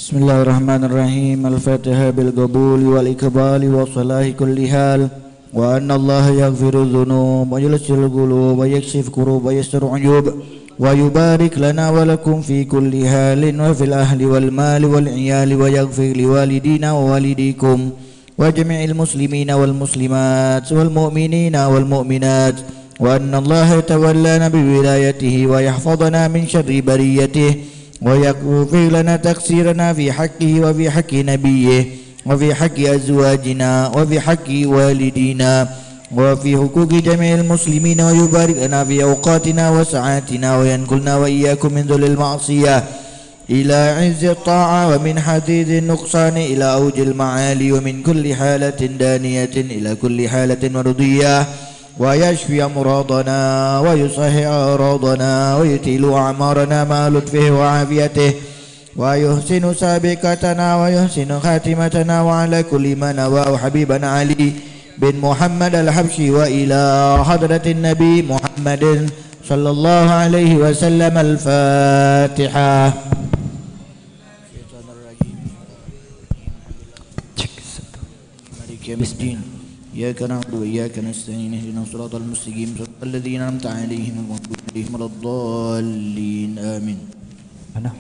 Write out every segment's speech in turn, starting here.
Bismillahirrahmanirrahim. Al-Fatihah bil qabuli wal iqbali wa salahi kulli hal. Wa anna Allah yaghfiru dhunub wa yulsil qulub wa yakshif kurub wa yastur uyub wa yubarik lana wa lakum fi kulli halin wa fil ahli wal mali wal iyali wa yaghfir li walidina wa walidikum wa jami'il muslimina wal muslimat wal mu'minina wal mu'minat wa anna Allah yatawallana bi wilayatihi wa yahfazana min syarri bariyatihi ويغفر لنا تقصيرنا في حقه وفي حق نبيه وفي حق أزواجنا وفي حق والدينا وفي حقوق جميع المسلمين ويبارك لنا في أوقاتنا وساعاتنا وينقلنا وإياكم من ذل المعصية إلى عز الطاعة ومن حديد النقصان إلى أوج المعالي ومن كل حالة دانية إلى كل حالة مرضية ويشفي أمراضنا ويصحح أعراضنا ويطيل أعمارنا مع لطفه وعافيته ويحسن سابقتنا ويحسن خاتمتنا وعلى كل ما نواه حبيبنا علي بن محمد الحبشي وإلى حضرة النبي محمد صلى الله عليه وسلم. الفاتحة. مالك يوم الدين إياك نعبد وإياك نستعين اهدنا الصراط المستقيم صراط الذين أنعمت عليهم غير المغضوب عليهم ولا الضالين آمين. أنا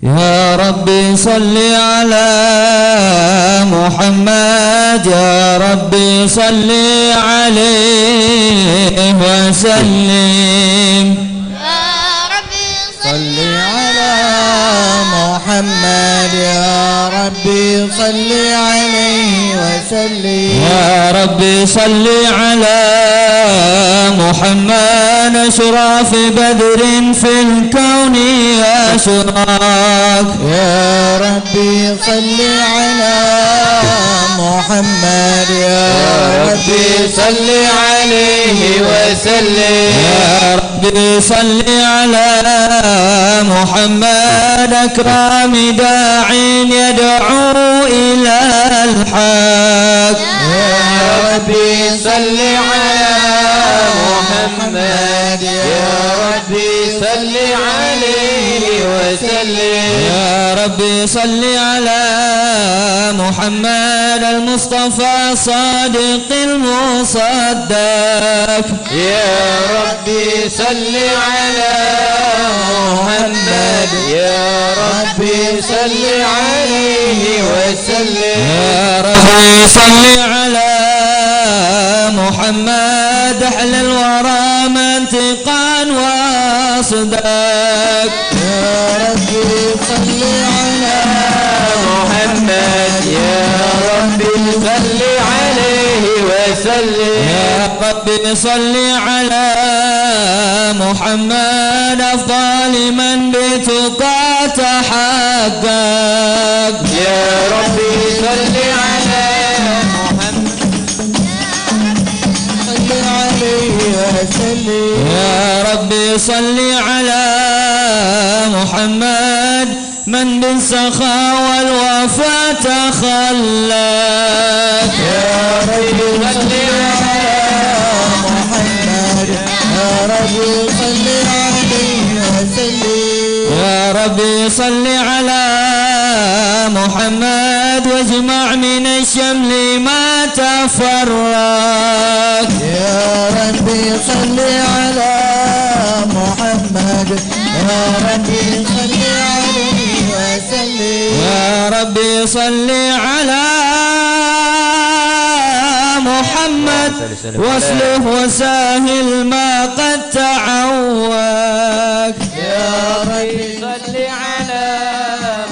يا ربي صل على محمد يا ربي صل عليه وسلم يا ربي صل على محمد يا ربي صل عليه وسلم يا ربي صل على محمد أشرف بدر في الكون أشراك يا ربي صل على محمد يا ربي صل عليه وسلم يا ربي صل على محمد أكرم داع يدعو إلى الحق يا ربي صل على محمد يا ربي صل عليه وسلم يا ربي صل على محمد المصطفى صادق المصدق يا ربي صل على محمد يا ربي صل عليه وسلم يا ربي صل على محمد أحلى الورى منطقا وصدق يا ربي صل على محمد يا ربي صل عليه وسلم يا ربي صل على محمد أفضل من بتقى تحقق يا ربي صل على يا ربي صل على محمد من بالسخاء والوفاء تخلق يا ربي صل على محمد يا ربي صل عليه وسلم يا ربي صل على محمد واجمع من الشمل ما تفرق يا ربي صل على محمد يا ربي صل عليه وسلم يا ربي صل على محمد واصلح وسهل ما قد تعوق يا ربي صل على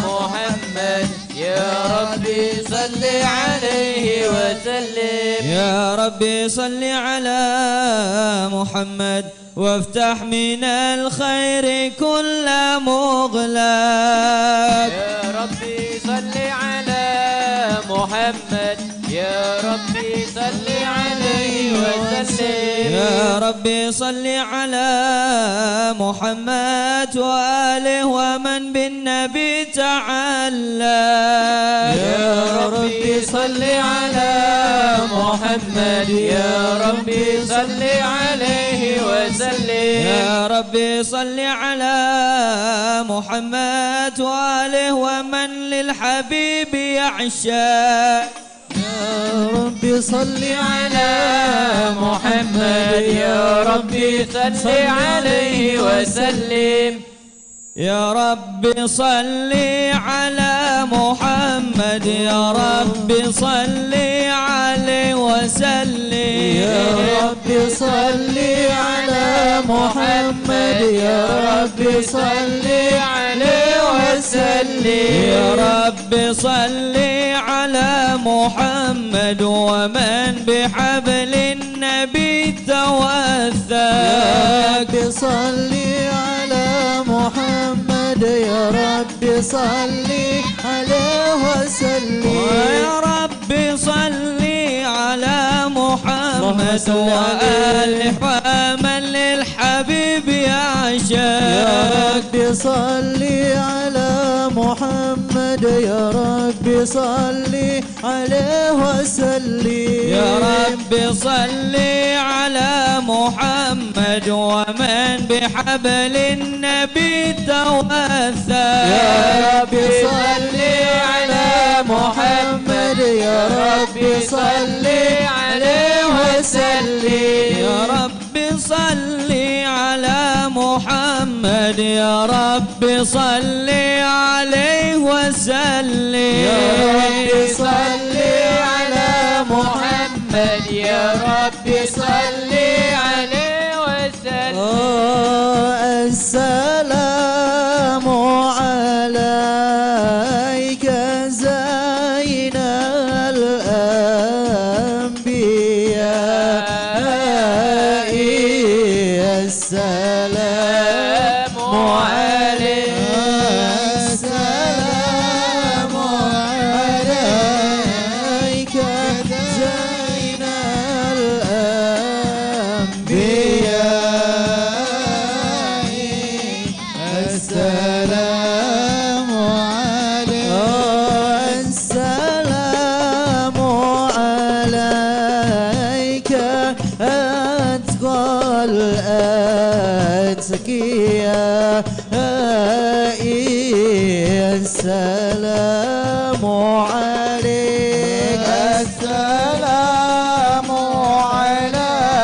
محمد يا ربي صل عليه وسلم يا ربي صل على محمد وافتح من الخير كل مغلق يا ربي صل على محمد يا ربي صل عليه وسلم يا ربي صل على محمد وآله ومن بالنبي تعلى. يا ربي صل على محمد يا ربي صل عليه وسلم. يا ربي صل على محمد وآله ومن للحبيب يعشى. يا ربي صل على محمد يا ربي صل عليه وسلم. يا رب صل على محمد يا رب صل عليه وسلم. يا رب صل على محمد يا رب صل عليه وسلم. يا رب صل على محمد ومن بحبل النبي توثق. يا رب صل على محمد يا رب صل عليه وسلم. ويا رب صل على محمد وآله ومن للحبيب يعشى. يا رب صل على محمد يا رب صل عليه وسلم. يا رب صل على محمد ومن بحبل النبي توثق. يا رب صل على محمد يا رب صل عليه وسلم. يا رب صل على محمد يا رب صل عليه وسلم. يا رب صل على محمد يا رب صل عليه وسلم. السلام عليك زين الأنبياء. السلام عليك السلام عليك زين الأنبياء. السلام عليك السلام عليك أتقى الأتقياء. السلام عليك السلام عليك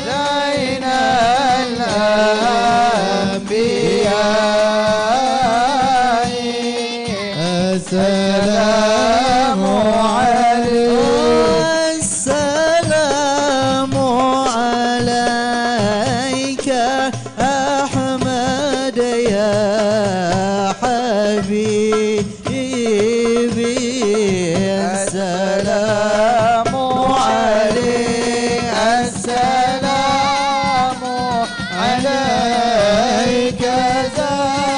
زين الأنبياء. السلام عليك السلام عليك أحمد يا حبيبي. السلام عليك السلام عليك زين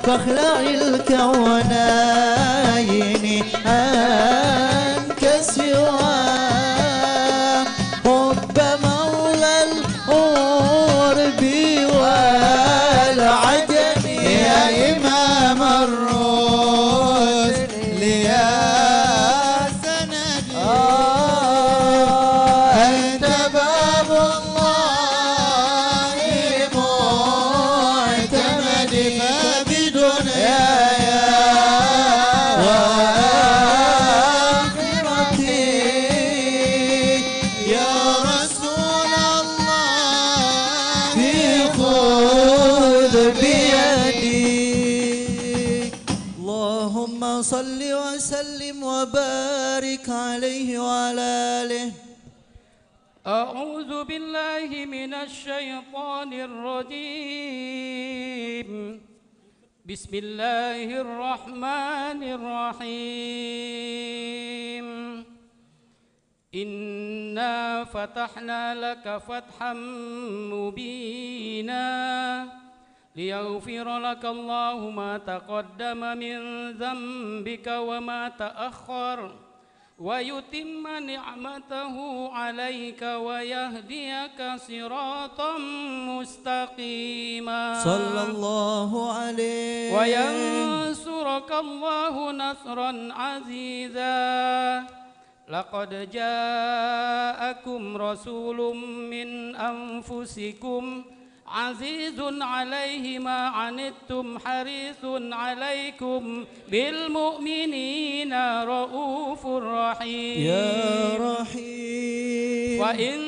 فاخلع الكونين عنك سواه حب مولى القرب والعجم يا إمام الرسل يا سندي أنت باب الله معتمد فبدنياي وآخرتي يا رسول الله خذ بيدي. اللهم صل وسلم وبارك عليه وعلى آله. أعوذ بالله من الشيطان الرجيم. بسم الله الرحمن الرحيم. إنا فتحنا لك فتحا مبينا ليغفر لك الله ما تقدم من ذنبك وما تأخر ويتم نعمته عليك ويهديك صراطا مستقيما صلى الله عليه وينصرك الله نصرا عزيزا. لقد جاءكم رسول من أنفسكم عزيز عليه ما عنتم حريص عليكم بالمؤمنين رؤوف رحيم. يا رحيم. وإن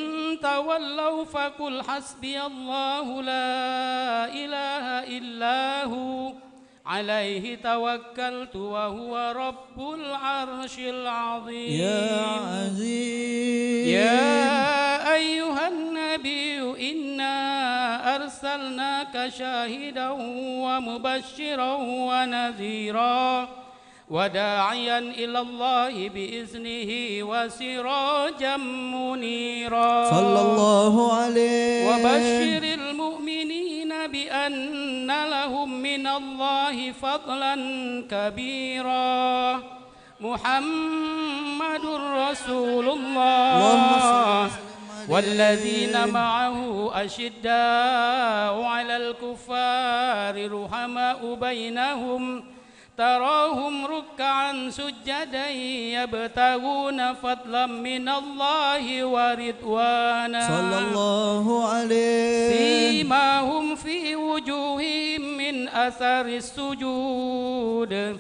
تولوا فقل حسبي الله لا إله إلا هو عليه توكلت وهو رب العرش العظيم. يا عزيز. يا أيها النبي إنا أرسلناك شاهدا ومبشرا ونذيرا وداعيا إلى الله بإذنه وسراجا منيرا. صلى الله عليه. وبشر المؤمنين بأن لهم من الله فضلا كبيرا. محمد رسول الله والذين معه أشداء على الكفار رحماء بينهم تراهم ركعا سجدا يبتغون فضلا من الله ورضوانا. صلى الله عليه. سيماهم في وجوههم من أثر السجود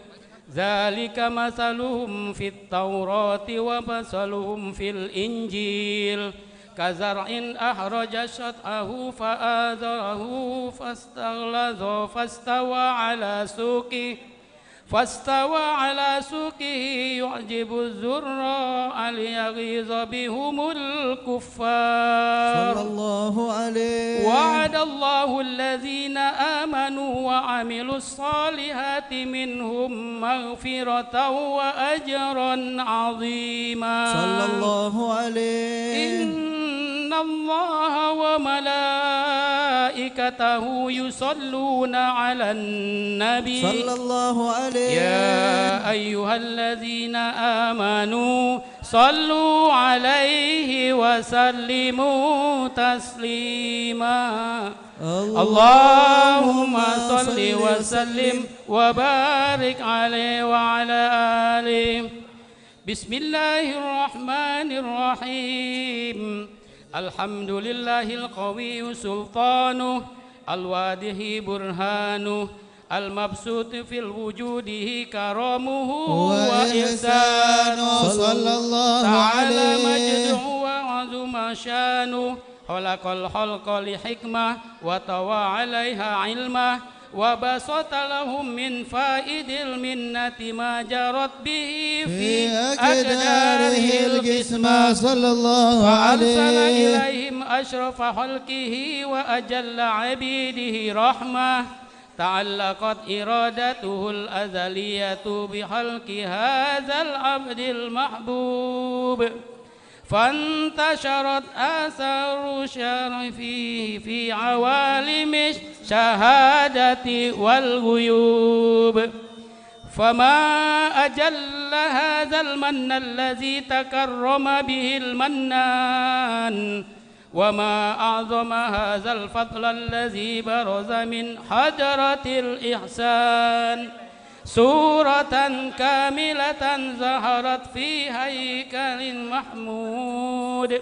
ذلك مثلهم في التوراة ومثلهم في الإنجيل كزرع أخرج شطأه فآزره فاستغلظ فاستوى على سوقه يعجب الزراء ليغيظ بهم الكفار. صلى الله عليه. وعد الله الذين آمنوا وعملوا الصالحات منهم مغفرة وأجرا عظيما. صلى الله عليه. إن الله وملائكته يصلون على النبي صلى الله عليه. يا أيها الذين آمنوا صلوا عليه وسلموا تسليما. اللهم صل وسلم وبارك عليه وعلى آله. بسم الله الرحمن الرحيم. الحمد لله القوي سلطانه الواضح برهانه المبسوط في الوجود كرمه وإحسانه. صلى الله تعالى عليه. مجده وعظم شانه خلق الخلق لحكمة وطوى عليها علمه وبسط لهم من فائد المنة ما جرت به في أقداره القسمة. صلى الله فأرسل عليه. إليهم أشرف خلقه وأجل عبيده رحمة تعلقت إرادته الأزلية بخلق هذا العبد المحبوب فانتشرت آثار الشرع فيه في عوالم الشهادة والغيوب. فما أجل هذا المن الذي تكرم به المنان، وما أعظم هذا الفضل الذي برز من حضرة الإحسان. سورة كاملة ظهرت في هيكل محمود،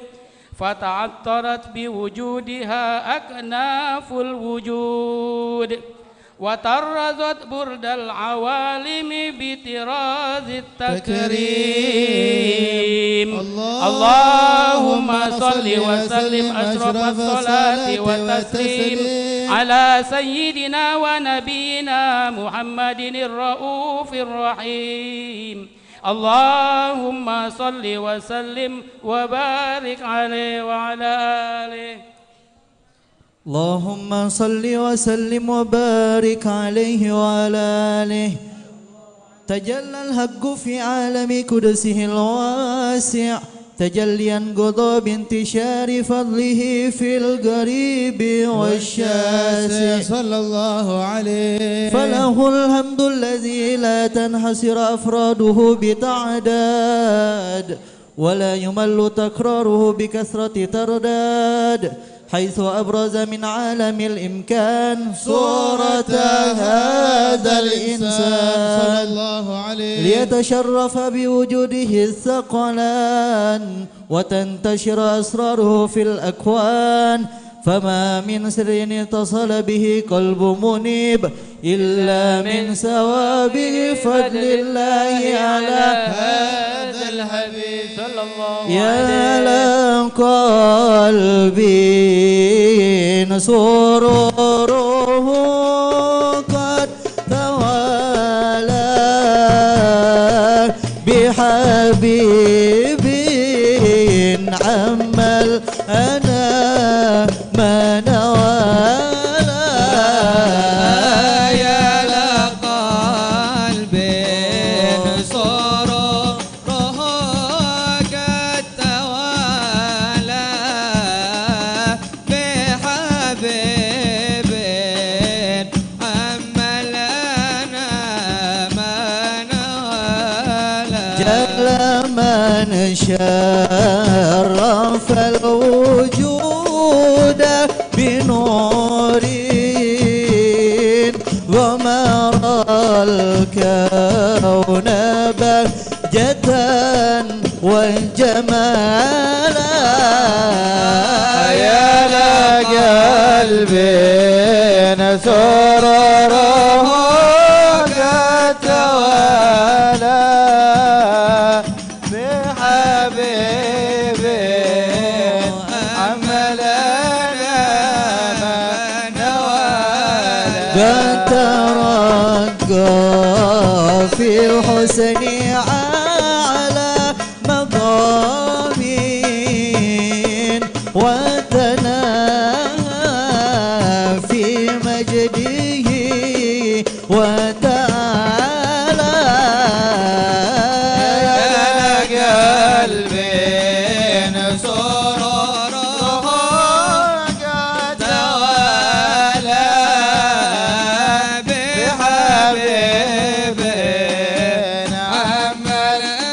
فتعطرت بوجودها أكناف الوجود، وطرزت برد العوالم بطراز التكريم. اللهم صل وسلم أشرف الصلاة والتسليم على سيدنا ونبينا محمد الرؤوف الرحيم. اللهم صل وسلم وبارك عليه وعلى آله. اللهم صل وسلم وبارك عليه وعلى آله. تجلى الحق في عالم قدسه الواسع تجليا قضى بانتشار فضله في القريب والشاسع صلى الله عليه. فله الحمد الذي لا تنحصر أفراده بتعداد ولا يمل تكراره بكثرة ترداد، حيث أبرز من عالم الإمكان صورة هذا الإنسان صلى الله عليه ليتشرف بوجوده الثقلان وتنتشر أسراره في الأكوان. فما من سر اتصل به قلب منيب إلا من ثوابه فضل الله على هذا الحبيب صلى الله عليه يا لقلبي سروره قد توالى بحبيب عمل أنا ما نوالا. يا لقلبي سروره قد توالى بحبيب عمل أنا ما نوالا. جل من شرف الوجود بنور ومر الكون بهجة وجمالا. يا لقلبي سروره قد توالى بحبيب عملنا ما نوالا. قد ترقى في الحسن على مقامين وتناهى في مجده وتعالى. يا قلبي سروره قد توالى بحبيب عملنا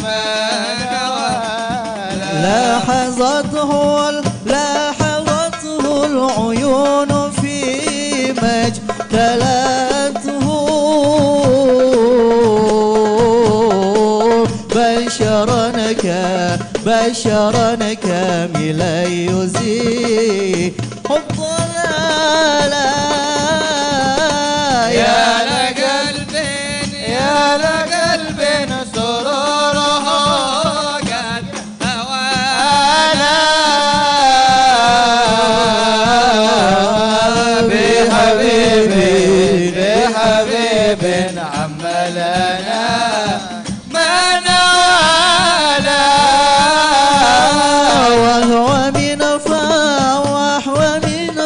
ما نوالا. لاحظته العيون في مجتلته بشرا كاملا يزيح الضلالا. يا لقلبي سروره قد توالى بحبيب عملنا ما نوالا. وهو من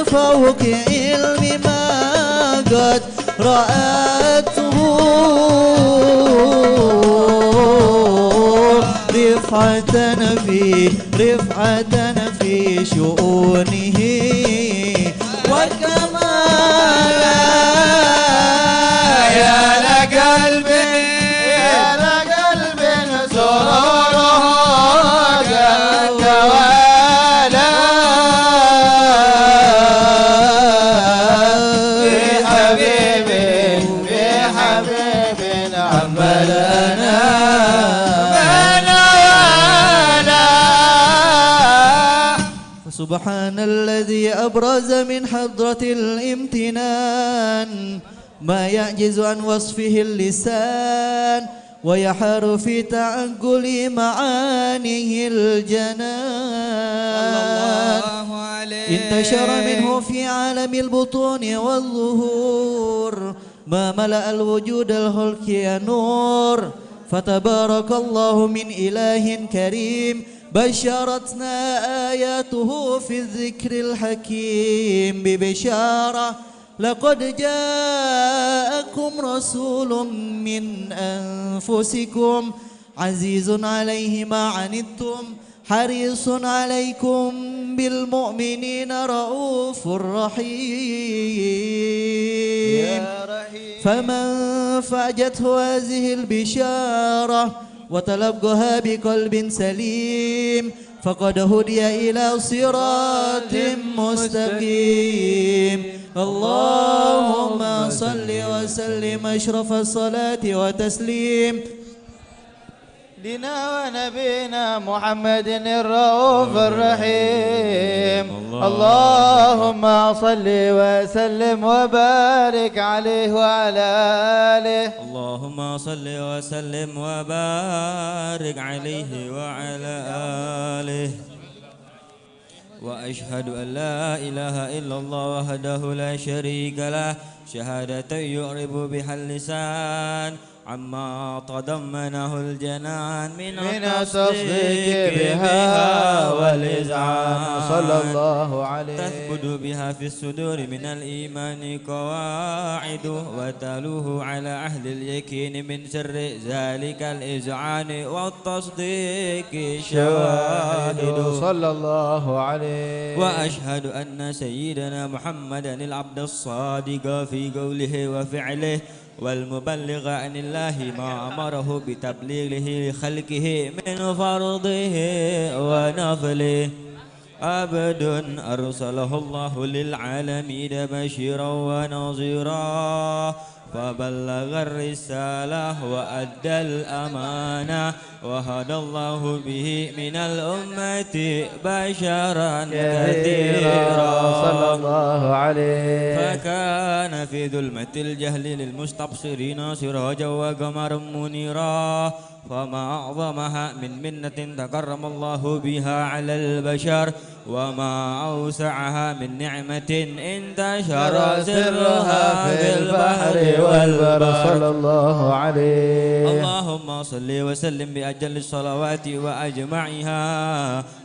فوق علم ما قد رأته رفعة في شؤونه وكمالا يا لقلب سروره قد توالى في حبيب عملنا فسبحان الذي أبرز من حضرة الامتنان ما يعجز عن وصفه اللسان ويحار في تعقل معانيه الجنان انتشر منه في عالم البطون والظهور ما ملأ الوجود الخلق يا نور فتبارك الله من إله كريم بشرتنا آياته في الذكر الحكيم ببشارة لقد جاءكم رسول من أنفسكم عزيز عليه ما عنتم حريص عليكم بالمؤمنين رؤوف رحيم فمن فاجته هذه البشارة وتلقها بقلب سليم فقد هدي إلى صراط مستقيم اللهم صل وسلم أشرف الصلاة وتسليم لنا ونبينا محمد الرؤوف الرحيم اللهم صل وسلم وبارك عليه وعلى آله اللهم صل وسلم وبارك عليه وعلى آله وأشهد أن لا إله إلا الله وحده لا شريك له شهادة يعرب بها اللسان عما تضمنه الجنان من التصديق بها والإذعان صلى الله عليه تثبت بها في الصدور من الإيمان قواعد وتلوه على أهل اليقين من سر ذلك الإذعان والتصديق شواهد صلى الله عليه وأشهد أن سيدنا محمدا العبد الصادق في قوله وفعله والمبلغ عن الله ما أمره بتبليغه لخلقه من فرضه ونفله عبد أرسله الله للعالمين بشيرا ونظيرا فبلغ الرسالة وأدى الأمانة وهدى الله به من الأمة بشرا كثيرا صلى الله عليه فكان في ظلمة الجهل للمستبصرين سراجا وقمرا منيرا فما أعظمها من منة تكرم الله بها على البشر وما أوسعها من نعمة انتشر سرها في البحر والبر صلى الله عليه اللهم صل وسلم بأجل الصلوات وأجمعها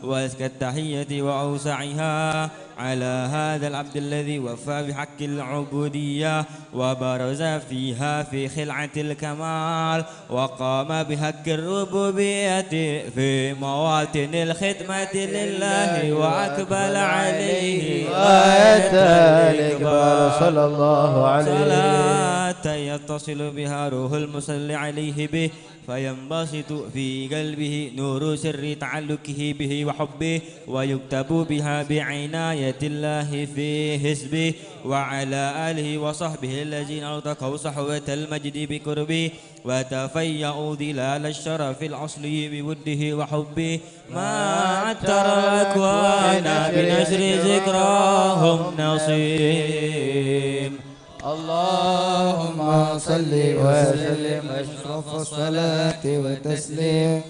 وأزكى التحية وأوسعها على هذا العبد الذي وفى بحق العبودية وبرز فيها في خلعة الكمال وقام بحق الربوبية في مواطن الخدمة لله وأقبل عليه آية الإقبال صلى الله عليه صلاة يتصل بها روح المصلي عليه به فينبسط في قلبه نور سر تعلقه به وحبه ويكتب بها بعناية الله في حزبه وعلى آله وصحبه الذين ارتقوا صحوة المجد بقربه وتفيأوا ظلال الشرف الأصلي بوده وحبه ما عتر الأكوان بنشر ذكراهم نصيب اللهم صل وسلم أشرف الصلاة وتسليم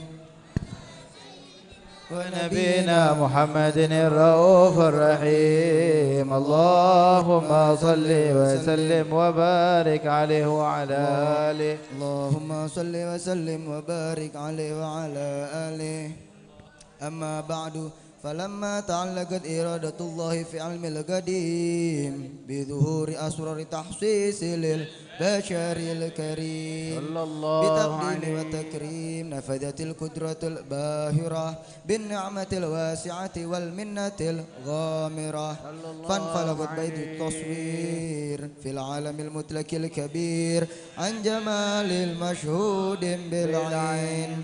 ونبينا محمد الرؤوف الرحيم اللهم صل وسلم وبارك عليه وعلى آله اللهم صل وسلم وبارك عليه وعلى آله أما بعد فلما تعلقت إرادة الله في علم القديم بظهور أسرار تحسيس بشر الكريم بتقديم وتكريم نفذت القدرة الباهرة بالنعمة الواسعة والمنة الغامرة فانفلقت بيد التصوير في العالم المطلق الكبير عن جمال المشهود بالعين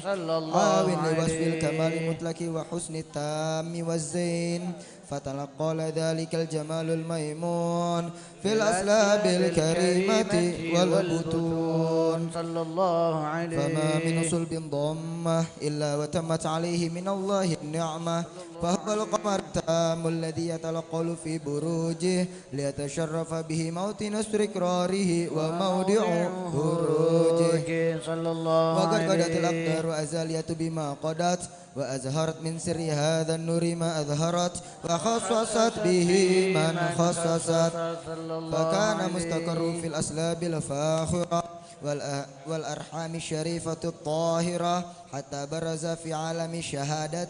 حاو لوصف الكمال المطلق وحسن التام والزين فتلقى ذلك الجمال الميمون في الأسلاب الكريمة والبطون صلى الله عليه فما من صلب ضمة إلا وتمت عليه من الله النعمة فهو القمر التام الذي يتلقل في بروجه ليتشرف به موطن استقراره وموضع خروجه صلى الله وقد عليه قدت الأقدار أزالية بما قدت وأزهرت من سر هذا النور ما أظهرت وخصصت به من خصصت فكان مستقر في الأسلاب الفاخرة والأرحام الشريفة الطاهرة حتى برز في عالم الشهادة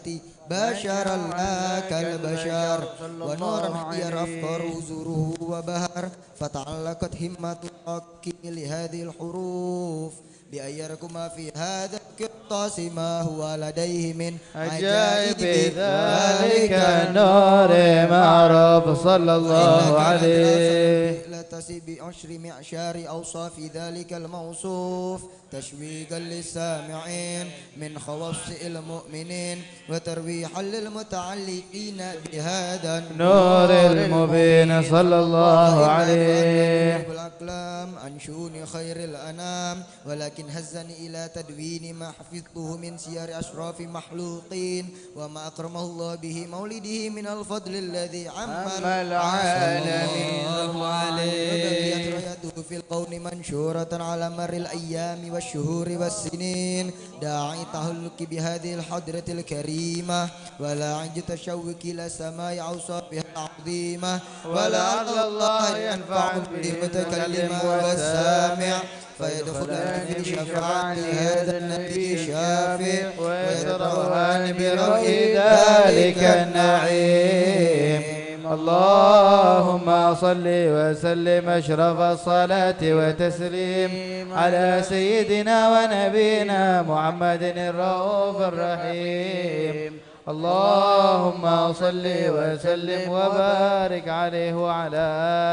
بشرا لا كالبشر ونورا احتير أفكاره زوره وبهر فتعلقت همة الحق لهذه الحروف بأن يركم في هذا القرطاس ما هو لديه من عجائب ذلك النور معروف صلى الله عليه لا تسي بعشر معشار أوصاف ذلك الموصوف تشويقا للسامعين من خواص المؤمنين وترويحا للمتعلقين بهذا النور المبين صلى الله عليه بالأقلام عن شؤون خير الأنام ولكن هزني إلى تدوين ما حفظته من سير أشراف مخلوقين وما أكرمه الله به مولده من الفضل الذي عم العالمين وبقيت رايته في الكون منشورة على مر الأيام والشهور والسنين داعي تهلك بهذه الحضرة الكريمة ولا عند تشوك إلى سماء أوصافها العظيمة ولعل الله ينفع بالمتكلم والسامع فيدخل في شفاعة هذا النبي الشافع ويتروان بروء ذلك النعيم اللهم صل وسلم أشرف الصلاة وتسليم على سيدنا ونبينا محمد الرؤوف الرحيم اللهم صل وسلم وبارك عليه وعلى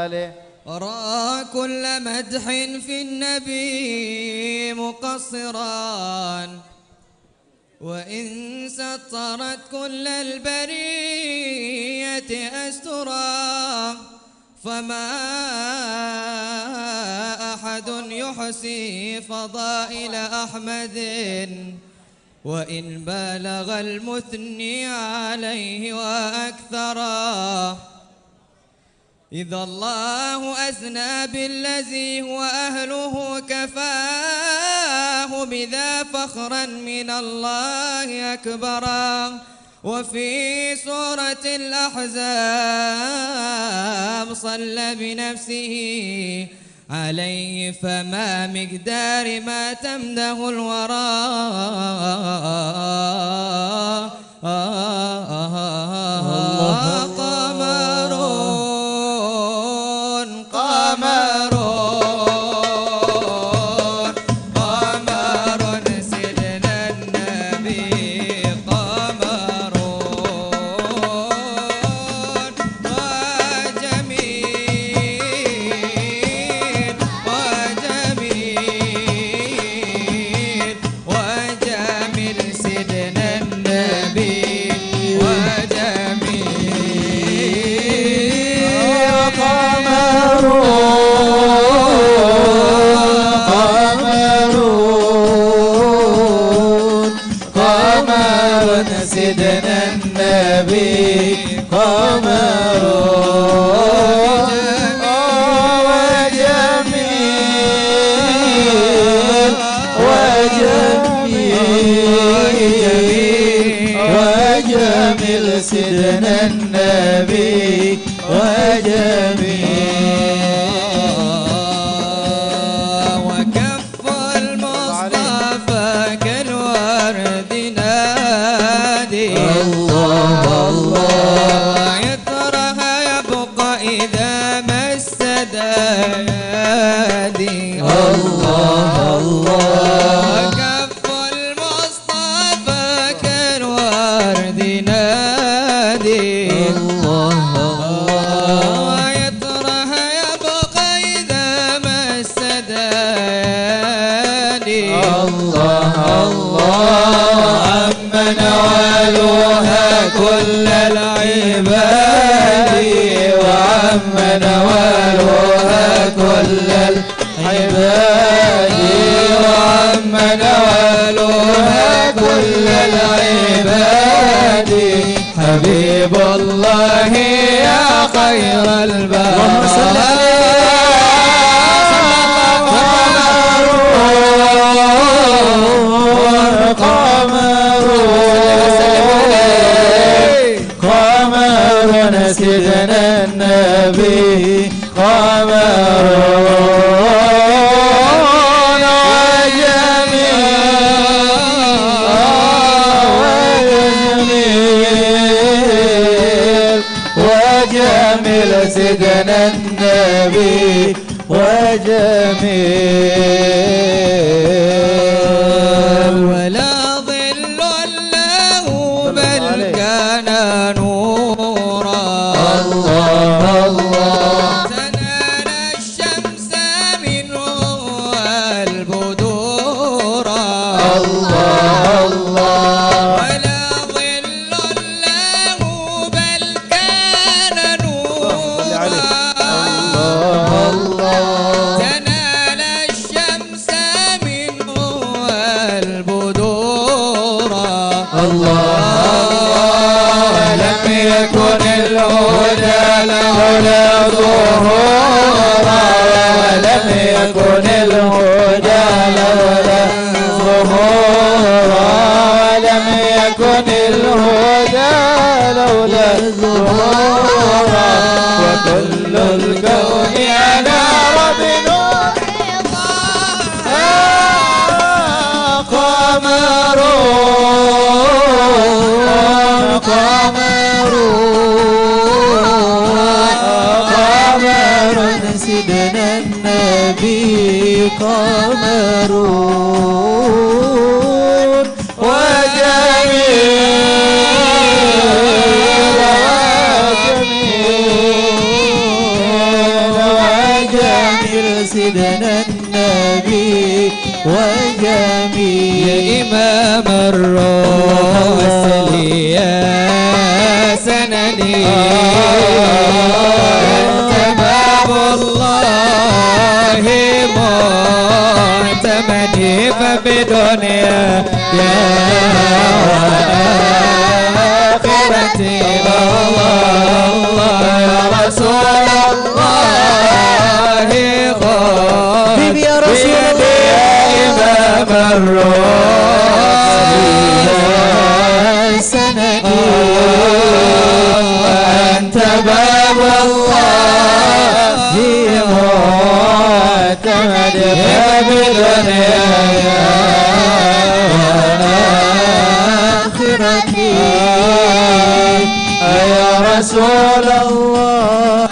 آله أرى كل مدح في النبي مقصرا وإن سطرت كل البرية أسترا فما أحد يحصي فضائل أحمد وإن بالغ المثني عليه وأكثرا إذا الله أثنى بالذي هو أهله كفاه بذا فخرا من الله أكبرا وفي سورة الأحزاب صلى بنفسه عليه فما مقدار ما تمده الوراء سيدنا النبي قمر وجميل سيدنا النبي وكف المصطفى كالورد نادي الله الله عطرها يبقى إذا ما استدادي كل العباد حبيب الله يا خير البرية قمر سيدنا النبي وجميل سيدنا النبي وجميل ولا ظل له بل كان نورا الله الله تنال الشمس منه والبدورا الله الله ولا ظل له بل كان نورا تنال الشمس منه والبدورا لم يكن الهدى لولا ظهورا ولم يكن الهدى لولا ظهورا ولم يكن الهدى لولا ظهورا وكل الكون أنار بنور قمر سيدنا النبي قمر وجميل سيدنا النبي وجميل يا إمام الرسل يا سندي أنت باب الله معتمدي فبدنيا يا آخرتي الله يا رسول الله خذ بيدي يا إمام الرسل يا سندي أنت باب الله معتمد بدنيا وآخرتي يا رسول الله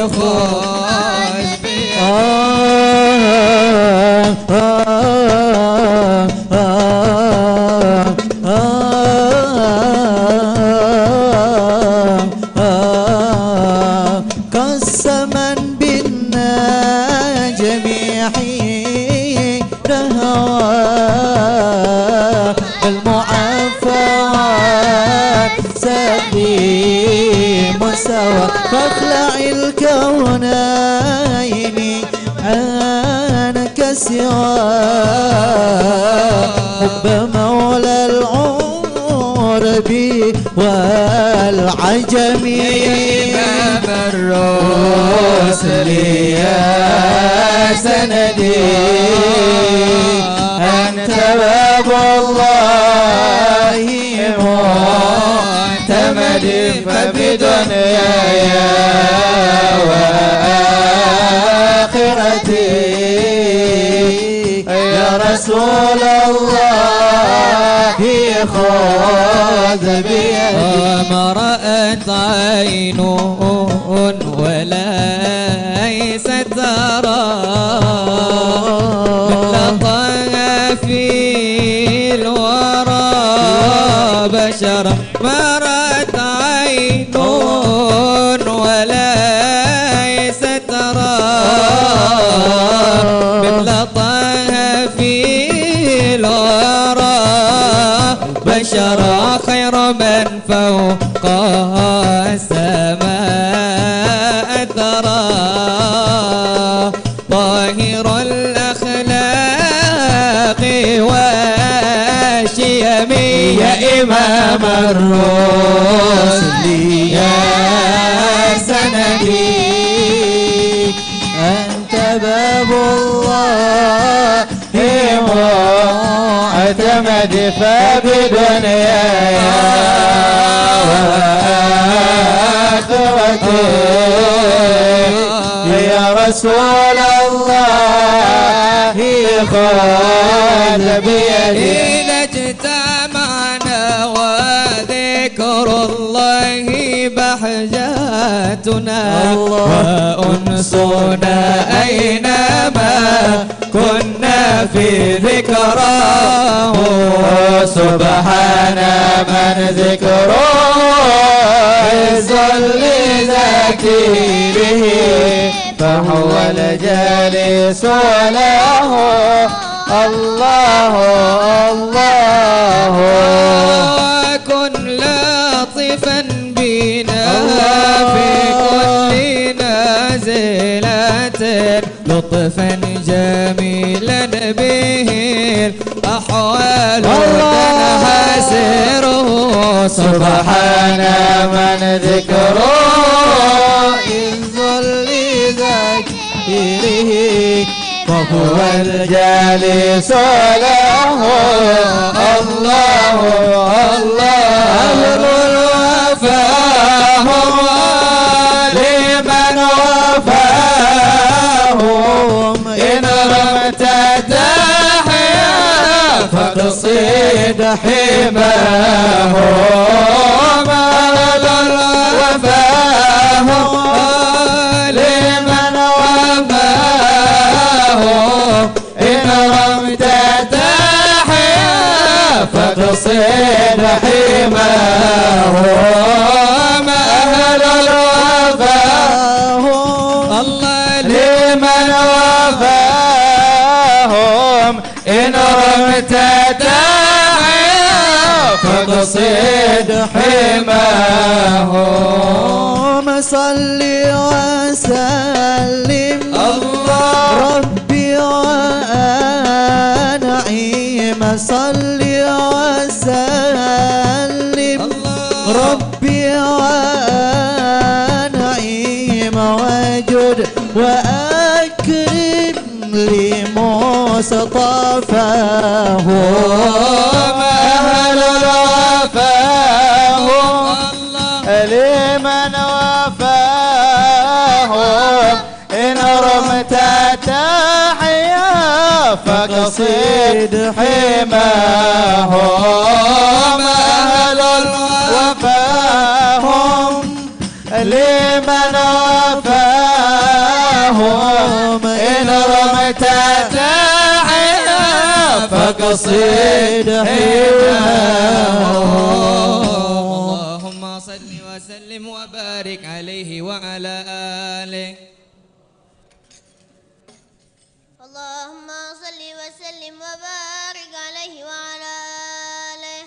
خذ قسما بنا جميع نهوى المعافى سقيم سوى فاخلع الكونين عنك سوى حب مولى العرب والعجم إمام الرسل يا سندي أنت باب الله معتمد فبدنياي وآخرتي يا رسول الله خذ بيدي وما رأت عين وليس ترى مثل طه في الورى بشرا ما رأت عين وليس ترى مثل طه في الورى بشرا خير من فوق السماء ترى طاهر الأخلاق شيمي يا إمام الرسل يا سندي أنت باب الله معتمد فبدنياي وآخرتي يا رسول الله خذ بيدي إذا اجتمعنا وذكر الله بحجاتنا وأنسنا أينما كنا في ذكراه سبحان من ذكره عز لذاكره فهو الجالس له الله الله كن لطفا بنا في كل نازلة لطفا جميلا به الأحوال تنحسره سبحان من ذكره عز لذاكره فهو الجالس له الله الله أهل الوفاء لمن وفاهم إن رمت تحيا فاقصد حماهم أهل الوفاء لمن وفاهم إن رمت تحيا فاقصد حماهم أهل الوفاء الله لمن وفاهم إن رمت تحيا فاقصد حماهم صل وسلم الله ربي وأنعم صل وسلم ربي وأنعم وجد وأكرم لمصطفاه أهل الوفاء لمن وفاهم إن رمت تحيا فقصد حماهم أهل الوفاهم لمن وفاهم إن رمت تحيا فقصد حماهم اللهم صل وسلم وبارك عليه وعلى آله اللهم صل وسلم وبارك عليه وعلى آله.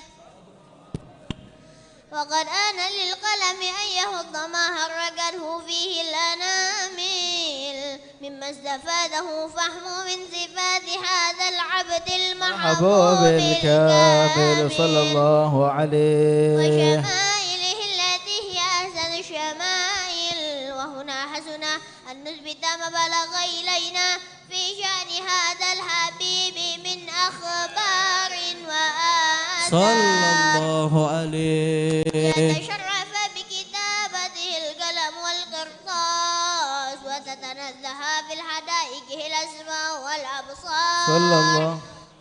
وقد آن للقلم أن يهض ما هرجته فيه الأنامل مما استفاده فهمه من صفات هذا العبد المحبوب الكامل صلى الله عليه وشمائله التي هي أحسن الشمائل. وهنا حسنا أن نثبت ما بلغ إلينا في شأن هذا الحبيب من أخبار وآثار صلى الله عليه يتشرف بكتابته القلم والقرطاس وتتنزه بالحدائق الأسماء والأبصار صلى الله.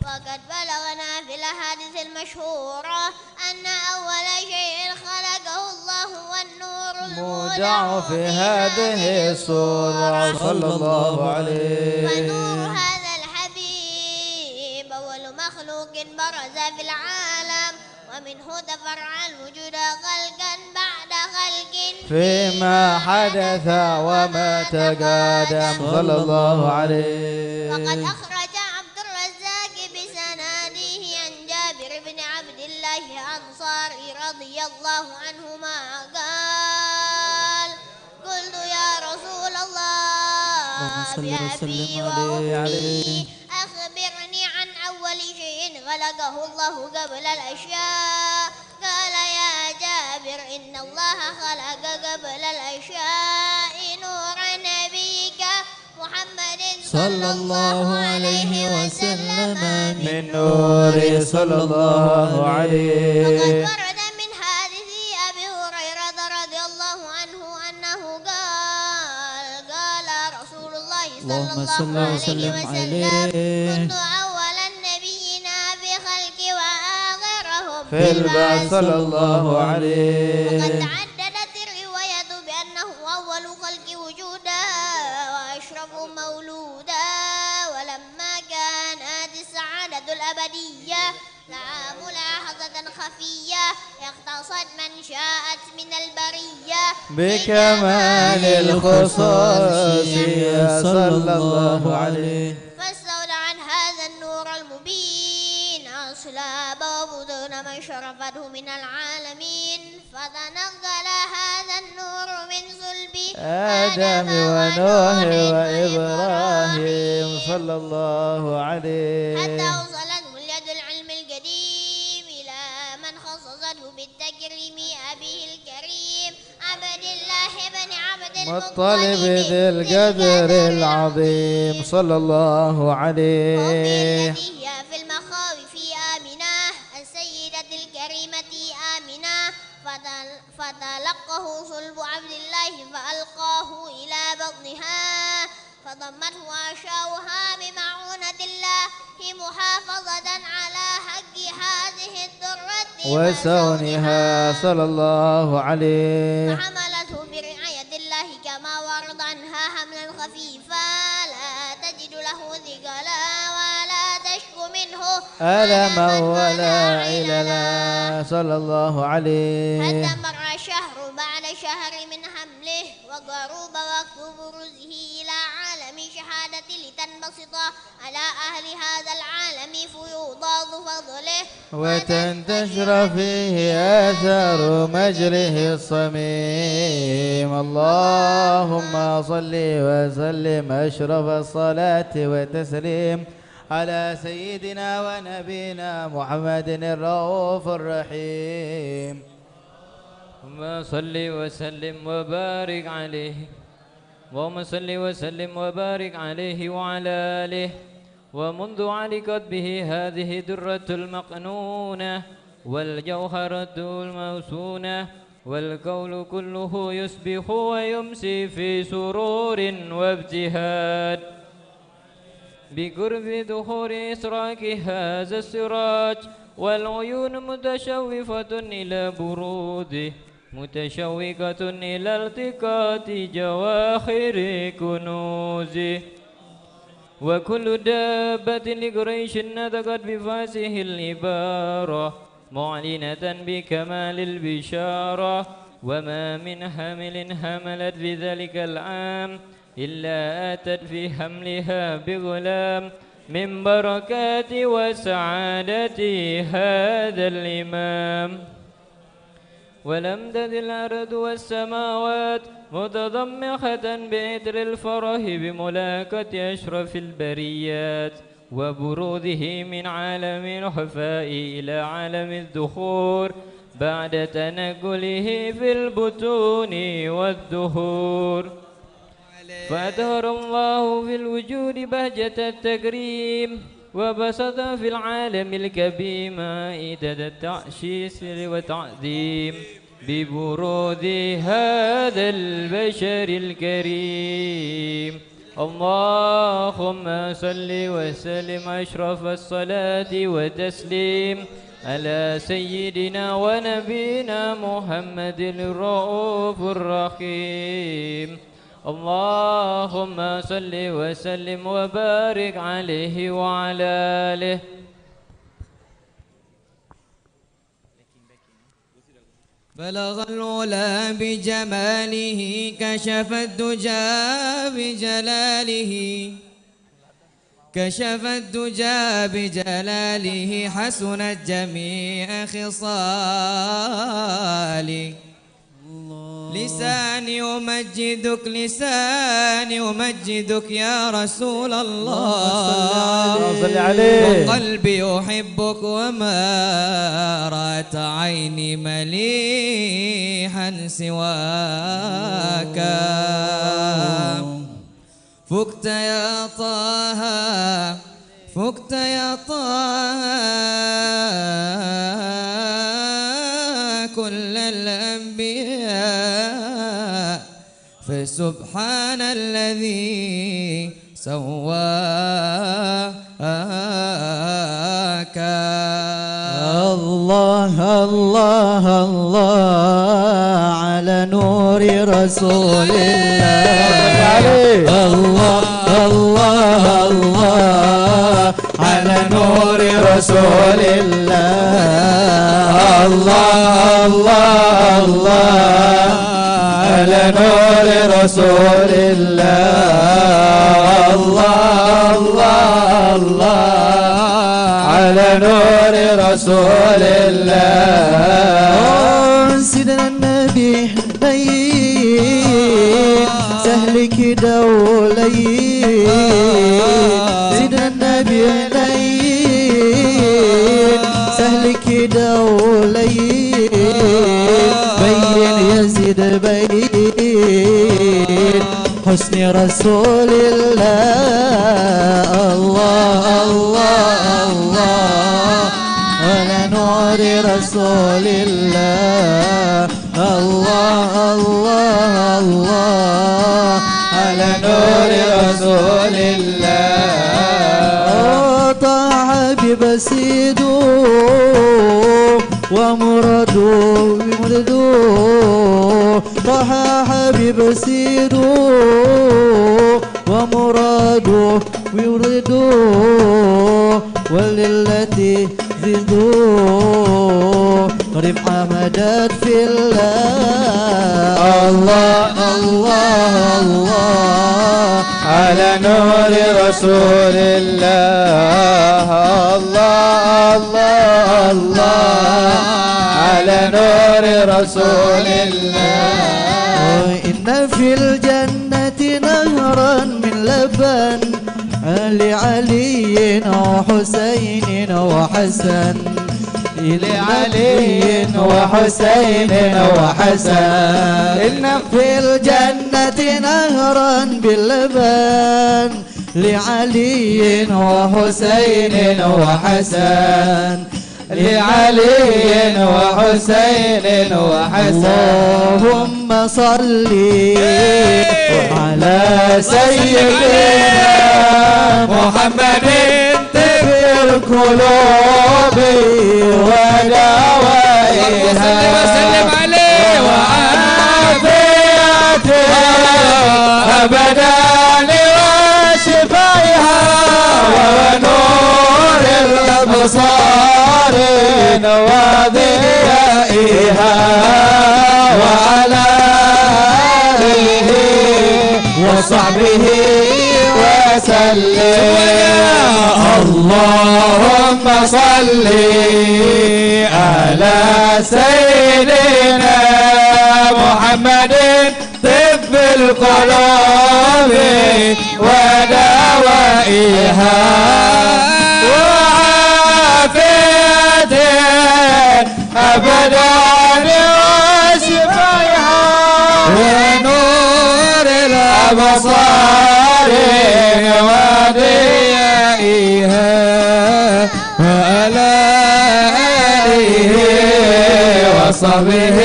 وقد بلغنا في الأحاديث المشهورة أن أول شيء خلقه الله هو النور مودع في هذه السورة صلى الله عليه. فنور هذا الحبيب أول مخلوق برز في العالم ومنه تفرع الوجود خلقا بعد خلق فيما حدث وما تقدم صلى الله عليه. وقد أخرج عبد الرزاق بسناده عن جابر بن عبد الله الأنصاري رضي الله عنهما قال قلت يا رسول الله بأبي وأمي أخبرني عن أول شيء خلقه الله الله قبل الأشياء. قال يا جابر إن الله خلق قبل الأشياء نور نبيك محمد صلى الله عليه وسلم من نور صلى الله عليه. وقد ورد من حادث أبي هريرة رضي الله عنه أنه قال رسول الله صلى الله عليه وسلم كنت أول النبيين بخلق وآخرهم في البعث صلى الله عليه. وقد تعددت الروايات بأنه أول خلق وجودا وأشرف مولودا. ولما كانت السعادة الأبدية لها ملاحظة خفية اختصت من شاءت من البرية بكمال الخصوصية صلى الله عليه. فاستولى عن هذا النور المبين أصلاب وبطون من شرفته من العالمين. فتنقل هذا النور من صلب آدم ونوح وإبراهيم صلى الله عليه. حتى وصلته اليد العلم القديم إلى من خصصته بالتكريم أبيه الكريم عبد الله بن عبد المطلب ذي القدر العظيم صلى الله عليه. التي هي في المخاوف آمنة السيدة الكريمة آمنة. فتلقه صلب عبد الله فألقاه إلى بطنها فضمته وأشاؤها بمعونة الله محافظة على حق هذه الدرة وسونها صلى الله عليه. فحملته برعاية الله كما ورد عنها حملا خفيفا لا تجد له ثقلا ولا تشكو منه ألما ولا عللا صلى الله عليه. حتى مر شهر بعد شهر من حمله وقرب وقت بروزه إلى عالم شهادة لتنبسط على أهل هذا العالم فيوضاض فضله وتنتشر فيه آثار مجره الصميم. اللهم صل وسلم أشرف الصلاة وتسليم على سيدنا ونبينا محمد الرؤوف الرحيم. اللهم صل وسلم وبارك عليه. اللهم صل وسلم وبارك عليه وعلى آله. ومنذ علقت به هذه درة المقنونة والجوهرة الموسونة والكون كله يسبح ويمسي في سرور وابتهاج بقرب دخول إسراك هذا السراج والعيون متشوفة إلى بروده متشوقة إلى التقاط جواهر كنوزه. وكل دابة لقريش نطقت بفاسه العبارة معلنة بكمال البشارة. وما من حامل حملت في ذلك العام إلا أتت في حملها بغلام من بركات وسعادة هذا الإمام. ولم تزل الأرض والسماوات متضمخة بعطر الفرح بملاقة أشرف البريات وبروده من عالم الحفاء إلى عالم الذخور بعد تنقله في البطون والدهور. فأظهر الله في الوجود بهجة التكريم وبسط في العالم الكبير مائدة التعشيش والتعظيم ببرود هذا البشر الكريم. اللهم صل وسلم أشرف الصلاة وتسليم على سيدنا ونبينا محمد الرؤوف الرحيم. اللهم صل وسلم وبارك عليه وعلى آله. بلغ العلا بجماله كشف الدجى بجلاله كشف الدجى بجلاله حسنت جميع خصاله. لساني أمجدك لساني أمجدك يا رسول الله صل عليه وقلبي أحبك وما رأت عيني مليحا سواك فكت يا طه فكت يا طه كل الأنبياء فسبحان الذي سواك الله الله الله على نور رسول الله الله الله الله على نور رسول الله الله الله الله على نور رسول الله الله الله الله على نور رسول الله سيدنا النبي لين سهل كده ولين سيدنا النبي لين سهل كده ولين بين يزيد بين حسن رسول الله الله الله الله على نور رسول الله الله الله الله على نور رسول الله طه حبيب سيدو ومرادو طه حبيب سيدو ومرادو ويردو وللتي زدو رفع مدد في الله الله الله الله على نور رسول الله الله الله الله على نور رسول الله إن في الجنة نهرا من لبن لعلي وحسين وحسن لعلي وحسين وحسن إن في الجنة نهرا باللبن لعلي وحسين وحسن لعلي وحسين وحسن اللهم صل على سيدنا محمد طب القلوب ودوائها وسلم عليه وعافيته أبدا وشفائها ونور الأبصار وضيائها وعلى آله وصحبه وسلم اللهم صل على سيدنا محمد طب القلوب ودوائها أبدا وشفائها ونور الأبصار وضيائها وعلى آله وصحبه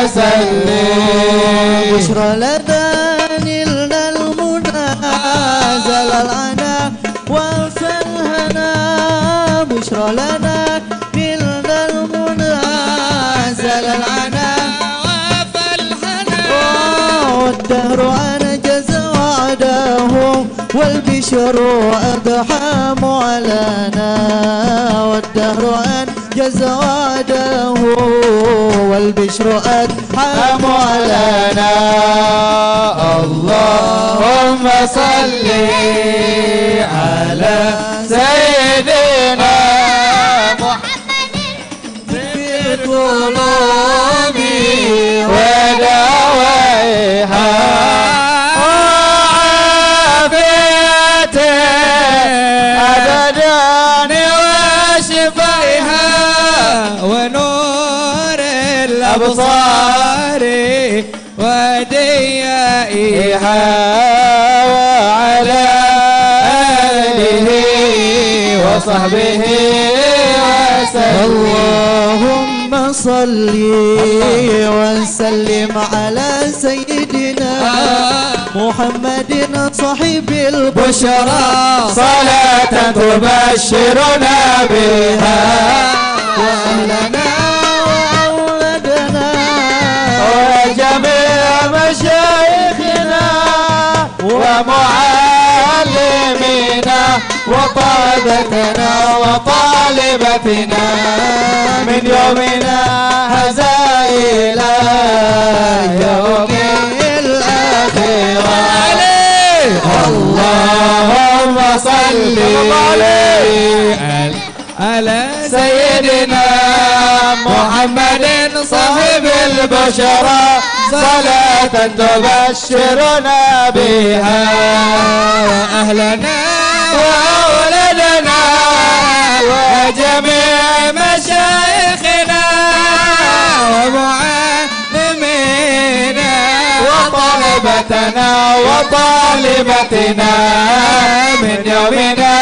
وسلم بشرى لنا نلنا المنى زل العنا وفلهنا بشرى لنا والدهر أنا جزى وعده والبشر أضحى معلنا والدهر أنا جزى وعده والبشر أضحى معلنا اللهم صل على سيدنا محمد في قلوبي أبصاري وديائها وعلى آله وصحبه وسلم. اللهم صل وسلم على سيدنا محمد صاحب البشرى صلاة تبشرنا بها وأهلنا وأولادنا وجميع مشايخنا ومعلمينا وطالبتنا وطالبتنا من يومنا هذا إلى يوم الآخرة. اللهم صل على سيدنا محمد صاحب البشرى صلاة تبشرنا بها أهلنا وأولادنا وجميع مشايخنا ومعلمينا وطالبتنا وطالبتنا من يومنا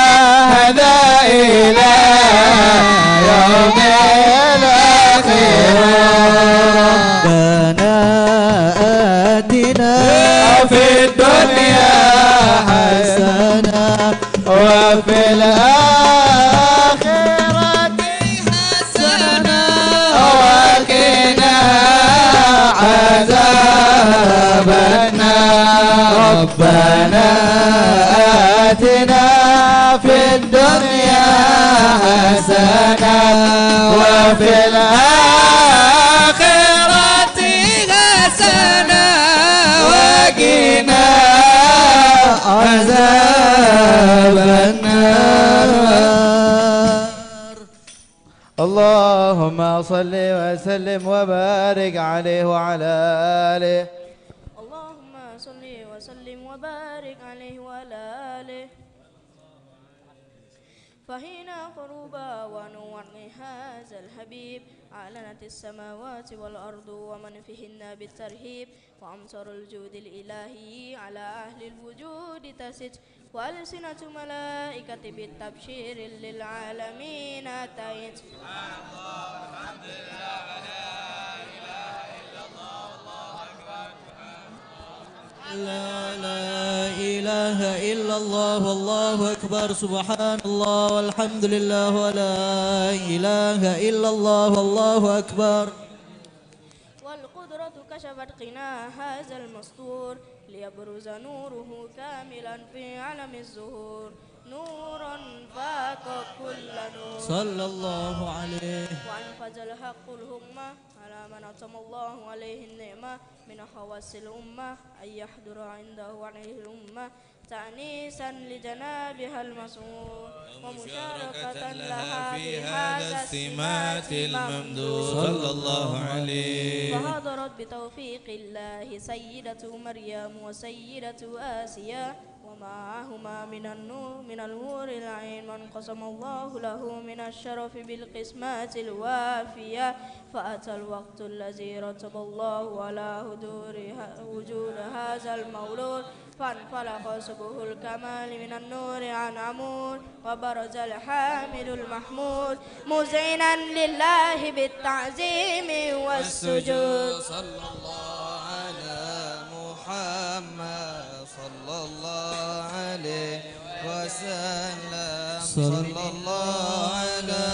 هذا إلى يوم الآخرة. ربنا آتنا في الدنيا حسنة وفي الآخرة حسنة وقنا عذاب النار. ربنا آتنا في الدنيا حسنة وفي الآخرة حسنة وقنا عذاب النار. اللهم صل وسلم وبارك عليه وعلى آله. اللهم صل وسلم وبارك عليه وعلى آله. فحين قربا ونور هذا الحبيب أعلنت السماوات والأرض ومن فيهن بالترهيب وأمطر الجود الإلهي على أهل الوجود تسج وألسنة ملائكة بالتبشير للعالمين أتيت. لا إله إلا الله والله أكبر سبحان الله والحمد لله ولا إله إلا الله والله أكبر. والقدرة كشفت قنا هذا المستور ليبرز نوره كاملا في علم الزهور نورا فاق كل نور صلى الله عليه. وأنفذ الحق الهمة على من أتم الله عليه النعمة من خواص الأمة أن يحضر عنده عليه الأمة تأنيسا لجنابها المسعود ومشاركة لها في هذا السمات الممدود صلى الله عليه. فحضرت بتوفيق الله سيدة مريم وسيدة آسيا ومعهما من النور العين من قسم الله له من الشرف بالقسمات الوافية فأتى الوقت الذي رتب الله على وجود هذا المولود فانفلق سبه الكمال من النور عن عمود وبرز الحامل المحمود مذعنا لله بالتعظيم والسجود. صلى الله على محمد صلى الله عليه وسلم. صلى الله على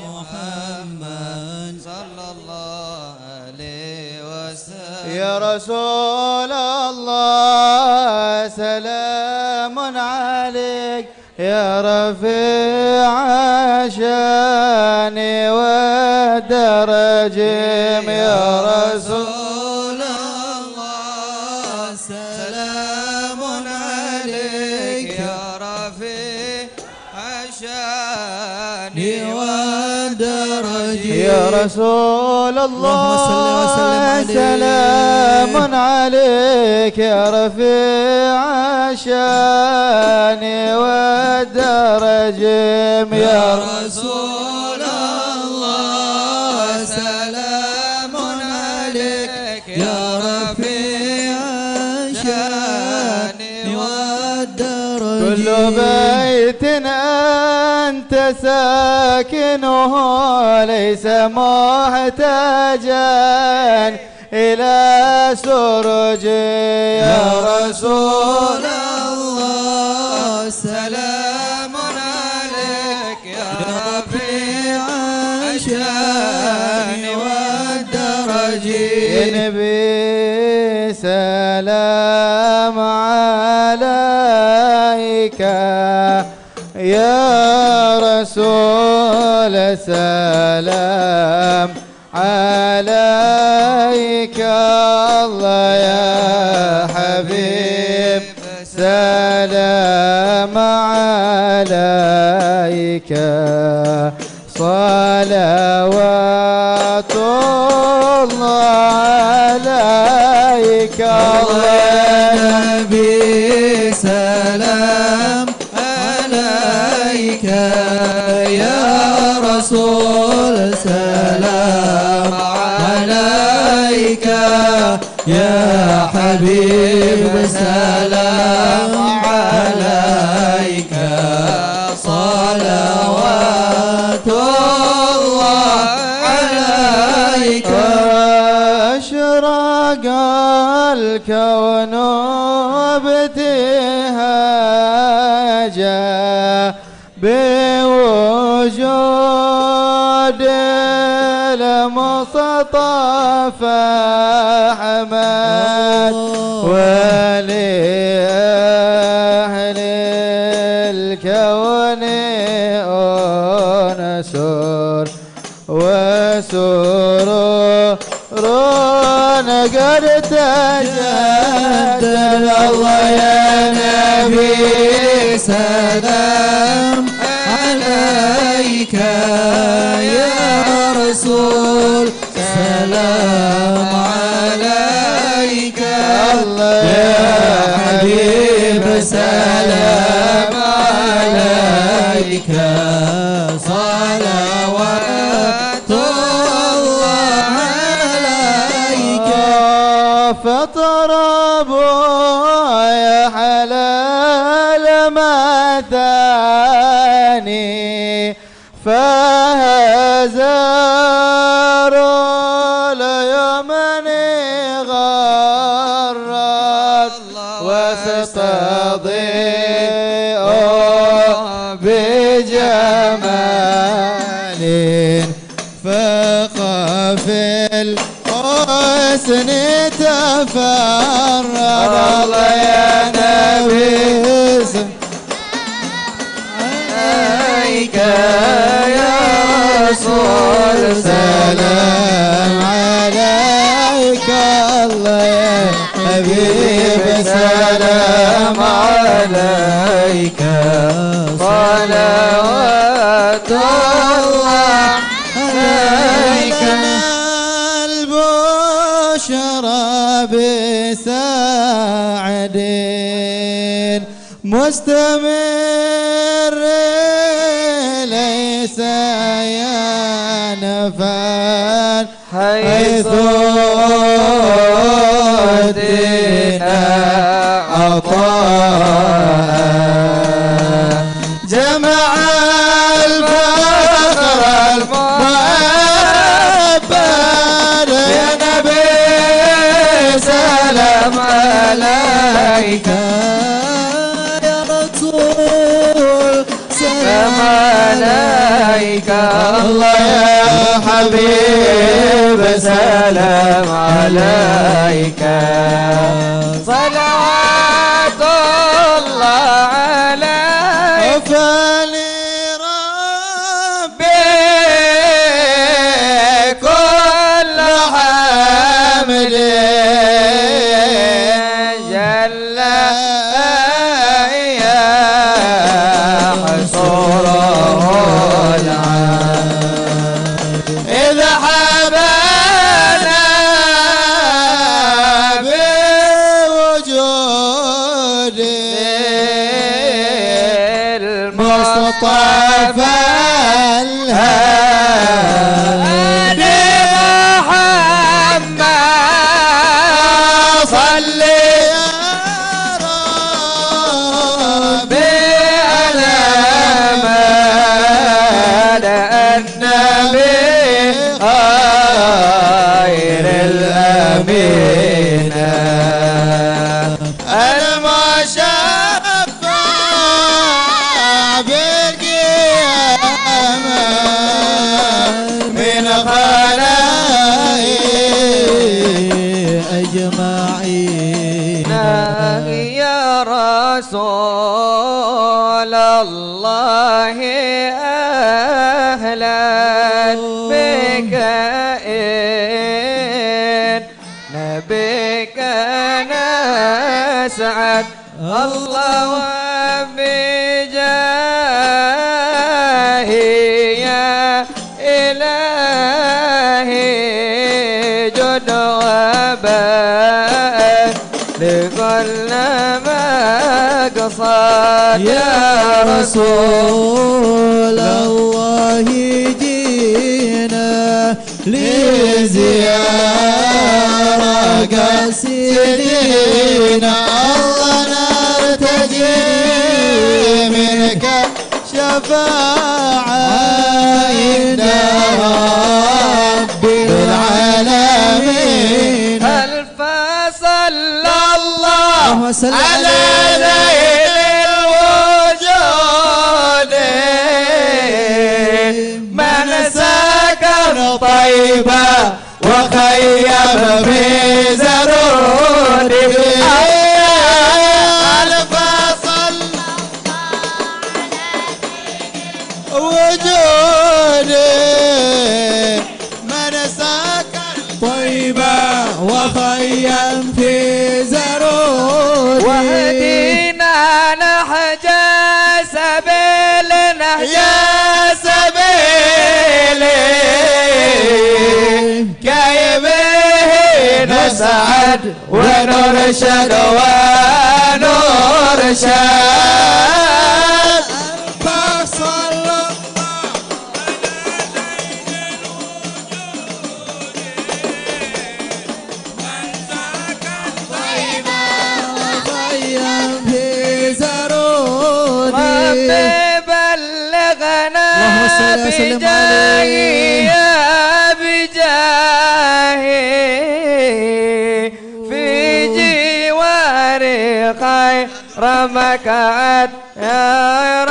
محمد صلى الله عليه وسلم. يا رسول الله سلام عليك يا رفيع شاني ودرجم يا رسول الله سلام عليك يا رفيع شاني ودرجم يا رسول الله سلام عليك يا رفيع شاني والدرجم يا رسول الله سلام بيت أنت ساكنه ليس محتاجا إلى سرج يا رسول الله سلام عليك يا رفيع الشان والدرج يا نبي سلام عليك يا رسول سلام عليك الله يا حبيب سلام عليك صلوات الله عليك الله نبي سلام عليك يا رسول سلام عليك يا حبيب سلام عليك صلوات الله عليك أشرق الكون ابتهاجا بوجود المصطفى أحمد ولأهل الكون أنسر وسرور قد تجدد الله يا نبي سلام عليك يا رسول سلام عليك يا حبيب سلام عليك صلوات الله عليك فطربوا يا حلال مثاني فهزاروا ليمن غرت واستضيئوا بجمال فقف الحسن تفرد الله يا نبي عليك يا رسول سلام عليك الله يا حبيب سلام عليك صلوات الله عليك البشرى بسعد مستمر ليس ينفد حيث دينا عطاء جمع الفخر المعبر يا نبي سلام عليك يا رسول سلام عليك الله يا حبيب سلام عليك صلوات الله عليك فلربي كل حمد جل يا حصوره إذا حبانا رسول الله أهلا بك إن بك نسعد الله بجاهي يا إلهي جد وبال لكل مقصد يا رسول الله جينا لزيارة قاصدين الله نرتجي منك شفاعة عند رب العالمين. ألف صلى الله على على الوجود من سكن طيبا وخيم في زرود ألف صلى وجودي من سكن طيبا وخيم في زرود واهدينا نهج سبيل نهج سبيل كي به نسعد ونرشد ونرشد. فصلى وخيم في زرودي ربي بلغنا اللهم صل وسلم عليه. بجاهي في جوار خير مكعد خير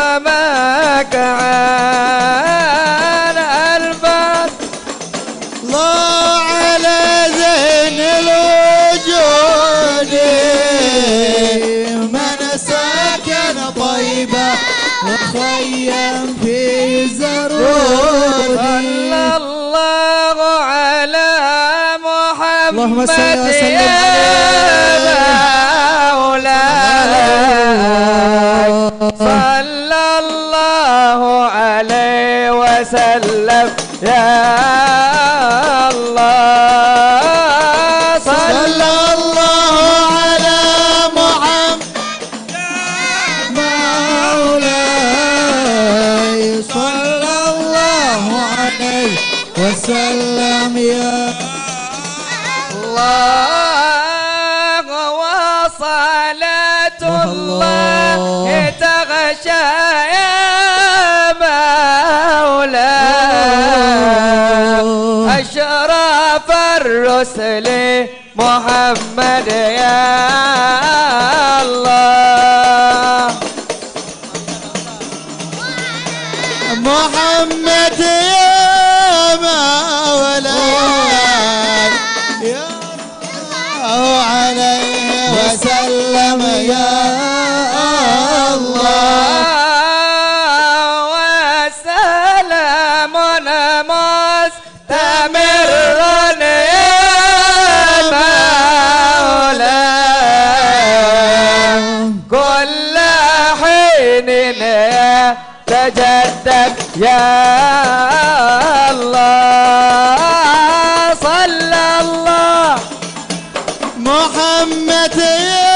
مكعد الباب الله على زين الوجود من سكن طيبة وخيم في زرود. صلى الله على محمد اللهم صل وسلم يا مولاي صلى الله عليه وسلم يا الله صلى الله على محمد مولاي صلى الله عليه وسلم يا الله وصلاة الله تغشى يا مولاي أشرف الرسل محمد يا الله محمد يا مولاي يا الله عليه وسلم يا الله وسلام مستمر يا مولاي كل حين تجدد يا الله صلى الله محمد يا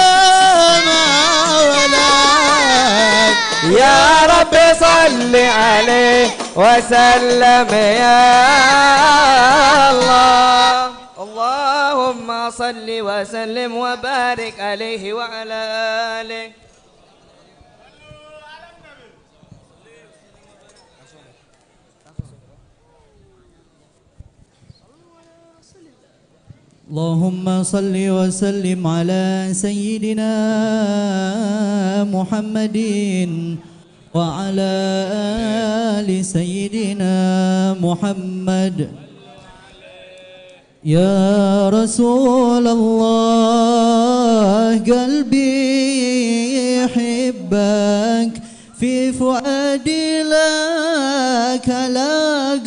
مولاي يا رب صل عليه وسلم يا الله. اللهم صل وسلم وبارك عليه وعلى آله. اللهم صل وسلم على سيدنا محمد وعلى آل سيدنا محمد. يا رسول الله قلبي يحب في فؤادي لك لقاه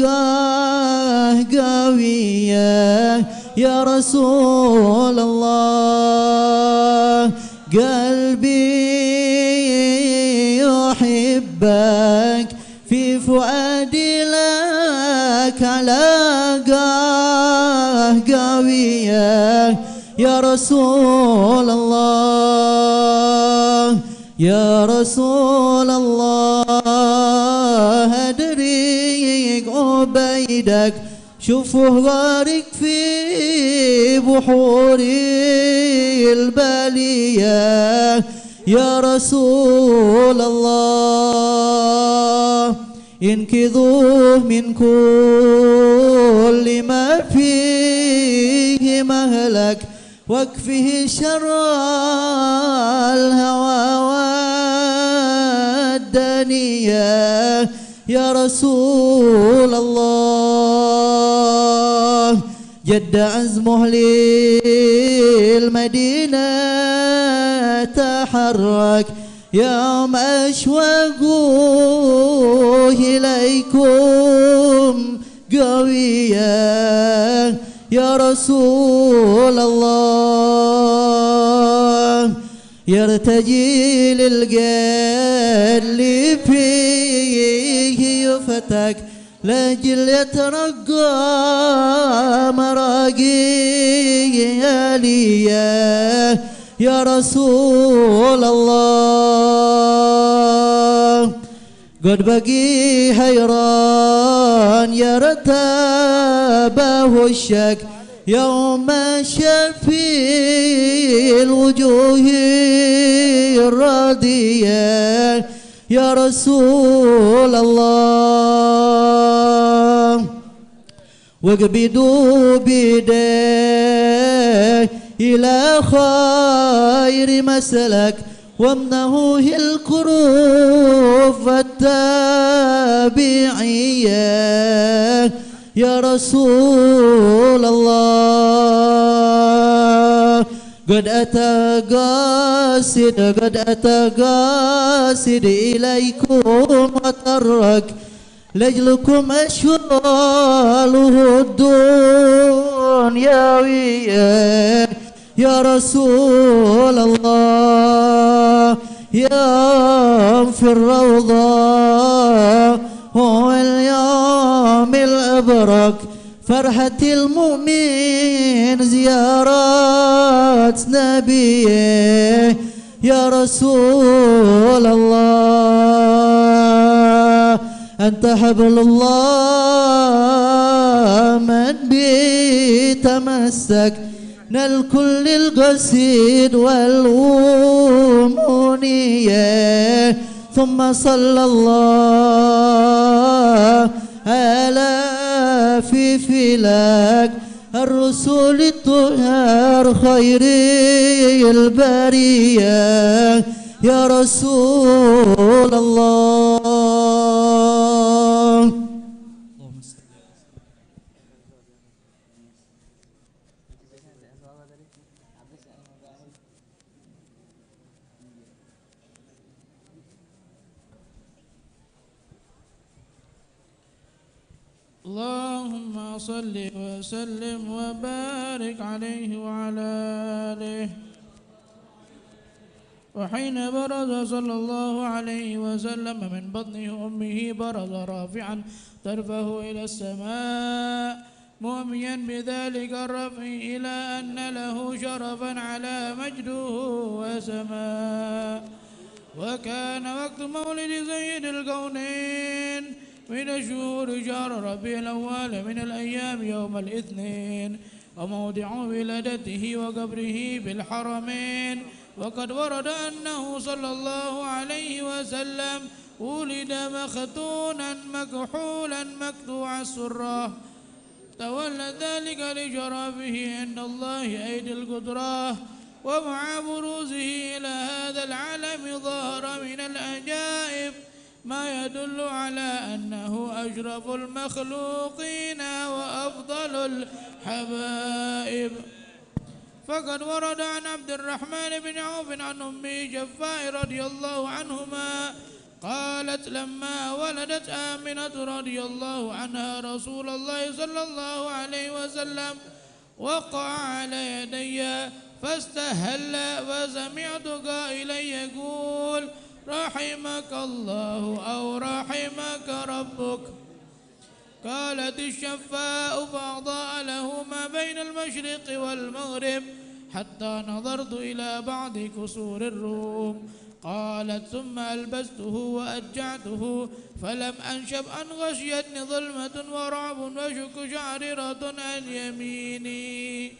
قوية يا رسول الله قلبي يحبك في فؤادي لك لقاه قوية يا رسول الله يا رسول الله أدريك عبيدك شوفه غارق في بحور البلية يا رسول الله انقذوه من كل ما فيه مهلك واكفه شر الهوى والدنيا يا رسول الله جد عزمه للمدينة تحرك يوم أشواقه إليكم قوية يا رسول الله يرتجي للقلب فيه يفتك لأجل يترقى مراقي عليا يا رسول الله قد بقي حيران يرتابه الشك يوم شفي الوجوه الراضية يا رسول الله واقبضوا بيديه إلى خير مسلك وامنه الكروف التابعية يا رسول الله قد أتى قاصد إليكم وترك لأجلكم أشواله الدنيوية يا رسول الله يا في الروضة هو اليوم الأبرك فرحة المؤمن زيارة نبيه يا رسول الله أنت حبل الله من بيتمسك نل كل القصيد والأمنية ثم صلى الله على في فلك الرسول الطهار خير البرية يا رسول الله اللهم صل وسلم وبارك عليه وعلى آله. وحين برز صلى الله عليه وسلم من بطن أمه برز رافعا طرفه إلى السماء مؤمنا بذلك الرفع إلى أن له شرفا على مجده وسماء. وكان وقت مولد سيد الكونين من الشهور شهر ربيع الأول من الأيام يوم الاثنين وموضع ولادته وقبره بالحرمين. وقد ورد أنه صلى الله عليه وسلم ولد مختونا مكحولا مقطوع السرة تولى ذلك لشرفه عند الله أيدي القدرة. ومع بروزه إلى هذا العالم ظهر من العجائب ما يدل على أنه أشرف المخلوقين وأفضل الحبائب. فقد ورد عن عبد الرحمن بن عوف عن أمه جفاء رضي الله عنهما قالت لما ولدت آمنة رضي الله عنها رسول الله صلى الله عليه وسلم وقع على يدي فاستهل وسمعت قائلا يقول رحمك الله أو رحمك ربك. قالت الشفاء فأضاء له ما بين المشرق والمغرب حتى نظرت إلى بعض كسور الروم. قالت ثم ألبسته وأجعته فلم أنشب أن غشيتني ظلمة ورعب وشك شعررة عن يميني.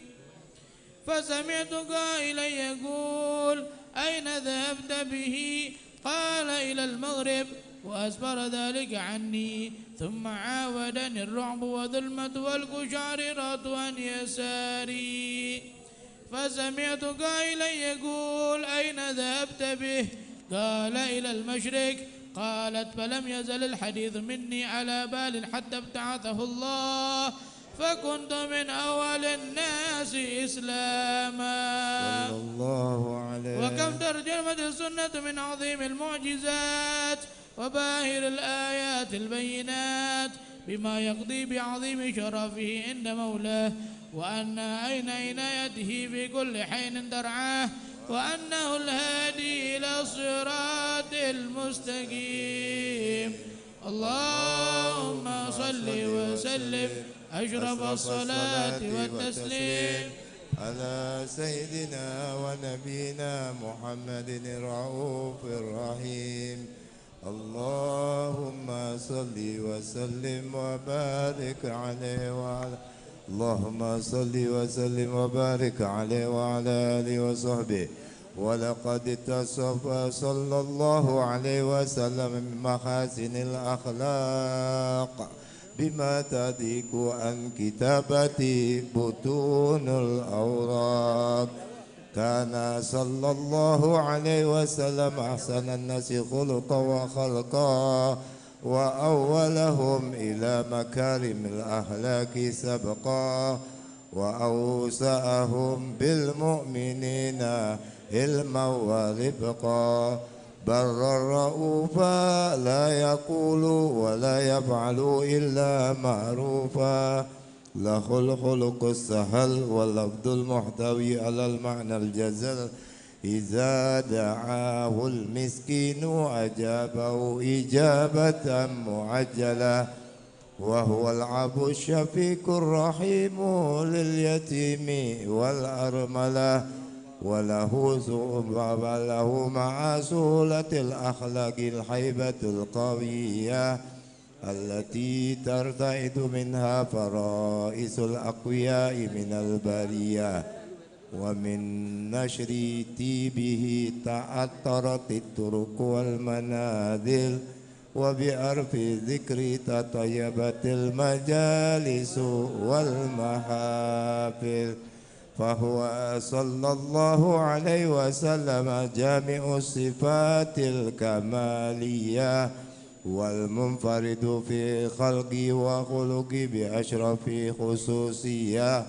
فسمعت قائلا يقول أين ذهبت به؟ قال إلى المغرب، وأسفر ذلك عني. ثم عاودني الرعب وظلمة والقشعررة عن يساري. فسمعت قائلا يقول أين ذهبت به؟ قال إلى المشرق. قالت فلم يزل الحديث مني على بال حتى ابتعثه الله فكنت من أول الناس إسلاما. صلى الله عليه. وكم ترجمت السنة من عظيم المعجزات وباهر الآيات البينات بما يقضي بعظيم شرفه عند مولاه، وأن عين عنايته في كل حين ترعاه، وأنه الهادي إلى الصراط المستقيم. اللهم صل وسلم أشرف الصلاة والتسليم على سيدنا ونبينا محمد الرؤوف الرحيم. اللهم صل وسلم وبارك عليه وعلى اللهم صل وسلم وبارك عليه وعلى آله وصحبه. ولقد اتصف صلى الله عليه وسلم من محاسن الأخلاق بما تضيق عن كتابة بطون الأوراق. كان صلى الله عليه وسلم أحسن الناس خلقا وخلقا، وأولهم إلى مكارم الأخلاق سبقا، وأوسعهم بالمؤمنين علما ورفقا. بر الرؤوفا لا يقول ولا يفعل إلا معروفا. له الخلق السهل واللفظ المحتوي على المعنى الجزل. إذا دعاه المسكين أجابه إجابة معجلة. وهو العب الشفيق الرحيم لليتيم والأرملة. وله مع سهولة الأخلاق الحيبة القوية التي ترتعد منها فرائس الأقوياء من البرية. ومن نشر تيبه تعطرت الطرق والمنازل، وبعرف ذكر تطيبت المجالس والمحافل. فهو صلى الله عليه وسلم جامع الصفات الكمالية والمنفرد في خلقه وخلقه بأشرف خصوصية.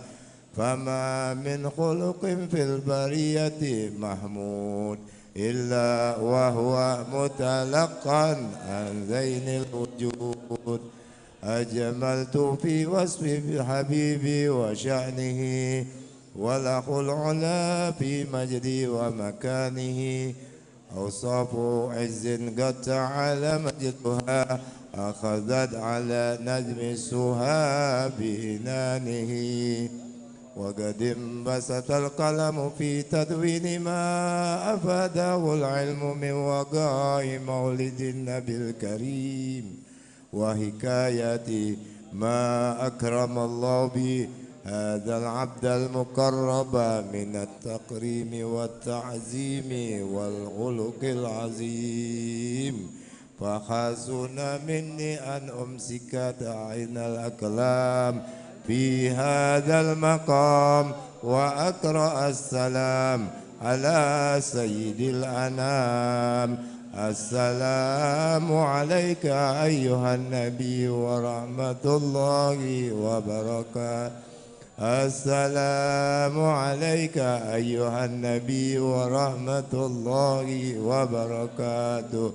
فما من خلق في البرية محمود إلا وهو متلقا عن ذين الوجود. أجملت في وصف حبيبي وشأنه، وله العلا في مجدي ومكانه. أوصاف عز قد تعالى مجدها، أخذت على نجم السها بإنانه. وقد انبسط القلم في تدوين ما أفاده العلم من وقاء مولد النبي الكريم، وحكاية ما أكرم الله به هذا العبد المقرب من التكريم والتعزيم والخلق العظيم. فحسن مني أن أمسك داعين الأكلام في هذا المقام، وأقرأ السلام على سيد الأنام. السلام عليك أيها النبي ورحمة الله وبركاته. السلام عليك أيها النبي ورحمة الله وبركاته.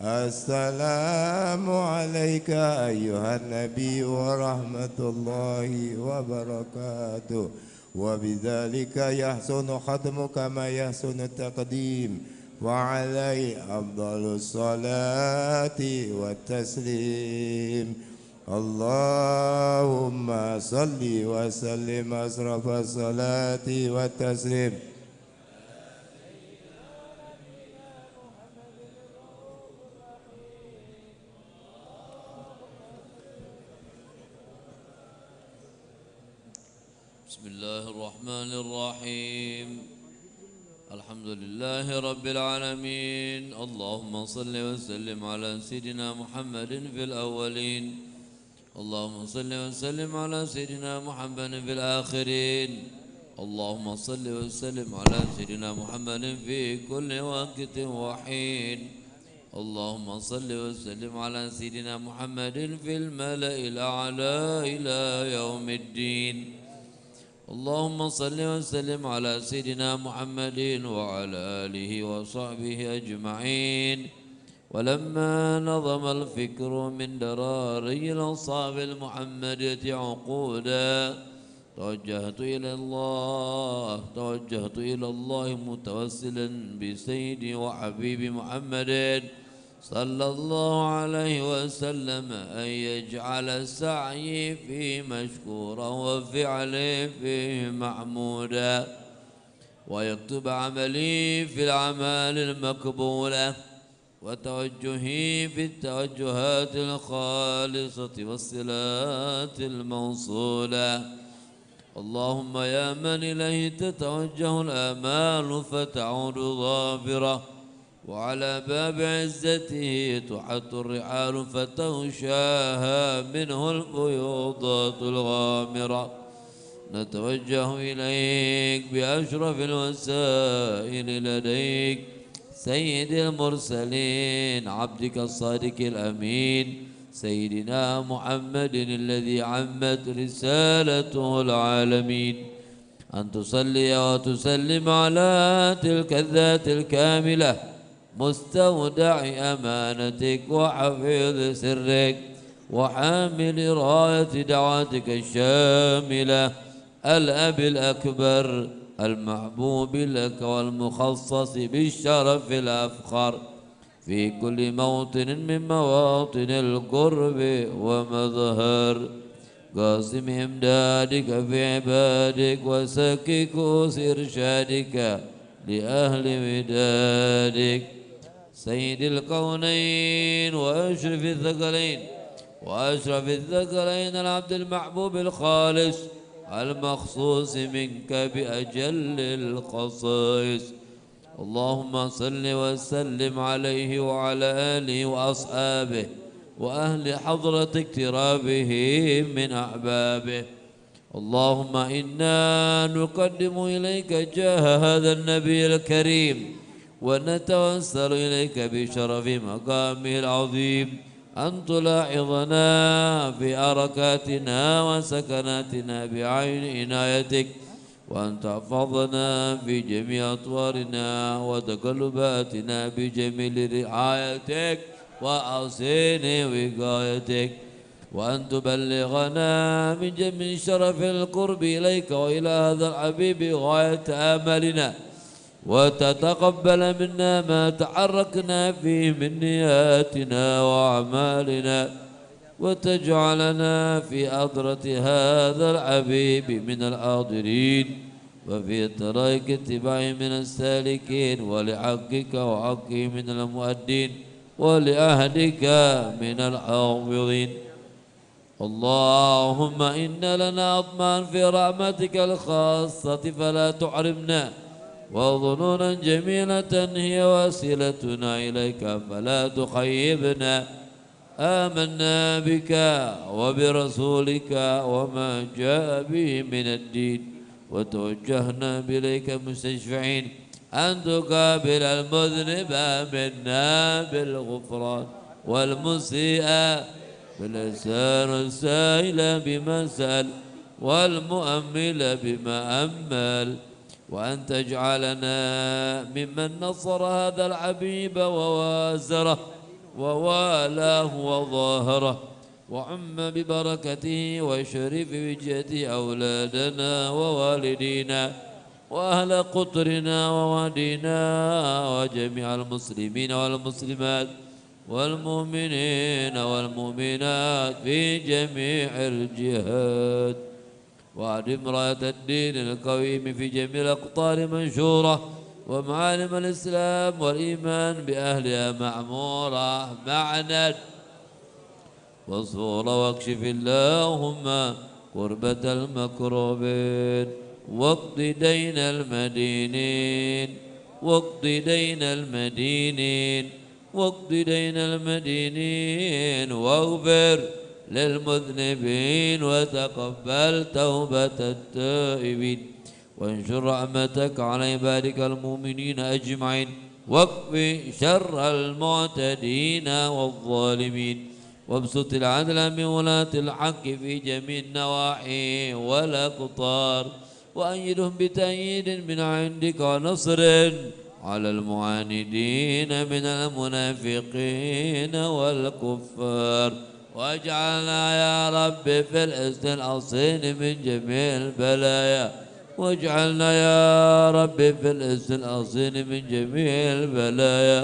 السلام عليك أيها النبي ورحمة الله وبركاته. وبذلك يحسن ختم كما يحسن التقديم، وعليه أفضل الصلاة والتسليم. اللهم صل وسلم أشرف الصلاة والتسليم بسم الله الرحمن الرحيم. الحمد لله رب العالمين. اللهم صل وسلم على سيدنا محمد في الأولين، اللهم صل وسلم على سيدنا محمد في الآخرين، اللهم صل وسلم على سيدنا محمد في كل وقت وحين، اللهم صل وسلم على سيدنا محمد في الملأ الأعلى إلى يوم الدين. اللهم صل وسلم على سيدنا محمد وعلى آله وصحبه أجمعين. ولما نظم الفكر من دراري الأصحاب المحمدية عقودا توجهت إلى الله متوسلا بسيدي وحبيبي محمد صلى الله عليه وسلم أن يجعل سعيي فيه مشكورا وفعلي فيه محمودا، ويكتب عملي في الأعمال المقبولة، وتوجهي في التوجهات الخالصة والصلات الموصولة. اللهم يا من إليه تتوجه الآمال فتعود ظافرة، وعلى باب عزته تحط الرحال فتغشاها منه الفيوضات الغامرة. نتوجه إليك بأشرف الوسائل لديك سيد المرسلين عبدك الصادق الأمين سيدنا محمد الذي عمت رسالته العالمين، أن تصلي وتسلم على تلك الذات الكاملة مستودع أمانتك وحفيظ سرك وحامل راية دعواتك الشاملة، الأب الأكبر المحبوب لك والمخصص بالشرف الأفخر في كل موطن من مواطن القرب ومظهر، قاسم إمدادك في عبادك وسكك إرشادك لأهل ودادك، سيد الكونين وأشرف الثقلين العبد المحبوب الخالص المخصوص منك بأجل الخصائص. اللهم صل وسلم عليه وعلى آله وأصحابه وأهل حضرة اقترابه من أحبابه. اللهم إنا نقدم إليك جاه هذا النبي الكريم، ونتوسل إليك بشرف مقامه العظيم أن تلاحظنا في حركاتنا وسكناتنا بعين عنايتك، وأن تحفظنا في جميع أطوارنا وتقلباتنا بجميل رعايتك وأحسن وقايتك، وأن تبلغنا من جميع شرف القرب إليك وإلى هذا الحبيب غاية آمالنا، وتتقبل منا ما تحركنا فيه من نياتنا وأعمالنا، وتجعلنا في حضرة هذا الحبيب من الحاضرين، وفي طريق اتباعه من السالكين، ولحقك وحقه من المؤدين، ولعهدك من الحافظين. اللهم إن لنا أطمعا في رحمتك الخاصة فلا تحرمنا، وظنونا جميلة هي وسيلتنا إليك فلا تخيبنا. آمنا بك وبرسولك وما جاء به من الدين، وتوجهنا بإليك مستشفعين أن تقابل المذنب منا بالغفران، والمسيء بالإحسان، والسائل بما سأل، والمؤمل بما أمل، وأن تجعلنا ممن نصر هذا الحبيب ووازره ووالاه وظاهره وعم ببركته وشرف وجهته أولادنا ووالدينا وأهل قطرنا ووادينا وجميع المسلمين والمسلمات والمؤمنين والمؤمنات في جميع الجهات وأدم راية الدين القويم في جميع الأقطار منشورة ومعالم الإسلام والإيمان بأهلها معمورة معنا وصورة واكشف اللهم كربة المكروبين واقض دين المدينين واقض دين المدينين واقض دين المدينين واغفر للمذنبين وتقبل توبة التائبين وانشر رحمتك على عبادك المؤمنين أجمعين واكف شر المعتدين والظالمين وابسط العدل من ولاة الحق في جميع النواحي والأقطار وأيدهم بتأييد من عندك ونصر على المعاندين من المنافقين والكفار واجعلنا يا رب في الحسن الأصيل من جميع البلايا واجعلنا يا رب في الحسن الأصيل من جميع البلايا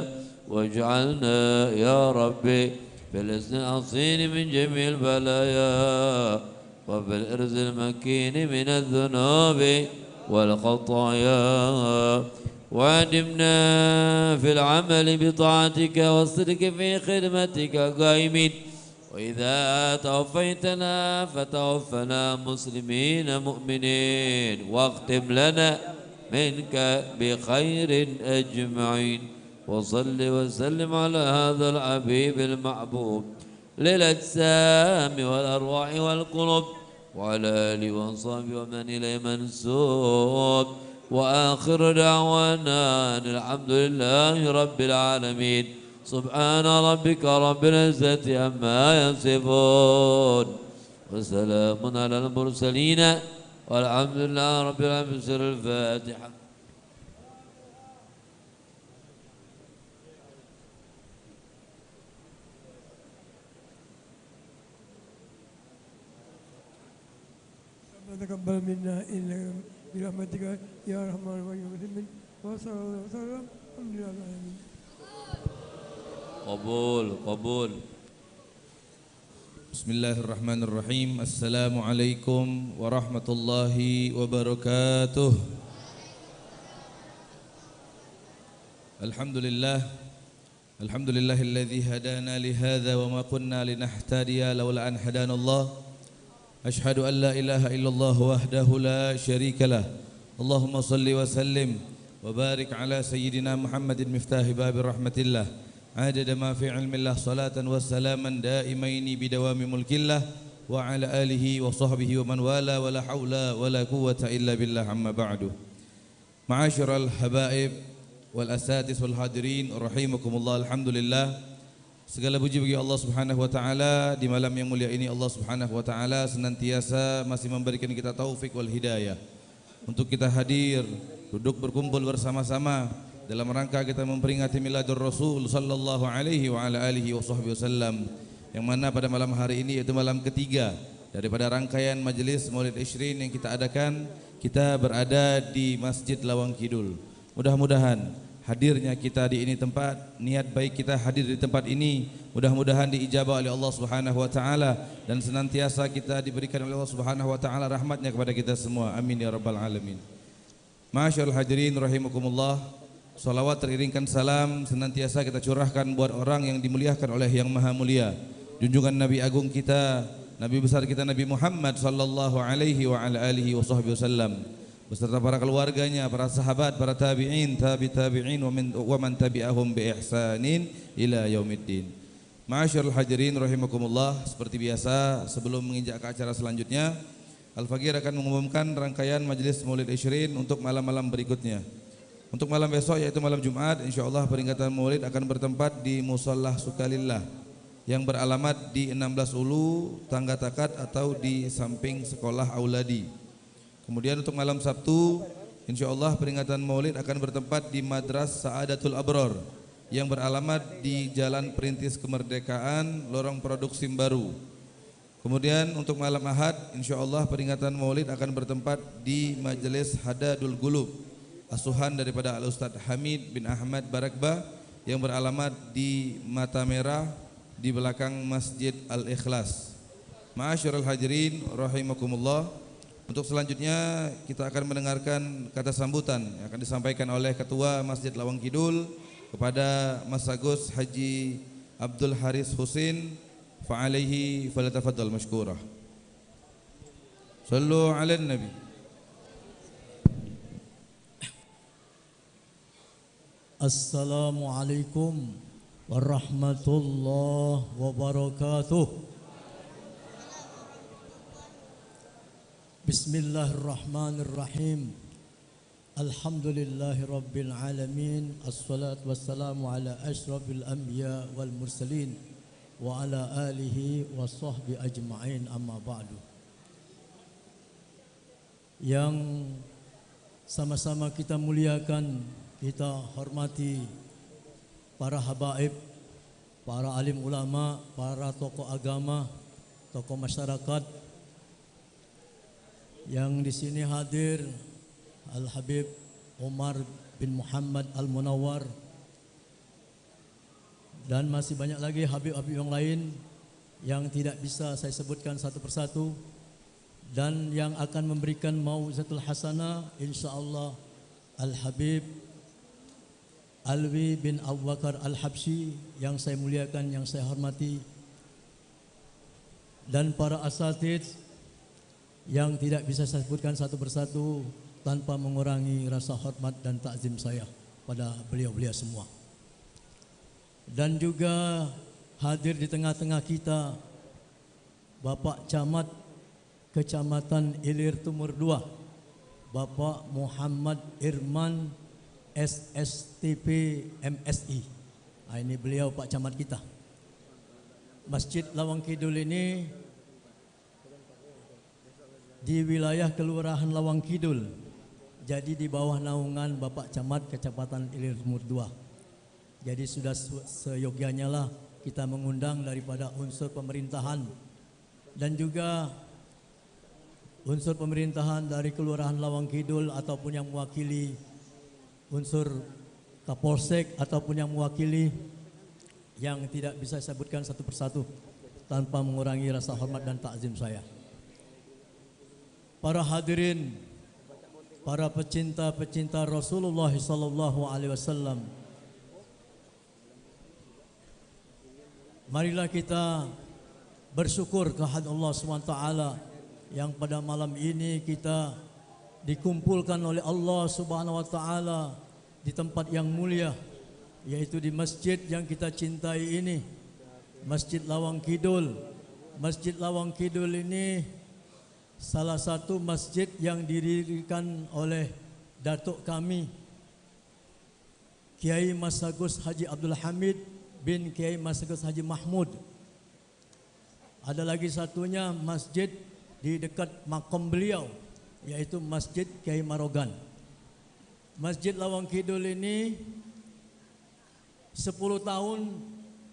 واجعلنا يا رب في الحسن الأصيل من جميع البلايا وفي الإرز المكين من الذنوب والخطايا وادمنا في العمل بطاعتك والصدق في خدمتك قائمين وإذا توفيتنا فتوفنا مسلمين مؤمنين واختم لنا منك بخير أجمعين وصل وسلم على هذا الحبيب المحبوب للأجسام والأرواح والقلوب وعلى آله وصحبه ومن إليه منسوب وآخر دعوانا أن الحمد لله رب العالمين سبحان ربك رب العزة عما يصفون وسلام على المرسلين والحمد لله رب العالمين. سر الفاتحة. تقبل منا إنك برحمتك يا رحمن الرحيم وصلى الله وسلم الحمد لله رب العالمين. قبول. بسم الله الرحمن الرحيم. Assalamualaikum warahmatullahi wabarakatuh. Alhamdulillahilladzi hadana lihadza wa ma kunna linahtadiya laula an hadanallah. Ashhadu an la ilaha illallah wahdahu la syarika lah. Allahumma salli wa sallim wa barik ala sayyidina Muhammadin miftahi babi rahmatillah. Adada ma fi ilmillah salatan wa salaman daimaini bidawami mulkillah wa ala alihi wa sahbihi wa man wala wa la hawla wa la quwwata illa billah amma ba'du. Ma'asyiral habaib wal asatis wal hadirin rahimakumullah. Alhamdulillah, segala puji bagi Allah Subhanahu wa taala. Di malam yang mulia ini Allah Subhanahu wa taala senantiasa masih memberikan kita taufik wal hidayah untuk kita hadir, duduk berkumpul bersama-sama dalam rangka kita memperingati miladur Rasul sallallahu alaihi wa ala alihi wasallam, yang mana pada malam hari ini yaitu malam ketiga daripada rangkaian majelis Maulid Ishrin yang kita adakan. Kita berada di Masjid Lawang Kidul. Mudah-mudahan hadirnya kita di ini tempat, niat baik kita hadir di tempat ini mudah-mudahan diijabah oleh Allah Subhanahu wa taala dan senantiasa kita diberikan oleh Allah Subhanahu wa taala rahmatnya kepada kita semua. Amin ya rabbal alamin. Ma'asyiral hadirin rahimakumullah. Salawat teriringkan salam senantiasa kita curahkan buat orang yang dimuliakan oleh Yang Maha Mulia, junjungan Nabi agung kita, Nabi besar kita Nabi Muhammad sallallahu alaihi wa ala alihi wasallam, beserta para keluarganya, para sahabat, para tabi'in, tabi'in wa man tabi'ahum bi ihsanin ila yaumiddin. Ma'asyiral hadirin rahimakumullah, seperti biasa sebelum menginjak ke acara selanjutnya, Al-Faqir akan mengumumkan rangkaian majelis Maulid Ishrin untuk malam-malam berikutnya. Untuk malam besok yaitu malam Jumat, insyaallah peringatan Maulid akan bertempat di Musholla Sukalillah yang beralamat di 16 Ulu Tangga Takat atau di samping sekolah Auladi. Kemudian untuk malam Sabtu, insyaallah peringatan Maulid akan bertempat di Madras Saadatul Abror yang beralamat di Jalan Perintis Kemerdekaan, Lorong Produksi Baru. Kemudian untuk malam Ahad, insyaallah peringatan Maulid akan bertempat di Majelis Hadadul Qulub, asuhan daripada Al-Ustadz Hamid bin Ahmad Barakbah yang beralamat di Mata Merah di belakang Masjid Al-Ikhlas. Ma'asyiral hadirin rahimakumullah. Untuk selanjutnya kita akan mendengarkan kata sambutan yang akan disampaikan oleh Ketua Masjid Lawang Kidul kepada Mas Agus Haji Abdul Haris Husin, fa'alaihi falyatafaddal mashkurah. Sallu 'alan nabi. Assalamualaikum warahmatullahi wabarakatuh. Bismillahirrahmanirrahim. Alhamdulillahi rabbil alamin. Assalatu wassalamu ala asyrafil anbiya wal mursalin wa ala alihi wa sahbihi ajma'in, amma ba'du. Yang sama-sama kita muliakan, kita hormati para habaib, para alim ulama, para tokoh agama, tokoh masyarakat yang di sini hadir, Al-Habib Umar bin Muhammad Al-Munawwar, dan masih banyak lagi habib-habib yang lain yang tidak bisa saya sebutkan satu persatu, dan yang akan memberikan mau'izatul hasanah insyaallah Al-Habib Alwi bin Abu Bakar Al-Habsyi yang saya muliakan, yang saya hormati, dan para asatidz yang tidak bisa saya sebutkan satu persatu tanpa mengurangi rasa hormat dan takzim saya pada beliau-beliau semua. Dan juga hadir di tengah-tengah kita Bapak Camat Kecamatan Ilir Timur 2, Bapak Muhammad Irman SSTP MSI. Nah, ini beliau Pak Camat kita. Masjid Lawang Kidul ini di wilayah Kelurahan Lawang Kidul, jadi di bawah naungan Bapak Camat Kecamatan Ilir Timur 2. Jadi sudah seyogyanya lah kita mengundang daripada unsur pemerintahan dan juga unsur pemerintahan dari Kelurahan Lawang Kidul ataupun yang mewakili unsur Kapolsek ataupun yang mewakili, yang tidak bisa saya sebutkan satu persatu tanpa mengurangi rasa hormat dan takzim saya. Para hadirin, para pecinta-pecinta Rasulullah sallallahu alaihi wasallam, marilah kita bersyukur kehadirat Allah SWT yang pada malam ini kita dikumpulkan oleh Allah Subhanahu wa taala di tempat yang mulia, yaitu di masjid yang kita cintai ini, Masjid Lawang Kidul. Masjid Lawang Kidul ini salah satu masjid yang didirikan oleh datuk kami Kiai Mas Agus Haji Abdul Hamid bin Kiai Mas Agus Haji Mahmud. Ada lagi satunya masjid di dekat makam beliau, yaitu Masjid Kiai Marogan. Masjid Lawang Kidul ini 10 tahun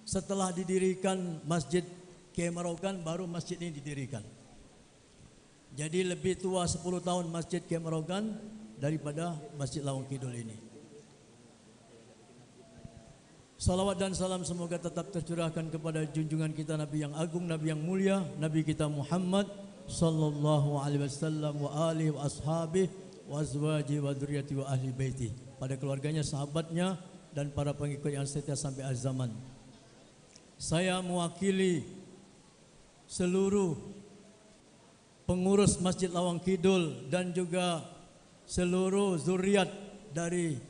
setelah didirikan Masjid Kiai Marogan, baru masjid ini didirikan. Jadi lebih tua 10 tahun Masjid Kiai Marogan daripada Masjid Lawang Kidul ini. Salawat dan salam semoga tetap tercurahkan kepada junjungan kita Nabi yang agung, Nabi yang mulia, Nabi kita Muhammad sallallahu alaihi wasallam wa alihi wa ashabihi wa azwaji wa dzurriyyati wa ahli baiti, pada keluarganya, sahabatnya dan para pengikut yang setia sampai akhir zaman. Saya mewakili seluruh pengurus Masjid Lawang Kidul dan juga seluruh zuriat dari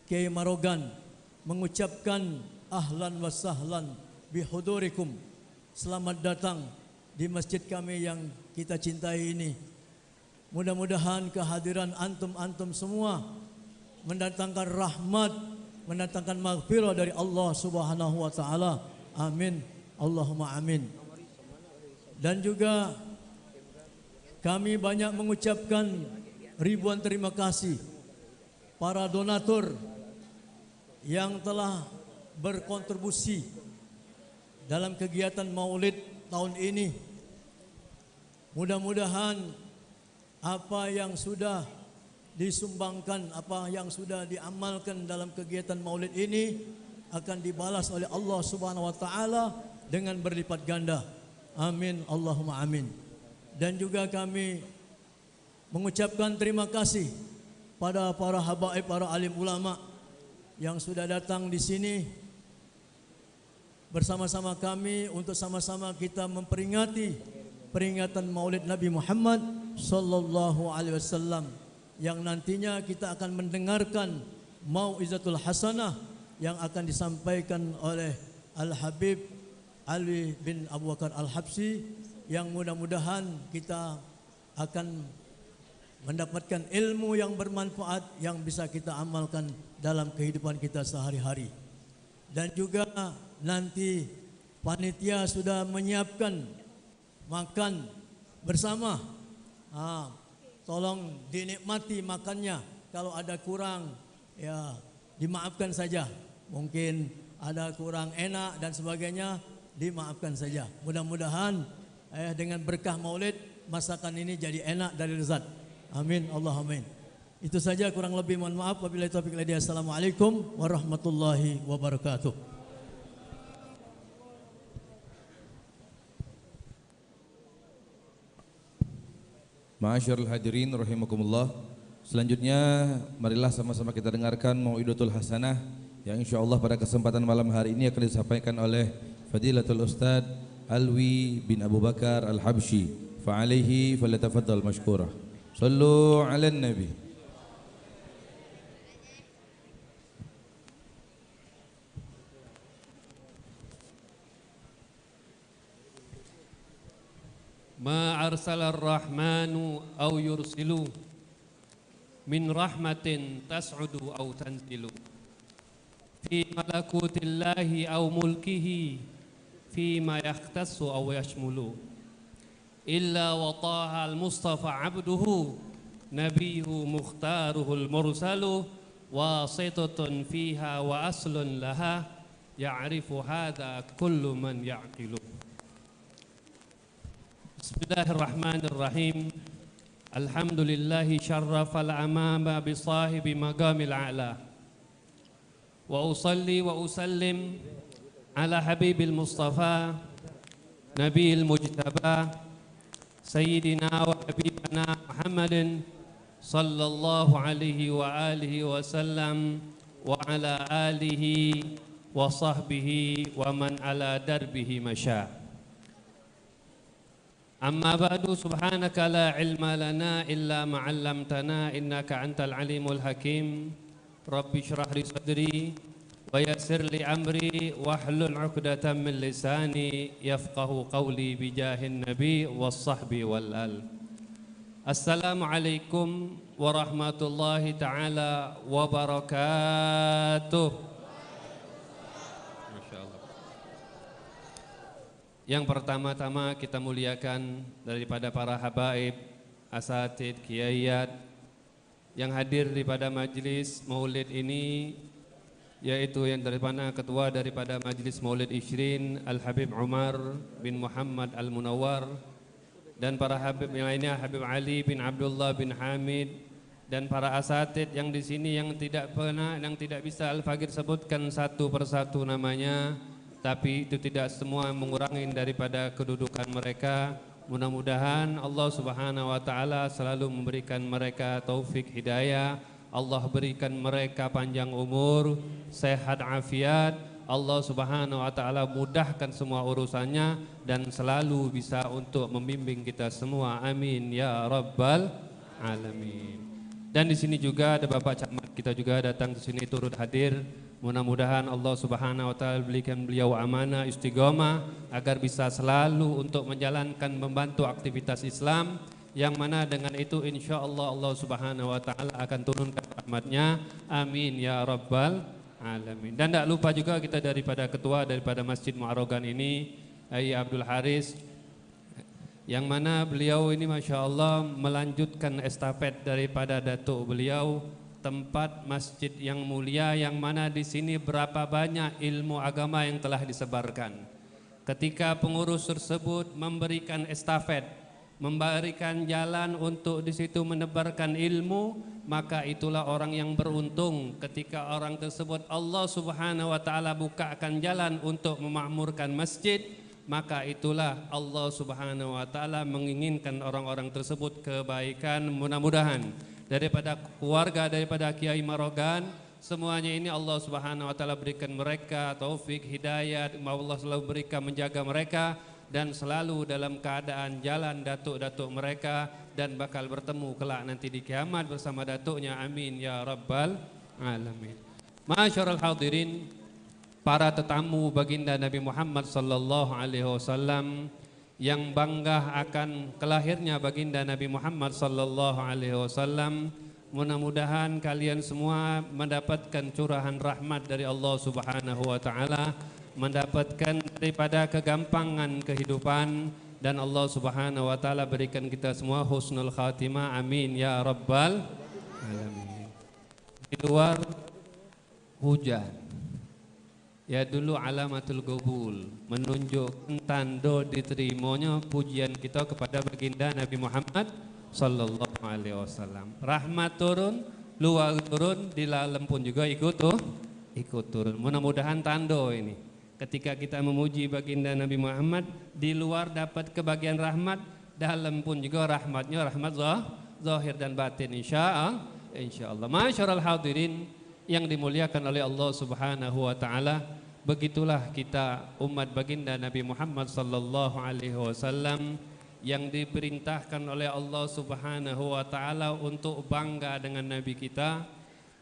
Kiai Marogan mengucapkan ahlan wa sahlan bihudurikum, selamat datang di masjid kami yang kita cintai ini. Mudah-mudahan kehadiran antum-antum semua mendatangkan rahmat, mendatangkan maghfirah dari Allah Subhanahu wa taala. Amin. Allahumma amin. Dan juga kami banyak mengucapkan ribuan terima kasih para donatur yang telah berkontribusi dalam kegiatan Maulid tahun ini. Mudah-mudahan apa yang sudah disumbangkan, apa yang sudah diamalkan dalam kegiatan Maulid ini akan dibalas oleh Allah Subhanahu wa taala dengan berlipat ganda. Amin, Allahumma amin. Dan juga kami mengucapkan terima kasih pada para habaib, para alim ulama yang sudah datang di sini bersama-sama kami untuk sama-sama kita memperingati peringatan Maulid Nabi Muhammad sallallahu alaihi wasallam, yang nantinya kita akan mendengarkan mau'izatul hasanah yang akan disampaikan oleh Al-Habib Ali bin Abu Bakar Al-Habsyi, yang mudah-mudahan kita akan mendapatkan ilmu yang bermanfaat yang bisa kita amalkan dalam kehidupan kita sehari-hari. Dan juga nanti panitia sudah menyiapkan makan bersama. Tolong dinikmati makannya. Kalau ada kurang, ya dimaafkan saja. Mungkin ada kurang enak dan sebagainya, dimaafkan saja. Mudah-mudahan dengan berkah Maulid masakan ini jadi enak dari lezat. Amin, Allahumma amin. Itu saja, kurang lebih mohon maaf. Wabillahi taufiq wal hidayah. Assalamualaikum warahmatullahi wabarakatuh. Ma'asyarul hadirin rahimakumullah. Selanjutnya marilah sama-sama kita dengarkan Mau'idatul Hasanah yang insyaallah pada kesempatan malam hari ini akan disampaikan oleh Fadilatul Ustaz Alwi bin Abu Bakar Al-Habsyi. Fa'alaihi falyatafaddal mashkurah. Sallu 'alan nabi. Ma arsalar rahmanu aw yursilu min rahmatin tas'udu aw tanzilu fi malakutillahi aw mulkihi fi ma yakhtassu aw yashmulu illa wa taha al-mustafa abduhu nabiyyu mukhtaruhul mursalu wasitatun fiha wa aslun laha ya'rifu hadha kullu man ya'qilu. Bismillahirrahmanirrahim. Alhamdulillahi syarrafal amama bisahibi magamil a'la. Wa usalli wa usallim ala habibil mustafa nabiil mujtaba sayyidina wa habibana Muhammadin sallallahu alaihi wa alihi wa sallam wa ala alihi wa sahbihi wa man ala darbihi masya. Amma ba'du, subhanaka la ilma lana illa ma 'allamtana innaka antal alimul hakim. Rabbi shrah li sadri wa yassir li amri wahlul 'uqdatam min lisani yafqahu qawli bijahin nabi was sahbi wal al. Assalamualaikum warahmatullahi taala wabarakatuh. Yang pertama-tama kita muliakan daripada para habaib, asatid, kiaiat yang hadir daripada majlis Maulid ini, yaitu yang daripada ketua daripada majlis Maulid Ishrin Al-Habib Umar bin Muhammad Al-Munawwar, dan para habib yang lainnya, Habib Ali bin Abdullah bin Hamid, dan para asatid yang di sini yang tidak bisa Al-Faqir sebutkan satu persatu namanya, tapi itu tidak semua mengurangi daripada kedudukan mereka. Mudah-mudahan Allah Subhanahu wa taala selalu memberikan mereka taufik hidayah. Allah berikan mereka panjang umur, sehat afiat. Allah Subhanahu wa taala mudahkan semua urusannya dan selalu bisa untuk membimbing kita semua. Amin ya rabbal alamin. Dan di sini juga ada Bapak Camat kita juga datang ke sini turut hadir. Mudah-mudahan Allah Subhanahu wa taala berikan beliau amanah istiqomah agar bisa selalu untuk menjalankan membantu aktivitas Islam, yang mana dengan itu insyaallah Allah Subhanahu wa taala akan turunkan rahmatnya. Amin ya rabbal alamin. Dan tidak lupa juga kita daripada ketua daripada Masjid Mu'arrogan ini, Ayy Abdul Haris, yang mana beliau ini Masya Allah melanjutkan estafet daripada datuk beliau tempat masjid yang mulia, yang mana di sini berapa banyak ilmu agama yang telah disebarkan. Ketika pengurus tersebut memberikan estafet, memberikan jalan untuk di situ menebarkan ilmu, maka itulah orang yang beruntung. Ketika orang tersebut Allah Subhanahu wa taala bukakan jalan untuk memakmurkan masjid, maka itulah Allah Subhanahu wa taala menginginkan orang-orang tersebut kebaikan. Mudah-mudahan daripada keluarga, daripada Kiai Marogan, semuanya ini Allah Subhanahu wa taala berikan mereka taufik, hidayat, Allah selalu berikan menjaga mereka dan selalu dalam keadaan jalan datuk-datuk mereka dan bakal bertemu kelak nanti di kiamat bersama datuknya. Amin ya rabbal alamin. Masyarul hadirin, para tetamu baginda Nabi Muhammad sallallahu alaihi wasallam yang bangga akan kelahirnya baginda Nabi Muhammad sallallahu alaihi wasallam, mudah-mudahan kalian semua mendapatkan curahan rahmat dari Allah Subhanahu wa taala, mendapatkan daripada kegampangan kehidupan, dan Allah Subhanahu wa taala berikan kita semua husnul khatimah. Amin ya rabbal alamin. Di luar hujan, ya dulu alamatul qabul, menunjukkan tanda diterimanya pujian kita kepada baginda Nabi Muhammad sallallahu alaihi wasallam. Rahmat turun, luar turun, di dalam pun juga ikut turun. Mudah-mudahan tanda ini ketika kita memuji baginda Nabi Muhammad, di luar dapat kebagian rahmat, dalam pun juga rahmatnya rahmat zahir dan batin insyaallah. Masyarul hadirin yang dimuliakan oleh Allah Subhanahu wa taala, begitulah kita umat baginda Nabi Muhammad sallallahu alaihi wasallam yang diperintahkan oleh Allah Subhanahu wa taala untuk bangga dengan nabi kita,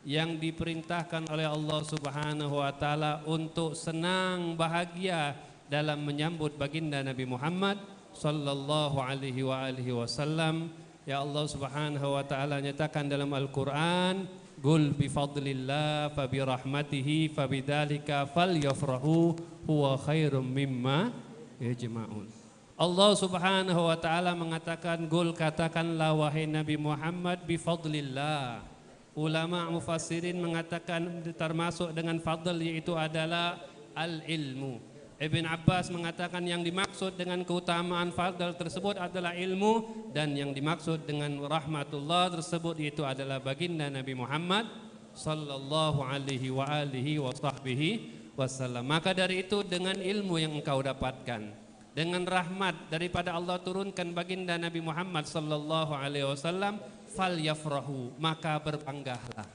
yang diperintahkan oleh Allah Subhanahu wa taala untuk senang bahagia dalam menyambut baginda Nabi Muhammad sallallahu alaihi wasallam. Ya Allah Subhanahu wa taala nyatakan dalam Al-Qur'an, "Qul bi fadlillah fa bi rahmatihi fa bidzalika falyafrahu huwa khairum mimma yajma'un." Allah Subhanahu wa taala mengatakan, "Qul," katakanlah wahai Nabi Muhammad, bi fadlillah. Ulama mufassirin mengatakan termasuk dengan fadl yaitu adalah al-ilmu. Ibn Abbas mengatakan yang dimaksud dengan keutamaan fadl tersebut adalah ilmu, dan yang dimaksud dengan rahmatullah tersebut yaitu adalah baginda Nabi Muhammad sallallahu alaihi wa alihi wa sahbihi wasallam. Maka dari itu dengan ilmu yang engkau dapatkan, dengan rahmat daripada Allah turunkan baginda Nabi Muhammad sallallahu alaihi wasallam, fal yafrahu, maka berbanggalah.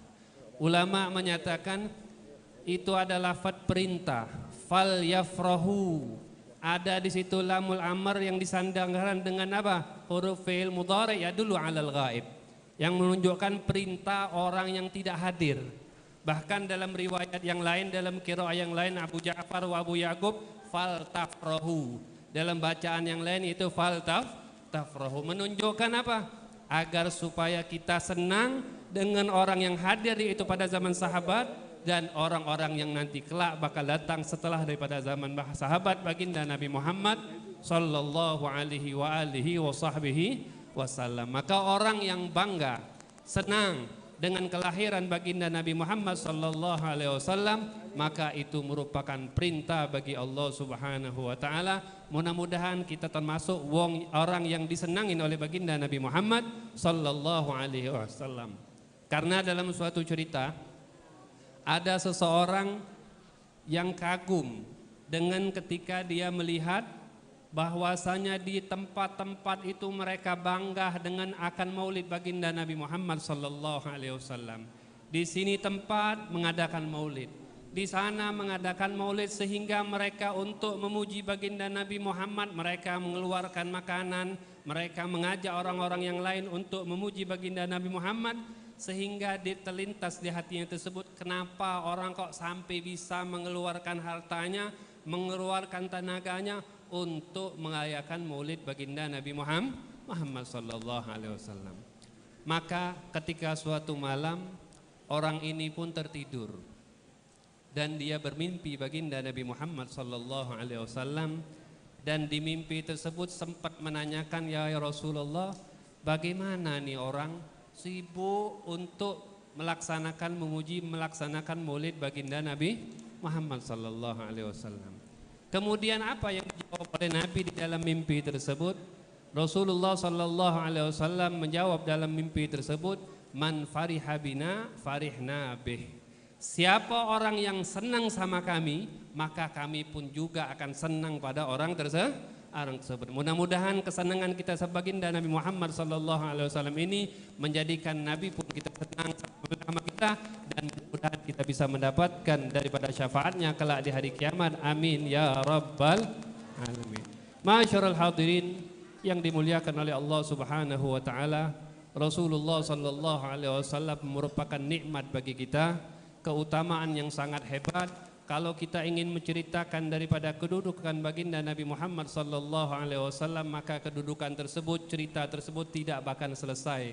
Ulama menyatakan itu adalah lafaz perintah, fal yafrahu. Ada di situ lamul amr yang disandangkan dengan apa? Huruf fi'il mudhari yadullu 'alal ghaib, yang menunjukkan perintah orang yang tidak hadir. Bahkan dalam riwayat yang lain, dalam qiraah yang lain Abu Ja'far wa Abu Yaqub, fal tafrahu. Dalam bacaan yang lain itu fal tafrahu, menunjukkan apa? Agar supaya kita senang dengan orang yang hadir itu pada zaman sahabat dan orang-orang yang nanti kelak bakal datang setelah daripada zaman sahabat baginda Nabi Muhammad sallallahu alaihi wa alihi wa sahbihi wasallam. Maka orang yang bangga, senang dengan kelahiran baginda Nabi Muhammad sallallahu alaihi wasallam, maka itu merupakan perintah bagi Allah Subhanahu wa taala. Mudah-mudahan kita termasuk orang yang disenangin oleh baginda Nabi Muhammad sallallahu alaihi wasallam. Karena dalam suatu cerita ada seseorang yang kagum dengan ketika dia melihat bahwasanya di tempat-tempat itu mereka bangga dengan akan maulid baginda Nabi Muhammad sallallahu alaihi wasallam. Di sini tempat mengadakan maulid, di sana mengadakan maulid, sehingga mereka untuk memuji baginda Nabi Muhammad mereka mengeluarkan makanan, mereka mengajak orang-orang yang lain untuk memuji baginda Nabi Muhammad, sehingga terlintas di hatinya tersebut, kenapa orang kok sampai bisa mengeluarkan hartanya, mengeluarkan tenaganya untuk merayakan maulid baginda Nabi Muhammad sallallahu alaihi wasallam. Maka ketika suatu malam orang ini pun tertidur dan dia bermimpi baginda Nabi Muhammad sallallahu alaihi wasallam, dan di mimpi tersebut sempat menanyakan, ya Rasulullah, bagaimana nih orang sibuk untuk melaksanakan maulid baginda Nabi Muhammad sallallahu alaihi wasallam. Kemudian apa yang dijawab oleh Nabi di dalam mimpi tersebut? Rasulullah sallallahu alaihi wasallam menjawab dalam mimpi tersebut, man fariha bina farihna bih. Siapa orang yang senang sama kami, maka kami pun juga akan senang pada orang tersebut. Mudah-mudahan kesenangan kita sebagai Nabi Muhammad sallallahu alaihi wasallam ini menjadikan Nabi pun kita senang sama kita, dan mudah-mudahan kita bisa mendapatkan daripada syafaatnya kelak di hari kiamat. Amin ya rabbal alamin. Masyarul hadirin yang dimuliakan oleh Allah Subhanahu wa taala, Rasulullah sallallahu alaihi wasallam merupakan nikmat bagi kita, keutamaan yang sangat hebat. Kalau kita ingin menceritakan daripada kedudukan baginda Nabi Muhammad sallallahu alaihi wasallam, maka kedudukan tersebut, cerita tersebut tidak bakal selesai.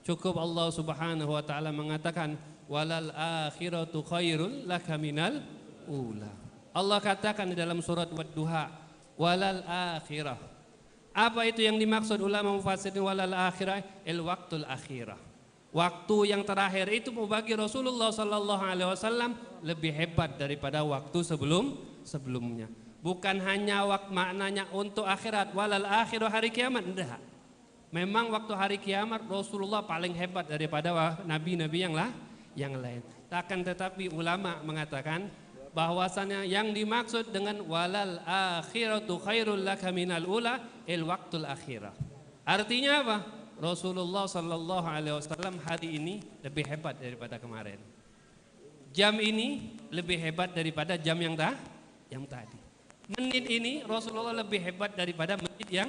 Cukup Allah Subhanahu wa taala mengatakan walal akhiratu khairul laka minal ula. Allah katakan di dalam surat Wad-Duha, walal akhirah. Apa itu yang dimaksud ulama mufassirin walal akhirah? Il waqtul akhirah. Waktu yang terakhir itu bagi Rasulullah sallallahu alaihi wasallam lebih hebat daripada waktu sebelumnya. Bukan hanya maknanya untuk akhirat, walal akhirah hari kiamat, enggak. Memang waktu hari kiamat Rasulullah paling hebat daripada nabi-nabi yang lain. Akan tetapi ulama mengatakan bahwasanya yang dimaksud dengan walal akhiratu khairul laka minal ula il waqtul akhirah. Artinya apa? Rasulullah sallallahu alaihi wasallam hari ini lebih hebat daripada kemarin. Jam ini lebih hebat daripada jam yang tadi. Menit ini Rasulullah lebih hebat daripada menit yang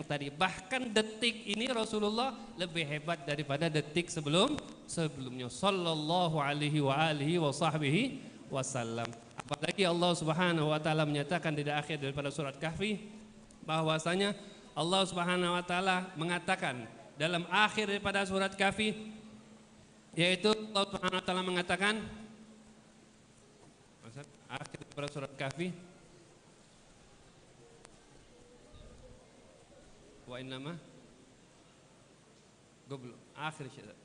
tadi. Bahkan detik ini Rasulullah lebih hebat daripada detik sebelumnya. Sallallahu alaihi wa alihi wa sahbihi wasallam. Apalagi Allah Subhanahu wa taala menyatakan di akhir daripada surat Kahfi bahwasanya Allah Subhanahu wa taala mengatakan dalam akhir daripada surat Kahfi, yaitu Allah Subhanahu wa taala mengatakan akhir daripada surat Kahfi, wa innama qablu akhir syarat.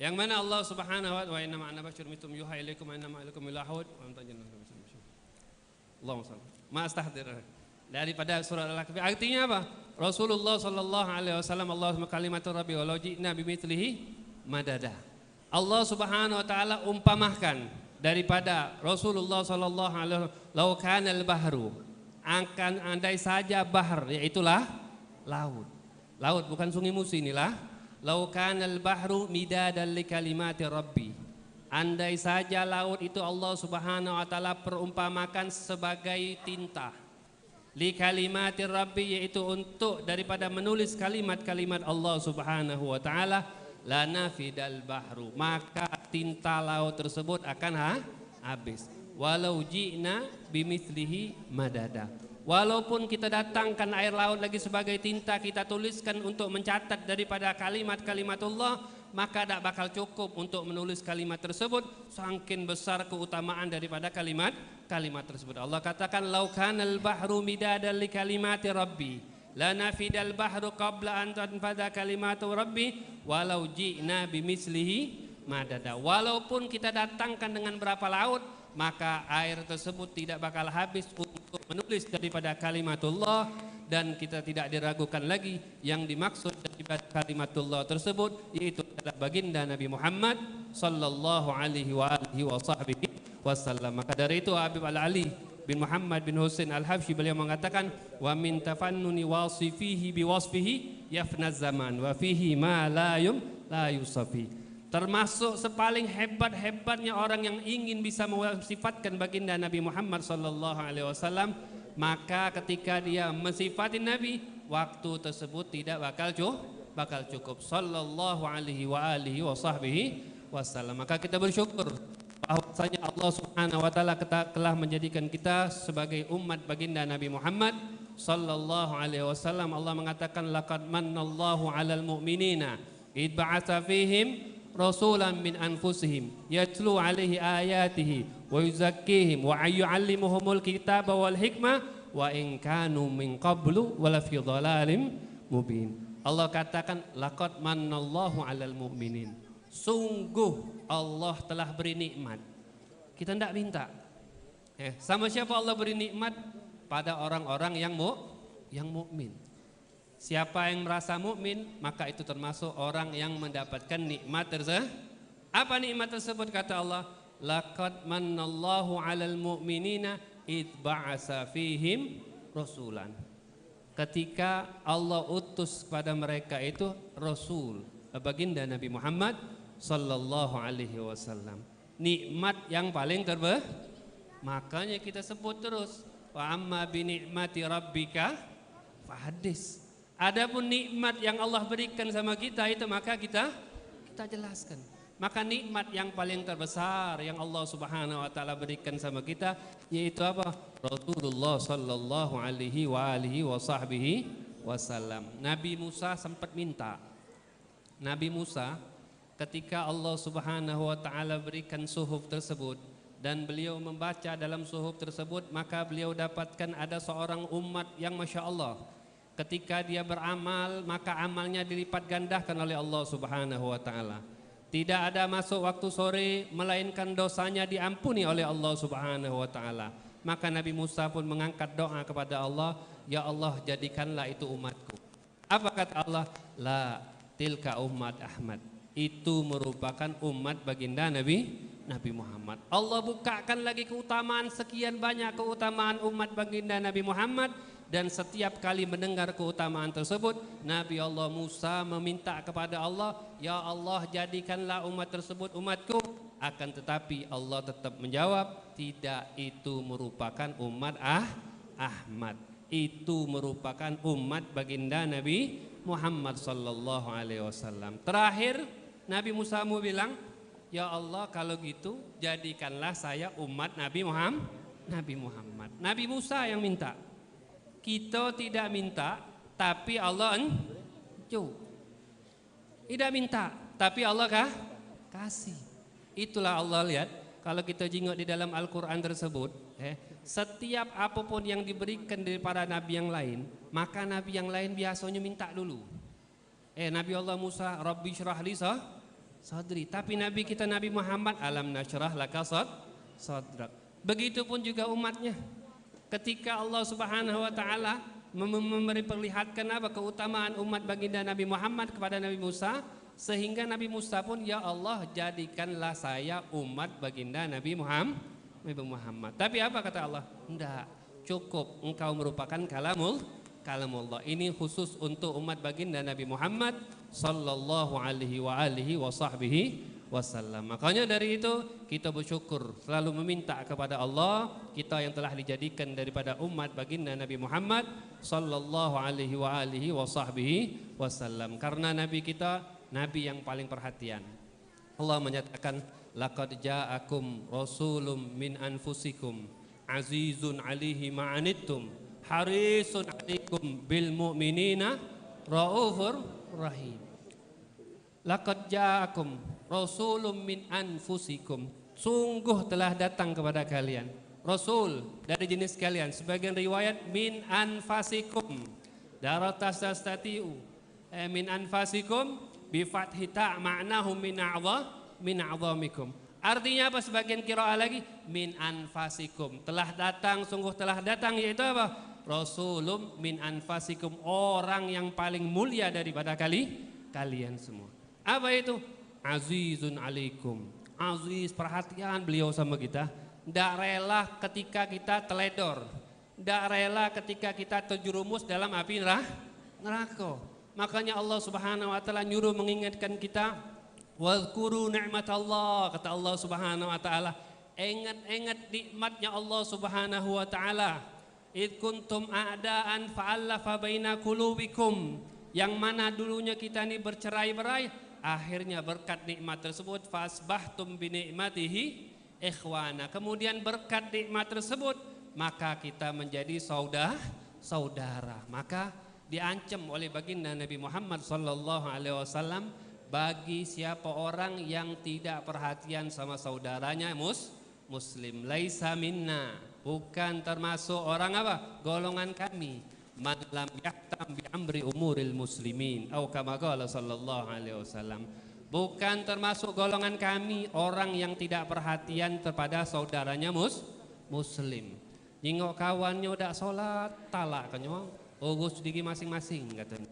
Yang mana Allah Subhanahu wa taala innama ana basyarun mithlum yuha ilaikum annama ilaikum ilahun wa antum tajannun. Allahumma shalli. Ma astahdir daripada surat Al-Kahfi. Artinya apa? Rasulullah sallallahu alaihi wasallam Allahumma kalimatur rabbi walau ji'na bimithlihi madada. Allah Subhanahu wa taala umpamakan daripada Rasulullah sallallahu alaihi wasallam, lau kanal bahru, akan andai saja bahar, yaitulah laut. Laut bukan Sungai Musi inilah. Lau kanal bahru midadan li kalimati rabbi. Andai saja laut itu Allah Subhanahu wa taala perumpamakan sebagai tinta. Li kalimati rabbi, yaitu untuk daripada menulis kalimat-kalimat Allah Subhanahu wa taala, la nafidal bahru, maka tinta laut tersebut akan habis. Walau ji'na bimithlihi madada. Walaupun kita datangkan air laut lagi sebagai tinta, kita tuliskan untuk mencatat daripada kalimat-kalimat Allah, maka tidak bakal cukup untuk menulis kalimat tersebut. Saking besar keutamaan daripada kalimat tersebut. Allah katakan lau kanal bahru midadan li kalimati rabbi la nafidal bahru qabla an tanfada kalimatu rabbi walau ji'na bimislihi madada. Walaupun kita datangkan dengan berapa laut, maka air tersebut tidak bakal habis untuk menulis daripada kalimatullah, dan kita tidak diragukan lagi yang dimaksud daripada kalimatullah tersebut yaitu adalah baginda Nabi Muhammad sallallahu alaihi wa alihi wa sahbihi wasallam. Maka dari itu Habib Al-Ali bin Muhammad bin Husain Al-Habsyi beliau mengatakan wa min tafannuni wasifihi biwasfihi yafna zaman wa fihi ma la yusafi. Termasuk sepaling hebat-hebatnya orang yang ingin bisa mensifatkan baginda Nabi Muhammad sallallahu alaihi wasallam, maka ketika dia mensifati Nabi, waktu tersebut tidak bakal cukup. Sallallahu alaihi wa alihi wa sahbihi wasallam. Maka kita bersyukur bahwasanya Allah Subhanahu wa taala telah menjadikan kita sebagai umat baginda Nabi Muhammad sallallahu alaihi wasallam. Allah mengatakan laqad mannallahu 'alal mu'minina id ba'atsa fihim rasulan min anfusihim yatlu alaihi ayatihi wa yuzakkihim wa yu'allimuhumul kitaba wal hikmah wa in kanu min qablu wala fi dhalalim mubin. Allah katakan laqad mannallahu 'alal mu'minin. Sungguh Allah telah beri nikmat. Kita tidak minta. Sama siapa Allah beri nikmat? Pada orang-orang yang mukmin. Siapa yang merasa mukmin, maka itu termasuk orang yang mendapatkan nikmat tersebut. Apa nikmat tersebut? Kata Allah, laqad manallahu 'alal mu'minina id ba'asa fihim rasulan. Ketika Allah utus kepada mereka itu rasul, baginda Nabi Muhammad sallallahu alaihi wasallam. Nikmat yang paling terbaik. Makanya kita sebut terus, wa amma bi ni'mati rabbika fahaddis. Adapun nikmat yang Allah berikan sama kita itu maka kita jelaskan. Maka nikmat yang paling terbesar yang Allah Subhanahu wa taala berikan sama kita yaitu apa? Rasulullah sallallahu alaihi wa alihi wa sahbihi wasallam. Nabi Musa sempat minta. Nabi Musa ketika Allah Subhanahu wa taala berikan suhuf tersebut dan beliau membaca dalam suhuf tersebut, maka beliau dapatkan ada seorang umat yang Masya Allah, ketika dia beramal maka amalnya dilipat gandakan oleh Allah Subhanahu wa taala. Tidak ada masuk waktu sore melainkan dosanya diampuni oleh Allah Subhanahu wa taala. Maka Nabi Musa pun mengangkat doa kepada Allah, ya Allah jadikanlah itu umatku. Apa kata Allah? La tilka umat Ahmad. Itu merupakan umat baginda Nabi Muhammad. Allah bukakan lagi keutamaan, sekian banyak keutamaan umat baginda Nabi Muhammad. Dan setiap kali mendengar keutamaan tersebut, Nabi Allah Musa meminta kepada Allah, ya Allah jadikanlah umat tersebut umatku. Akan tetapi Allah tetap menjawab, tidak, itu merupakan umat Ahmad. Itu merupakan umat baginda Nabi Muhammad sallallahu alaihi wasallam. Terakhir Nabi Musa mau bilang, ya Allah kalau gitu jadikanlah saya umat Nabi Muhammad. Nabi Musa yang minta. Kita tidak minta, tapi Allah tidak minta, tapi Allah kasih. Itulah Allah lihat. Kalau kita jingok di dalam Al-Quran tersebut, setiap apapun yang diberikan dari para nabi yang lain, maka nabi yang lain biasanya minta dulu. Nabi Allah Musa, Rabbi syrah li sadri. Tapi nabi kita Nabi Muhammad, alam nasyrah laka sadrak. Begitupun juga umatnya. Ketika Allah Subhanahu wa taala memperlihatkan apa keutamaan umat baginda Nabi Muhammad kepada Nabi Musa, sehingga Nabi Musa pun, ya Allah jadikanlah saya umat baginda Nabi Muhammad. Tapi apa kata Allah? Enggak, cukup engkau merupakan kalamullah. Ini khusus untuk umat baginda Nabi Muhammad sallallahu alaihi wa alihi wa sahbihi wasallam. Makanya dari itu kita bersyukur, selalu meminta kepada Allah, kita yang telah dijadikan daripada umat baginda Nabi Muhammad sallallahu alaihi wa alihi wa sahbihi wasallam. Karena nabi kita nabi yang paling perhatian. Allah menyatakan, laqad ja'akum rasulun min anfusikum azizun 'alaihi ma'anittum harisun 'alaikum bil mu'minina raufur rahim. Laqad ja'akum rasulun min anfusikum. Sungguh telah datang kepada kalian rasul dari jenis kalian. Sebagian riwayat min anfasikum. Daratastastati'u. Min anfasikum bi fathi ta' ma'nahu min a'zamikum. Artinya apa? Sebagian qiraah lagi min anfasikum. Telah datang, sungguh telah datang, yaitu apa? Rasulun min anfasikum, orang yang paling mulia daripada kalian semua. Apa itu? Azizun alaikum. Aziz, perhatian beliau sama kita. Tidak rela ketika kita teledor. Tidak rela ketika kita terjerumus dalam api neraka. Makanya Allah Subhanahu wa taala nyuruh mengingatkan kita, wadhkuru ni'matallah, kata Allah Subhanahu wa taala. Ingat-ingat nikmatnya Allah Subhanahu wa taala. Id kuntum a'daan fa'allafa baina qulubikum. Yang mana dulunya kita ini bercerai-berai, akhirnya berkat nikmat tersebut fasbahtum bi ni'matihi ikhwana. Kemudian berkat nikmat tersebut maka kita menjadi saudara. Maka diancam oleh baginda Nabi Muhammad sallallahu alaihi wasallam, bagi siapa orang yang tidak perhatian sama saudaranya muslim, laisa minna, bukan termasuk orang apa? Golongan kami. Man lam yahtam bi amri umuril muslimin, atau kama qala sallallahu alaihi wasallam. Bukan termasuk golongan kami orang yang tidak perhatian kepada saudaranya muslim. Nyingok kawannya udah sholat, talak kan nyong. Urus diri masing-masing katanya.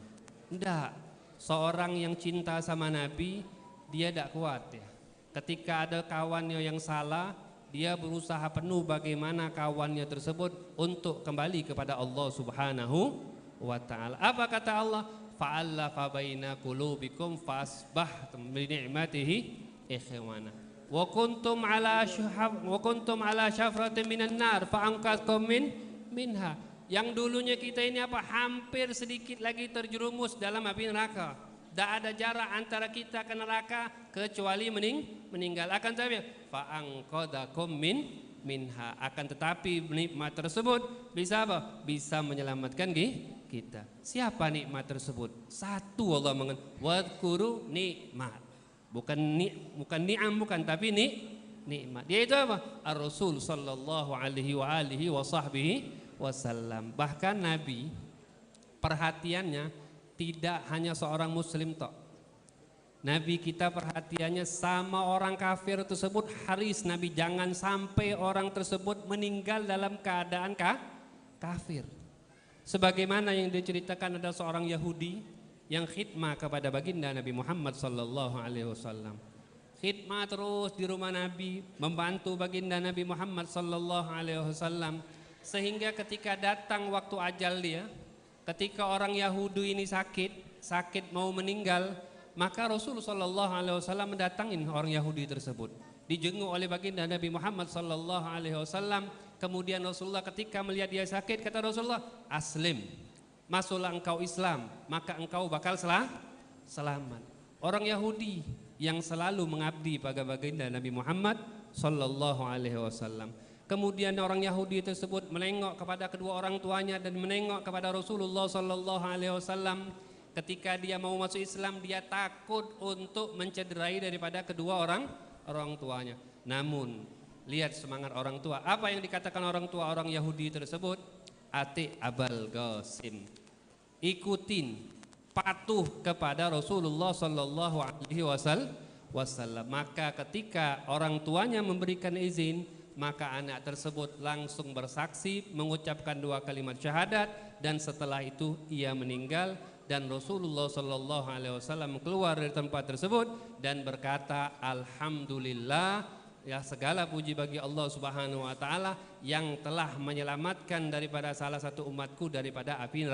Enggak. Seorang yang cinta sama Nabi, dia tidak kuat ya. Ketika ada kawannya yang salah, dia berusaha penuh bagaimana kawannya tersebut untuk kembali kepada Allah Subhanahu wa ta'ala. Apa kata Allah? Fa'allafa baina qulubikum fasbahtum bi ni'matihi ikhwana. Wa kuntum ala syafratin minan nar fa'anqadhkum minha. Yang dulunya kita ini apa? Hampir sedikit lagi terjerumus dalam api neraka. Tidak ada jarak antara kita ke neraka kecuali meninggal. Akan tetapi fa'anqadhakum minha. Akan tetapi nikmat tersebut bisa apa? Bisa menyelamatkan kita. Siapa nikmat tersebut? Satu Allah wadhkuru nikmat. Bukan ni'am bukan, tapi nikmat. Yaitu apa? Ar-Rasul sallallahu alaihi wa alihi wa sahbihi wasallam. Bahkan Nabi perhatiannya tidak hanya seorang muslim tok. Nabi kita perhatiannya sama orang kafir tersebut haris. Nabi jangan sampai orang tersebut meninggal dalam keadaan kafir. Sebagaimana yang diceritakan ada seorang Yahudi yang khidmah kepada baginda Nabi Muhammad sallallahu alaihi wasallam. Khidmah terus di rumah Nabi, membantu baginda Nabi Muhammad sallallahu alaihi wasallam, sehingga ketika datang waktu ajal dia, ketika orang Yahudi ini sakit mau meninggal, maka Rasul sallallahu alaihi wasallam mendatangin orang Yahudi tersebut. Dijenguk oleh baginda Nabi Muhammad sallallahu alaihi wasallam. Kemudian Rasulullah ketika melihat dia sakit, kata Rasulullah, aslim, masuklah engkau Islam, maka engkau bakal selamat. Orang Yahudi yang selalu mengabdi pada baginda Nabi Muhammad sallallahu alaihi wasallam. Kemudian orang Yahudi tersebut menengok kepada kedua orang tuanya dan menengok kepada Rasulullah sallallahu alaihi wasallam. Ketika dia mau masuk Islam, dia takut untuk mencederai daripada kedua orang tuanya. Namun lihat semangat orang tua. Apa yang dikatakan orang tua orang Yahudi tersebut? Ati abal Qasim. Ikutin, patuh kepada Rasulullah sallallahu alaihi wasallam. Maka ketika orang tuanya memberikan izin, maka anak tersebut langsung bersaksi mengucapkan 2 kalimat syahadat, dan setelah itu ia meninggal. Dan Rasulullah sallallahu alaihi wasallam keluar dari tempat tersebut dan berkata, alhamdulillah, ya segala puji bagi Allah Subhanahu wa taala yang telah menyelamatkan daripada salah satu umatku daripada api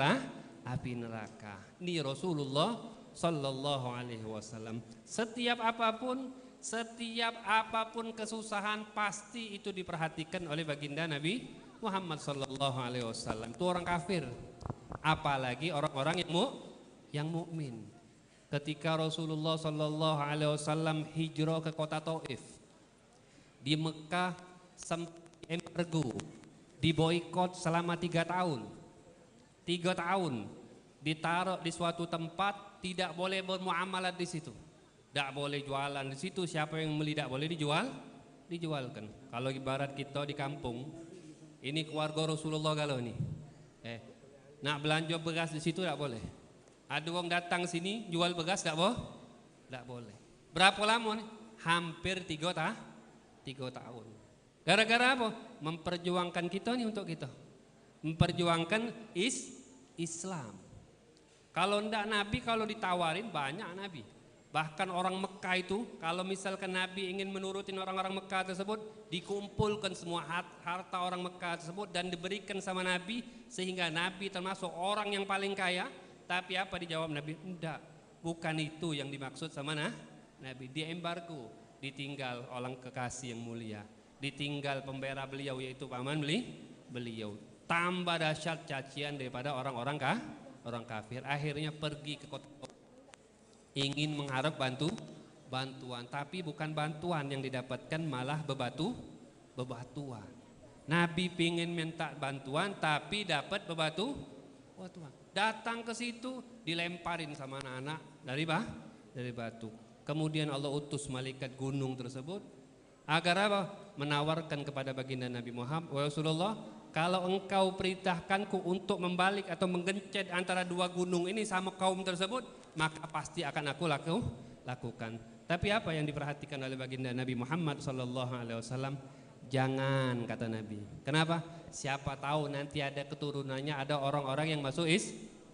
neraka. Ini Rasulullah sallallahu alaihi wasallam. Setiap apapun kesusahan pasti itu diperhatikan oleh baginda Nabi Muhammad sallallahu alaihi wasallam. Itu orang kafir. Apalagi orang-orang yang mukmin. Ketika Rasulullah sallallahu alaihi wasallam hijrah ke kota Taif, di Mekah sempat embargo, diboikot selama 3 tahun. 3 tahun ditaruh di suatu tempat, tidak boleh bermuamalat di situ. Tidak boleh jualan di situ, siapa yang beli tidak boleh dijualkan. Kalau ibarat kita di kampung, ini keluarga Rasulullah kalau ini. Nak belanja beras di situ tidak boleh. Ada orang datang sini jual beras tidak boleh. Berapa lama nih? Hampir 3 tahun. Gara-gara apa? Memperjuangkan kita nih untuk kita. Memperjuangkan Islam. Kalau ndak Nabi, kalau ditawarin banyak Nabi. Bahkan orang Mekah itu, kalau misalkan Nabi ingin menurutin orang-orang Mekah tersebut, dikumpulkan semua harta orang Mekah tersebut dan diberikan sama Nabi, sehingga Nabi termasuk orang yang paling kaya. Tapi apa dijawab Nabi? Enggak, bukan itu yang dimaksud sama Nabi. Dia embargo, ditinggal orang kekasih yang mulia, ditinggal pembela beliau yaitu paman beliau. Tambah dahsyat cacian daripada orang kafir. Akhirnya pergi ke kota, ingin mengharap bantuan, tapi bukan bantuan yang didapatkan, malah bebatuan. Nabi pingin minta bantuan tapi dapat bebatuan. Datang ke situ dilemparin sama anak-anak dari batu. Kemudian Allah utus malaikat gunung tersebut agar apa? Menawarkan kepada baginda Nabi Muhammad, "Wahai Rasulullah, kalau engkau perintahkanku untuk membalik atau menggencet antara 2 gunung ini sama kaum tersebut, maka pasti akan aku lakukan." Tapi apa yang diperhatikan oleh baginda Nabi Muhammad sallallahu alaihi wasallam? Jangan, kata Nabi. Kenapa? Siapa tahu nanti ada keturunannya, ada orang-orang yang masuk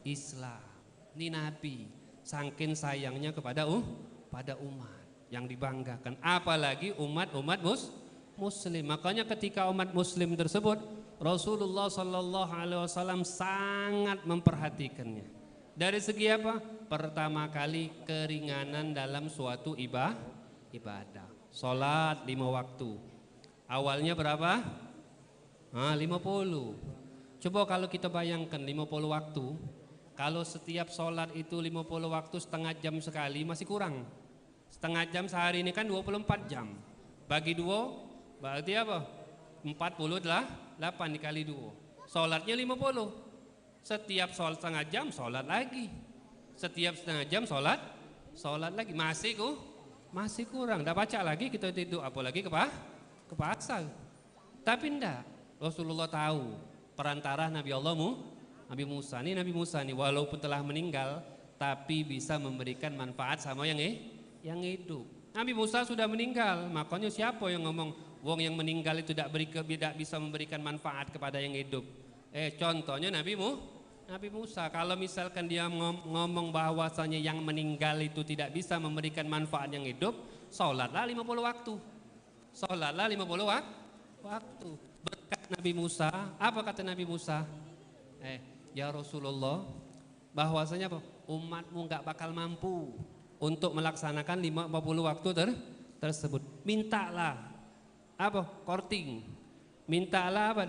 Islam. Ini Nabi saking sayangnya kepada pada umat yang dibanggakan, apalagi umat muslim. Makanya ketika umat muslim tersebut, Rasulullah sallallahu alaihi wasallam sangat memperhatikannya. Dari segi apa? Pertama kali keringanan dalam suatu ibadah. Salat 5 waktu. Awalnya berapa? 50. Coba kalau kita bayangkan 50 waktu, kalau setiap sholat itu 50 waktu setengah jam sekali masih kurang. Setengah jam sehari ini kan 24 jam. Bagi 2 berarti apa? 48 dikali 2. Sholatnya 50. Setiap sholat setengah jam sholat lagi. Setiap setengah jam sholat lagi. Masih kurang. Dah baca lagi kita tidur, apalagi ke pasar. Tapi enggak, Rasulullah tahu perantara Nabi Nabi Musa nih walaupun telah meninggal tapi bisa memberikan manfaat sama yang hidup. Nabi Musa sudah meninggal, makanya siapa yang ngomong wong yang meninggal itu tidak bisa memberikan manfaat kepada yang hidup? Contohnya Nabi Musa, kalau misalkan dia ngomong bahwasanya yang meninggal itu tidak bisa memberikan manfaat yang hidup, sholatlah 50 waktu. Sholatlah 50 waktu. Berkat Nabi Musa, apa kata Nabi Musa? Ya Rasulullah, bahwasanya apa? Umatmu nggak bakal mampu untuk melaksanakan 50 waktu tersebut. Mintalah apa? Korting. Mintalah apa?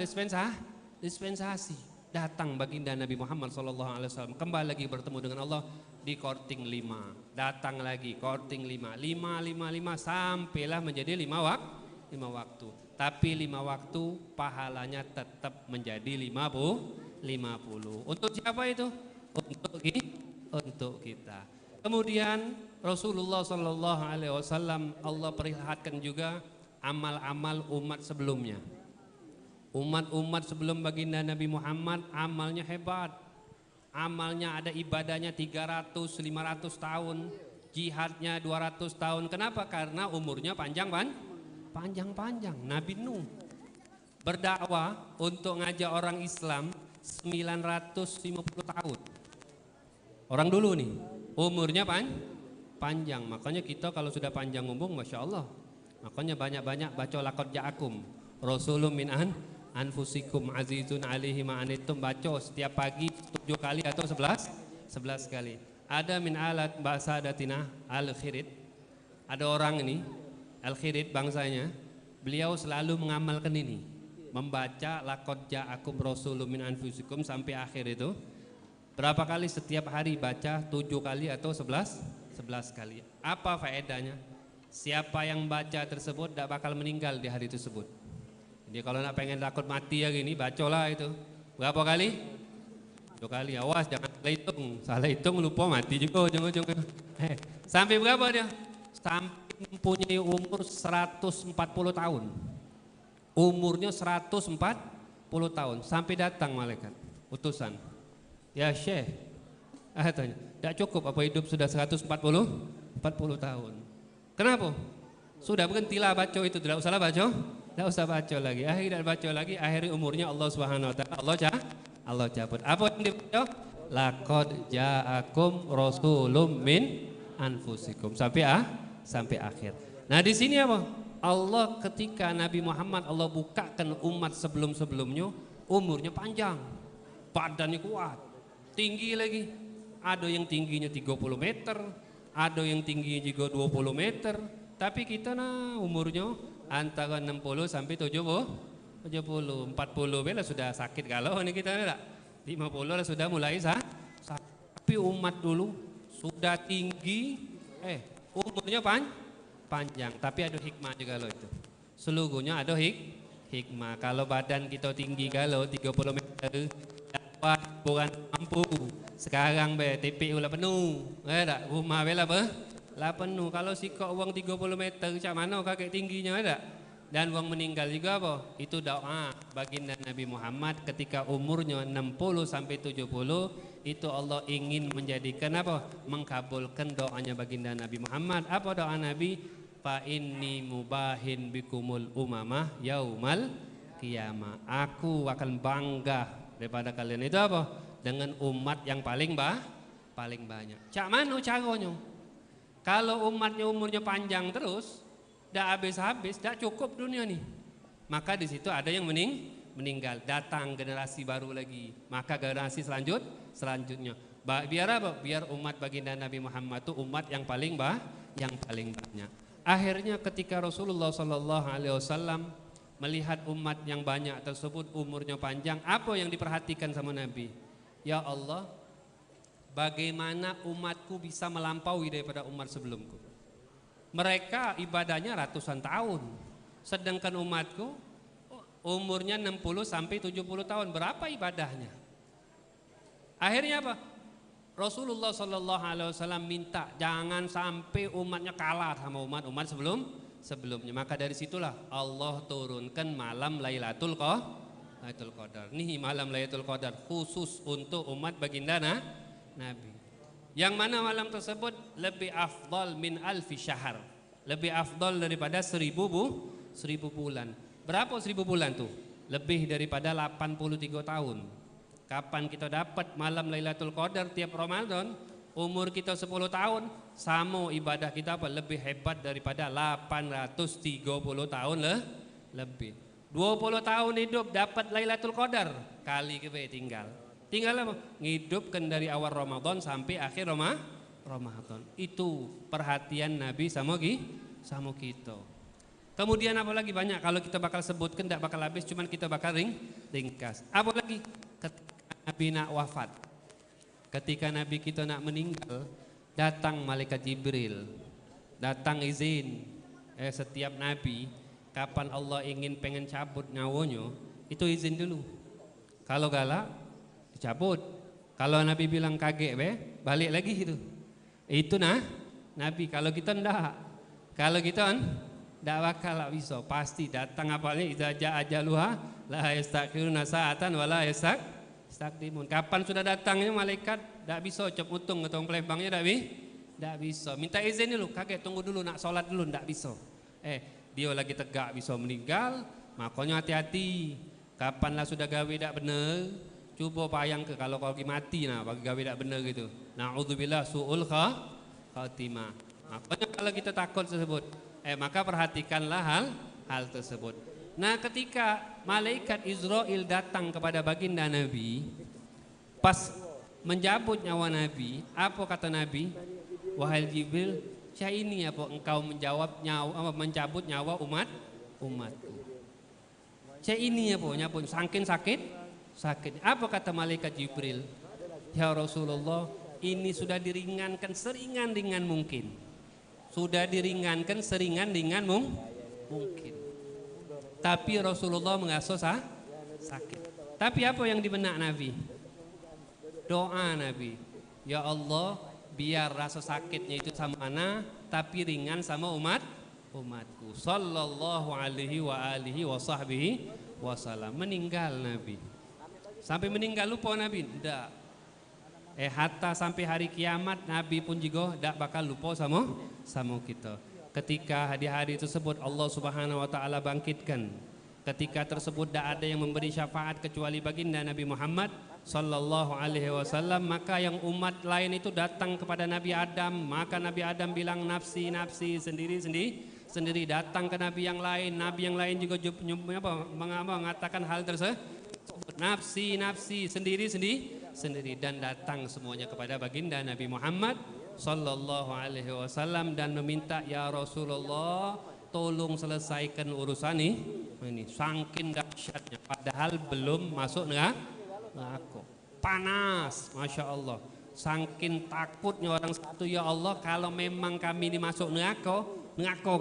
Dispensasi. Datang baginda Nabi Muhammad SAW, kembali lagi bertemu dengan Allah di korting 5. Datang lagi korting 5, 5 sampailah menjadi 5 waktu. Tapi 5 waktu pahalanya tetap menjadi 50. Untuk siapa itu? Untuk kita. Kemudian Rasulullah SAW Allah perlihatkan juga amal-amal umat sebelumnya. Umat-umat sebelum baginda Nabi Muhammad amalnya hebat. Amalnya ada ibadahnya 300-500 tahun, jihadnya 200 tahun. Kenapa? Karena umurnya panjang-panjang. Nabi Nuh berdakwah untuk ngajak orang Islam 950 tahun. Orang dulu nih umurnya panjang. Makanya kita kalau sudah panjang umur, Masya Allah, makanya banyak-banyak baca laqad ja'akum rasulun min anfusikum azizun alaihi ma'anittum, baca setiap pagi 7 kali atau 11 kali. Ada min alat bahasa datina al-khirid. Ada orang ini al-khirid bangsanya, beliau selalu mengamalkan ini, membaca laqad ja'akum rasulun min anfusikum sampai akhir itu. Berapa kali setiap hari baca? 7 kali atau 11 kali. Apa faedahnya? Siapa yang baca tersebut tidak bakal meninggal di hari tersebut. Jadi kalau nak pengen takut mati ya gini, bacolah itu. Berapa kali? 2 kali. Awas jangan salah hitung lupa mati juga ujung-ujung. Sampai berapa dia? Sampai mempunyai umur 140 tahun. Umurnya 140 tahun. Sampai datang malaikat utusan. Ya Syekh, tanya, tidak cukup apa hidup sudah 140 tahun. Kenapa? Sudah berhentilah baca itu, tidak usah baca lagi. Akhirnya baca lagi, akhirnya umurnya Allah Subhanahu wa taala Allah cabut. Apa yang dibaca? Laqad ja'akum rasulun min anfusikum sampai akhir. Nah, di sini apa? Allah ketika Nabi Muhammad Allah bukakan umat sebelum-sebelumnya umurnya panjang. Badannya kuat, tinggi lagi. Ada yang tingginya 30 meter, ada yang tingginya juga 20 meter. Tapi kita umurnya antara 60 sampai 70, 40 bela sudah sakit kalau ini kita enggak. 50 lah sudah mulai sakit. Tapi umat dulu sudah tinggi, umurnya panjang. Tapi ada hikmah juga loh itu. Seluruhnya ada hikmah. Kalau badan kita tinggi kalau 30 meter, dapat bukan mampu. Sekarang TPU lah penuh, rumah bela lah penuh. Kalau sikok uang 30 meter macam mana kakek tingginya ada. Dan uang meninggal juga apa? Itu doa baginda Nabi Muhammad ketika umurnya 60 sampai 70 itu Allah ingin menjadikan apa? Mengkabulkan doanya baginda Nabi Muhammad. Apa doa Nabi? Fa inni mubahin bikumul umamah yaumal qiyamah. Aku akan bangga daripada kalian itu apa? Dengan umat yang paling banyak. Cak mano caranya? Kalau umatnya umurnya panjang terus, dak habis-habis, dak cukup dunia nih. Maka di situ ada yang meninggal, datang generasi baru lagi. Maka generasi selanjutnya. Biar apa? Biar umat baginda Nabi Muhammad itu umat yang paling banyak. Akhirnya ketika Rasulullah SAW melihat umat yang banyak tersebut umurnya panjang, apa yang diperhatikan sama Nabi? Ya Allah, bagaimana umatku bisa melampaui daripada umat sebelumku? Mereka ibadahnya ratusan tahun, sedangkan umatku umurnya 60 sampai 70 tahun. Berapa ibadahnya? Akhirnya apa? Rasulullah SAW minta jangan sampai umatnya kalah sama umat sebelumnya. Maka dari situlah Allah turunkan malam Lailatul Qadar. Nih malam Lailatul Qadar khusus untuk umat baginda Nabi. Yang mana malam tersebut lebih afdal min alfi syahr. Lebih afdal daripada 1000 bulan. Berapa 1000 bulan tuh? Lebih daripada 83 tahun. Kapan kita dapat malam Lailatul Qadar tiap Ramadan? Umur kita 10 tahun, sama ibadah kita apa? Lebih hebat daripada 830 tahun lebih. 20 tahun hidup dapat Lailatul Qadar, kali ke tinggal apa? Ngidupkan dari awal Ramadan sampai akhir Ramadan. Itu perhatian Nabi sama kita. Kemudian apa lagi banyak kalau kita bakal sebutkan tidak bakal habis, cuman kita bakal ringkas. Apa lagi? Ketika Nabi nak wafat, ketika Nabi kita nak meninggal, datang malaikat Jibril, datang izin. Setiap Nabi kapan Allah ingin pengen cabut nyawanya, itu izin dulu. Kalau galak dicabut. Kalau Nabi bilang kaget balik lagi gitu. Itu Nabi. Kalau kita ndak. Kalau kita ndak bakal bisa. Pasti datang apalnya idza jaa ajaluha la yastakhiruna sa'atan wa la yastaqdimun. Kapan sudah datangnya malaikat ndak bisa cep utung atau pelembangnya ndak bisa. Minta izin dulu, kaget tunggu dulu nak salat dulu ndak bisa. Dia lagi tegak bisa meninggal, makanya hati-hati. Kapanlah sudah gawe tak benar, coba bayang ke kalau kau mati bagi gawe tak benar gitu. Na'udzubillah su'ul khatimah. Makanya kalau kita takut tersebut, maka perhatikanlah hal tersebut. Nah, ketika malaikat Israel datang kepada baginda Nabi, pas menjabut nyawa Nabi, apa kata Nabi? Wahai Jibril, ini apa engkau mencabut nyawa umatku. Ini apa nyabut saking sakit. Apa kata malaikat Jibril? Ya Rasulullah, ini sudah diringankan seringan-ringan mungkin. Sudah diringankan seringan-ringan mungkin. Tapi Rasulullah mengaso sakit. Tapi apa yang di benak Nabi? Doa Nabi. Ya Allah, biar rasa sakitnya itu sama ana, tapi ringan sama umatku. Sallallahu alaihi wa alihi wa sahbihi wasallam. Meninggal Nabi. Sampai meninggal lupa Nabi? Tidak. Hatta sampai hari kiamat Nabi pun juga tidak bakal lupa sama kita. Ketika hari-hari tersebut Allah Subhanahu wa taala bangkitkan. Ketika tersebut tidak ada yang memberi syafaat kecuali baginda Nabi Muhammad sallallahu alaihi wasallam, maka yang umat lain itu datang kepada Nabi Adam, maka Nabi Adam bilang nafsi sendiri datang ke nabi yang lain juga mengatakan hal tersebut, nafsi sendiri dan datang semuanya kepada baginda Nabi Muhammad sallallahu alaihi wasallam dan meminta, ya Rasulullah, tolong selesaikan urusan ini saking dahsyatnya, padahal belum masuk neraka. Panas, Masya Allah. Saking takutnya orang satu, ya Allah, kalau memang kami ini masuk neraka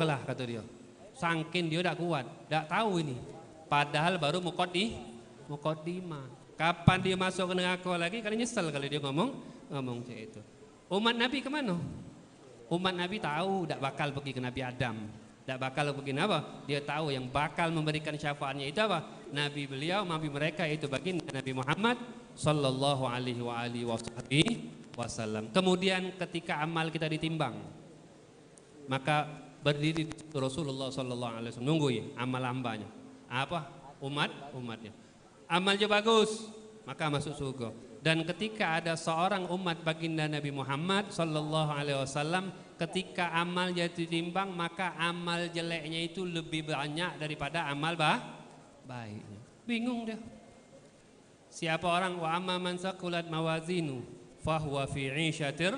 lah kata dia. Saking dia tidak kuat, tidak tahu ini. Padahal baru muqaddimah. Kapan dia masuk ke neraka lagi, kali nyesel kalau dia ngomong macam itu. Umat Nabi kemana? Umat Nabi tahu tidak bakal pergi ke Nabi Adam. Tidak bakal begini apa? Dia tahu yang bakal memberikan syafaatnya itu apa? Nabi beliau, nabi mereka itu baginda Nabi Muhammad sallallahu alaihi wasallam. Kemudian ketika amal kita ditimbang, maka berdiri di situ Rasulullah sallallahu alaihi wasallam nunggu ya amal hambanya. Apa? Umatnya. Amalnya bagus, maka masuk surga. Dan ketika ada seorang umat baginda Nabi Muhammad sallallahu alaihi wasallam, ketika amalnya ditimbang, maka amal jeleknya itu lebih banyak daripada amal baiknya. Bingung dia. Siapa orang wa amma man saqulat mawazinu fahuwa fi 'isyatir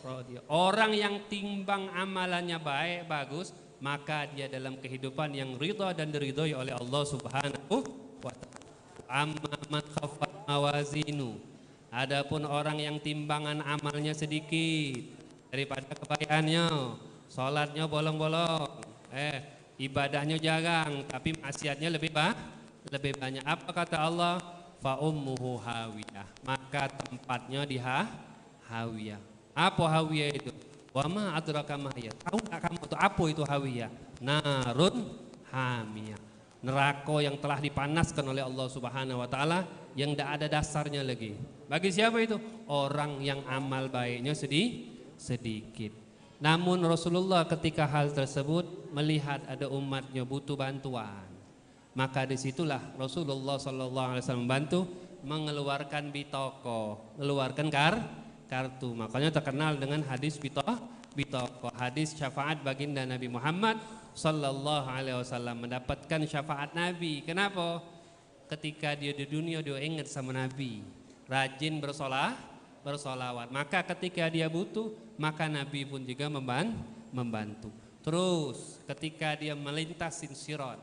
radiyah. Orang yang timbang amalannya baik bagus, maka dia dalam kehidupan yang ridha dan diridhoi oleh Allah Subhanahu wa taala. Amma man khaffat mawazinu, adapun orang yang timbangan amalnya sedikit daripada kebaikannya, salatnya bolong-bolong, ibadahnya jarang, tapi maksiatnya lebih banyak. Apa kata Allah? Fa ummuhu hawiyah, maka tempatnya di hawiyah. Apa hawiyah itu? Wa ma adraka ma hiya. Tahu enggak kamu itu apa itu hawiyah? Narun hamiyah. Neraka yang telah dipanaskan oleh Allah Subhanahu wa taala yang tidak ada dasarnya lagi. Bagi siapa itu? Orang yang amal baiknya sedikit. Namun Rasulullah ketika hal tersebut melihat ada umatnya butuh bantuan, maka disitulah Rasulullah SAW membantu mengeluarkan bitoko, mengeluarkan kartu. Makanya terkenal dengan hadis bitoko, hadis syafaat baginda Nabi Muhammad sallallahu alaihi wasallam, mendapatkan syafaat Nabi. Kenapa? Ketika dia di dunia dia ingat sama Nabi, rajin bersolawat. Maka ketika dia butuh, maka Nabi pun juga membantu. Terus ketika dia melintasin sirat,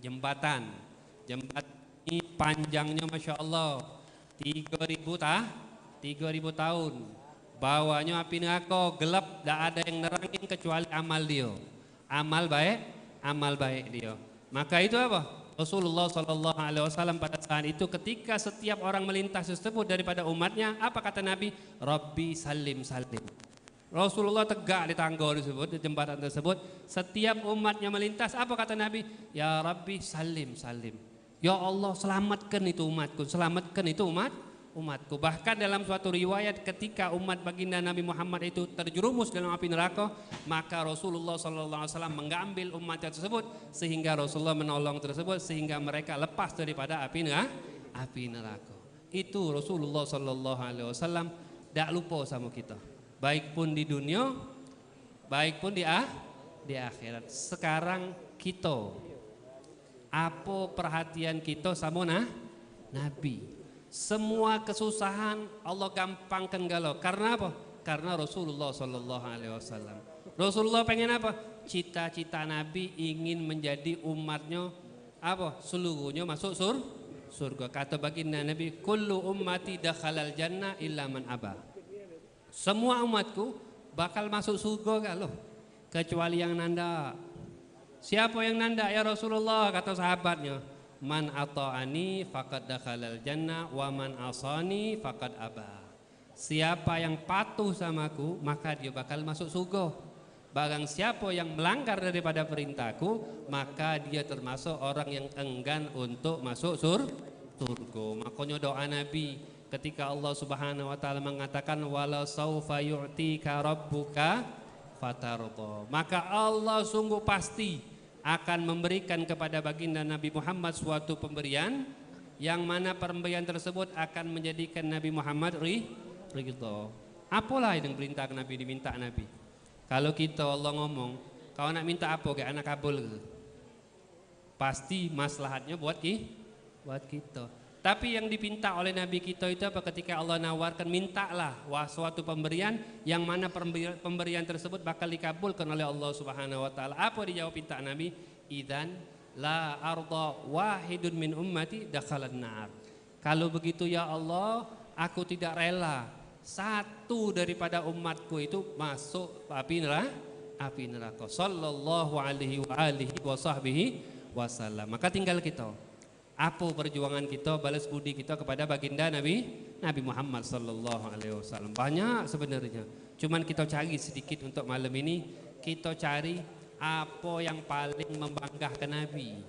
jembatan ini panjangnya Masya Allah 3.000 tahun, bawahnya api neraka gelap, tidak ada yang nerangin kecuali amal dia, amal baik dia. Maka itu apa? Rasulullah sallallahu alaihi wasallam pada saat itu ketika setiap orang melintas tersebut daripada umatnya, apa kata Nabi? Rabbi salim. Rasulullah tegak di tangga tersebut, di jembatan tersebut. Setiap umatnya melintas, apa kata Nabi? Ya Rabbi salim. Ya Allah, selamatkan itu umatku, selamatkan itu umatku. Bahkan dalam suatu riwayat ketika umat baginda Nabi Muhammad itu terjerumus dalam api neraka, maka Rasulullah SAW mengambil umatnya tersebut, sehingga Rasulullah menolong tersebut, sehingga mereka lepas daripada api neraka. Itu Rasulullah SAW tidak lupa sama kita, baik pun di dunia, baik pun di akhirat. Sekarang kita, apa perhatian kita sama Nabi? Semua kesusahan Allah gampangkan galau. Karena apa? Karena Rasulullah sallallahu alaihi wasallam. Rasulullah pengen apa? Cita-cita Nabi ingin menjadi umatnya apa? Seluruhnya masuk surga. Kata baginda Nabi, kullu ummati dakhalal jannah illa man aba. Semua umatku bakal masuk surga kalau kecuali yang nanda. Siapa yang nanda ya Rasulullah? Kata sahabatnya, man ata'ani faqad dakhalal jannah wa man asani faqad aba. Siapa yang patuh samaku maka dia bakal masuk surga. Barang siapa yang melanggar daripada perintahku maka dia termasuk orang yang enggan untuk masuk surga. Makanya doa Nabi ketika Allah Subhanahu wa taala mengatakan wala saufa yu'tika rabbuka fatarda, maka Allah sungguh pasti akan memberikan kepada baginda Nabi Muhammad suatu pemberian yang mana pemberian tersebut akan menjadikan Nabi Muhammad ridho. Apalah yang perintah Nabi diminta Nabi? Kalau kita Allah ngomong, kau nak minta apa ke anak kabul? Pasti maslahatnya buat kita. Tapi yang dipinta oleh Nabi kita itu apa? Ketika Allah nawarkan, mintalah suatu pemberian yang mana pemberian tersebut bakal dikabulkan oleh Allah Subhanahu wa taala. Apa dijawab pinta Nabi? Idzan la arda wahidun min ummati dakhalan nar. Kalau begitu ya Allah, aku tidak rela satu daripada umatku itu masuk api neraka. Sallallahu alaihi wa alihi wa sahbihi wasallam. Maka tinggal kita. Apa perjuangan kita, balas budi kita kepada baginda Nabi Muhammad sallallahu alaihi wasallam? Banyak sebenarnya. Cuman kita cari sedikit untuk malam ini. Kita cari apa yang paling membanggakan Nabi,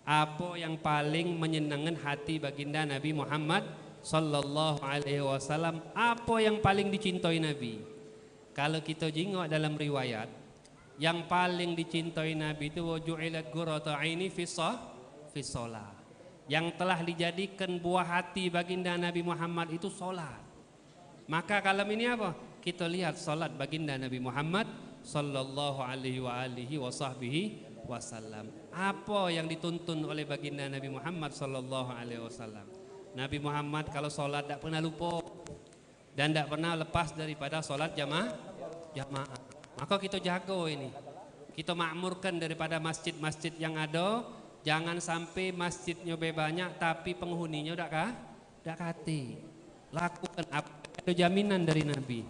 apa yang paling menyenangkan hati baginda Nabi Muhammad sallallahu alaihi wasallam, apa yang paling dicintai Nabi. Kalau kita jengok dalam riwayat, yang paling dicintai Nabi itu waju'ilat qurratu aini fi shalah. Yang telah dijadikan buah hati baginda Nabi Muhammad itu solat. Maka kalau ini apa? Kita lihat solat baginda Nabi Muhammad sallallahu alaihi wasallam. Apa yang dituntun oleh baginda Nabi Muhammad sallallahu alaihi wasallam? Nabi Muhammad kalau solat tidak pernah lupa dan tidak pernah lepas daripada solat jamaah. Maka kita jago ini. Kita makmurkan daripada masjid-masjid yang ada. Jangan sampai masjidnya banyak tapi penghuninya udah kati. Lakukan apa? Ada jaminan dari Nabi.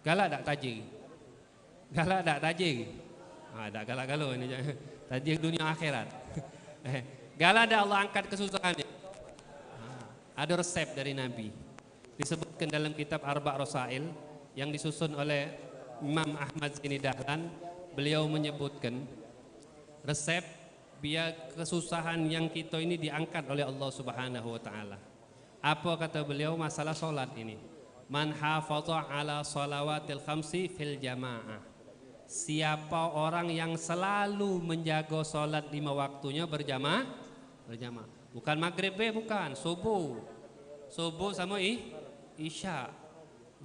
Galak tak tajir? Galak tak tajir? Tak galak galau ini. Tajir dunia akhirat. Galak ada Allah angkat kesusahannya. Ada resep dari Nabi. Disebutkan dalam kitab Arba' Rasail yang disusun oleh Imam Ahmad Zaini Dahlan. Beliau menyebutkan resep biar kesusahan yang kita ini diangkat oleh Allah Subhanahu wa taala. Apa kata beliau masalah solat ini? Man hafadha ala salawatil khamsi fil jamaah. Siapa orang yang selalu menjaga solat 5 waktunya berjamaah. Bukan maghrib, bukan, subuh. Subuh sama isya.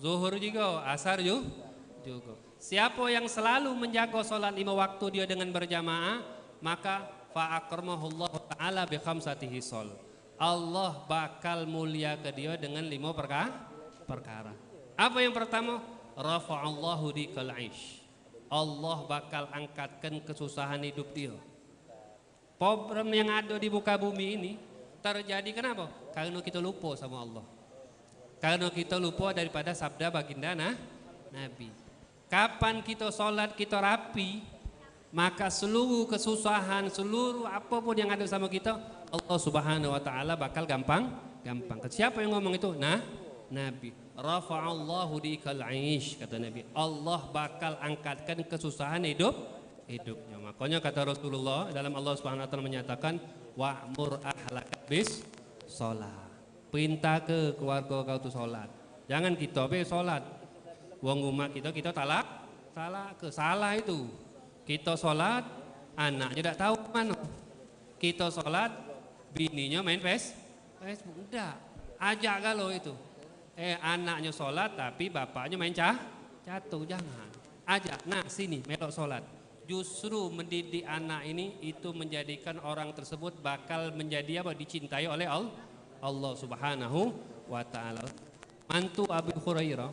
Zuhur juga, asar juga. Siapa yang selalu menjaga solat 5 waktu dia dengan berjamaah, maka fa'akramahullahu ta'ala bi khamsati hisol. Allah bakal mulia ke dia dengan 5 perkara. Apa yang pertama? Rafa'allahu dikal aish. Allah bakal angkatkan kesusahan hidup dia. Problem yang ada di muka bumi ini terjadi kenapa? Karena kita lupa sama Allah. Karena kita lupa daripada sabda baginda Nabi. Kapan kita sholat kita rapi, maka seluruh kesusahan, seluruh apapun yang ada sama kita, Allah Subhanahu wa taala bakal gampang. Siapa yang ngomong itu? Nabi. Rafa'allahu dikal aish, kata Nabi. Allah bakal angkatkan kesusahan hidupnya. Makanya kata Rasulullah dalam Allah Subhanahu wa taala menyatakan wa'mur ahlaka bis salat. Perintah ke keluarga kau tu salat. Jangan kita salat. Wong rumah kita salah itu. Kita sholat, anaknya tidak tahu mana. Kita sholat, bininya main Facebook. Enggak, ajak kalau itu. Anaknya sholat tapi bapaknya main catur, jangan. Ajak, sini melok sholat. Justru mendidik anak ini itu menjadikan orang tersebut bakal menjadi apa? Dicintai oleh Allah Subhanahu wa ta'ala. Mantu Abu Hurairah,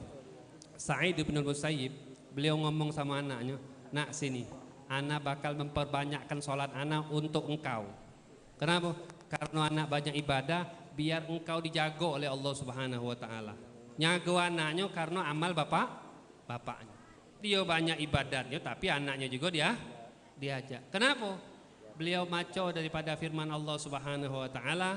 Sa'id bin al-Musayyib, beliau ngomong sama anaknya, nak sini. Anak bakal memperbanyakkan sholat anak untuk engkau. Kenapa? Karena anak banyak ibadah, biar engkau dijaga oleh Allah Subhanahu wa ta'ala. Nyago anaknya karena amal bapaknya. Dia banyak ibadatnya, tapi anaknya juga diajak. Kenapa? Beliau maco daripada firman Allah Subhanahu wa ta'ala,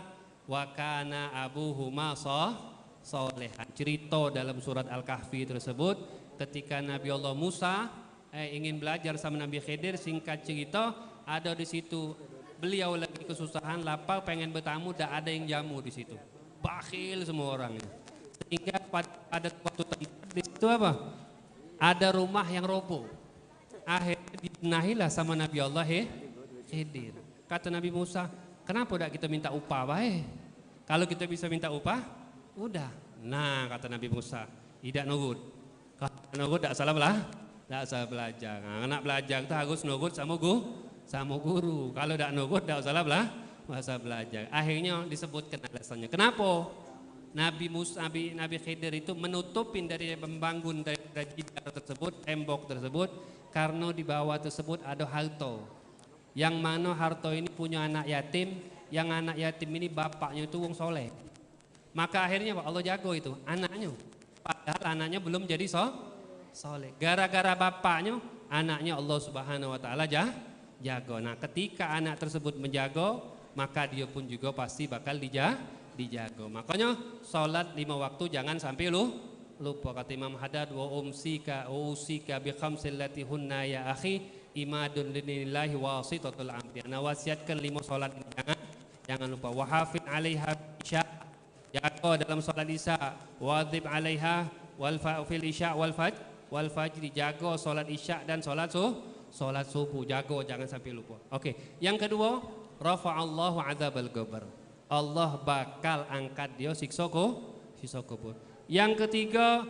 wa kana abuhuma solehan. Cerita dalam surat Al-Kahfi tersebut, ketika Nabi Allah Musa ingin belajar sama Nabi Khidir, singkat cerita, ada di situ beliau lagi kesusahan, lapar, pengen bertamu, tidak ada yang jamu di situ. Bakhil semua orang. Sehingga pada waktu tempat di situ apa? Ada rumah yang roboh. Akhirnya dibenahilah sama Nabi Allah Khidir. Kata Nabi Musa, kenapa tidak kita minta upah baik? Kalau kita bisa minta upah, udah. Nah, kata Nabi Musa, tidak nurut. Kalau nurut tidak salah belah. Tidak usah belajar. Nah, anak belajar itu harus nurut sama guru. Kalau tidak nurut, tidak usah belajar. Akhirnya disebutkan alasannya. Kenapa? Nabi Khidir itu menutupin dari membangun dari jidar tersebut, tembok tersebut, karena di bawah tersebut ada harta. Yang mana harta ini punya anak yatim, yang anak yatim ini bapaknya itu wong soleh. Maka akhirnya Allah jago itu anaknya. Padahal anaknya belum jadi soleh. Gara-gara bapaknya, anaknya Allah Subhanahu wa ta'ala jago. Nah, ketika anak tersebut menjago, maka dia pun juga pasti bakal dijago. Makanya sholat 5 waktu jangan sampai lupa. Kata Imam Haddad, wa usika bi khamsil lati hunna ya akhi imadun linillahi wasitatul amri. Ana wasiatkan 5 salat jangan lupa. Wa hafid 'alaiha isya, jaga dalam salat isya. Wadhib 'alaiha wal fil isya wal fajr, jaga salat isya dan salat subuh, jaga jangan sampai lupa. Oke. Yang kedua, rafa'allahu 'adzabal qabr. Allah bakal angkat dia siksa kubur. Yang ketiga,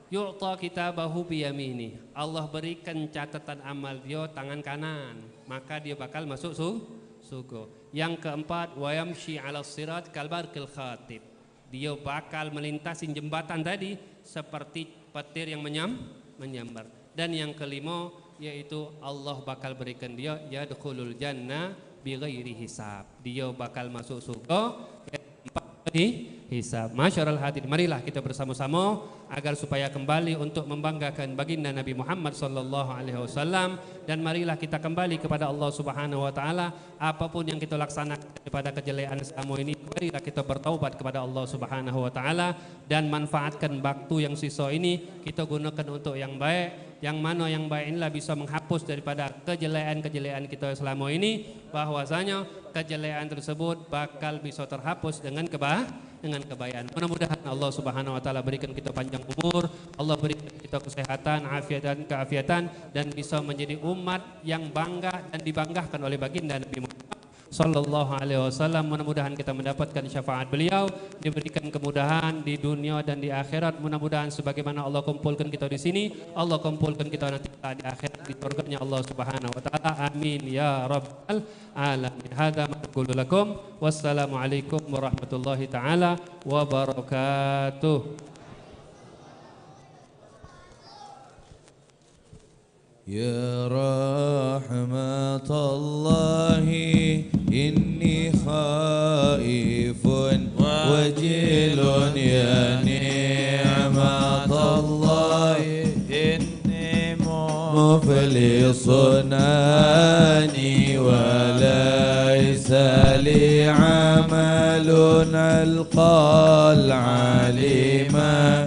yu'ta kitabahu biyamini. Allah berikan catatan amal dia tangan kanan, maka dia bakal masuk surga. Yang keempat, wa yamshi 'alas sirat kalbarqil khatib. Dia bakal melintasi jembatan tadi seperti petir yang menyambar. Dan yang kelima, yaitu Allah bakal berikan dia yadkhulul jannah bighairi hisab. Dia bakal masuk surga tanpa hisab. Masyarul hadirin, marilah kita bersama-sama agar supaya kembali untuk membanggakan baginda Nabi Muhammad sallallahu alaihi wasallam, dan marilah kita kembali kepada Allah Subhanahu wa taala. Apapun yang kita laksanakan daripada kejelekan selama ini, marilah kita bertaubat kepada Allah Subhanahu wa taala dan manfaatkan waktu yang sisa ini kita gunakan untuk yang baik. Yang mana yang baik inilah bisa menghapus daripada kejelekan-kejelekan kita selama ini, bahwasanya kejelekan tersebut bakal bisa terhapus dengan kebaikan. Mudah-mudahan Allah Subhanahu wa taala berikan kita panjang umur, Allah berikan kita kesehatan, afiat dan keafiatan, dan bisa menjadi umat yang bangga dan dibanggakan oleh baginda Nabi Muhammad sallallahu alaihi wasallam. Mudah-mudahan kita mendapatkan syafaat beliau, diberikan kemudahan di dunia dan di akhirat. Mudah-mudahan sebagaimana Allah kumpulkan kita di sini, Allah kumpulkan kita nanti di akhirat di surganya Allah Subhanahu wa taala. Amin ya rabbal alamin. Hadza ma aqulu lakum. Wassalamu alaikum warahmatullahi taala wabarakatuh. Ya rahmatallahi inni khaifun wajilun ya ni'matallahi inni muflisun ani wa laysa li amalun alqal alima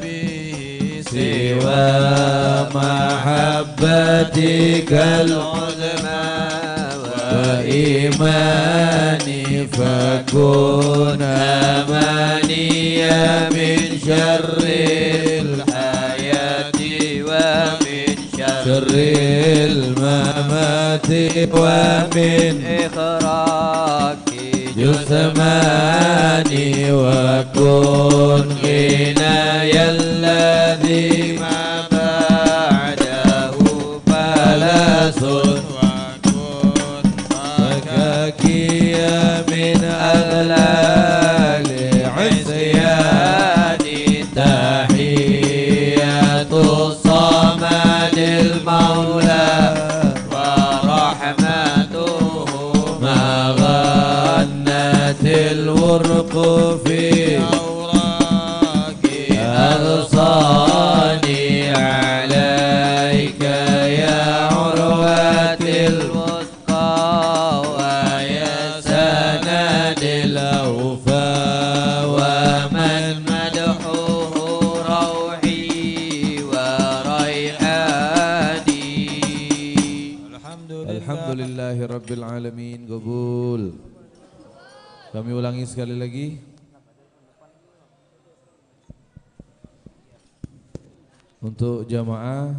سوى محبتك العظمى وإيماني فكن أماني من شر الحياة ومن شر الممات ومن إخراج جثماني وكن غناي الذي ما بعده فلس وكن فكاكي من أغلال عصياني تحية الصمد المولى ورحمته ما غنت الورق في أوراقي أغصاني عليك يا عروة الوثقى ويا سند الأوفى ومن مدحه روحي وريحاني. Alhamdulillahi Rabbil Alamin. Qabul. Kami ulangi sekali lagi. Untuk jamaah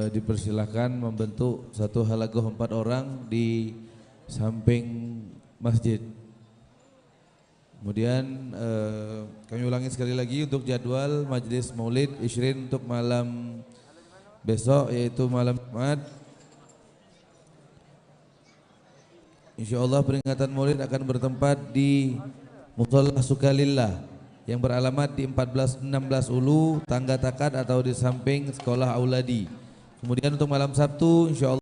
dipersilahkan membentuk satu halagoh 4 orang di samping masjid. Kemudian kami ulangi sekali lagi untuk jadwal Majlis Maulid Ishrin untuk malam besok, yaitu malam Jumat. Insyaallah peringatan Maulid akan bertempat di Musholla Sukalillah yang beralamat di 1416 Ulu, Tangga Takad atau di samping Sekolah Auladi. Kemudian untuk malam Sabtu insyaallah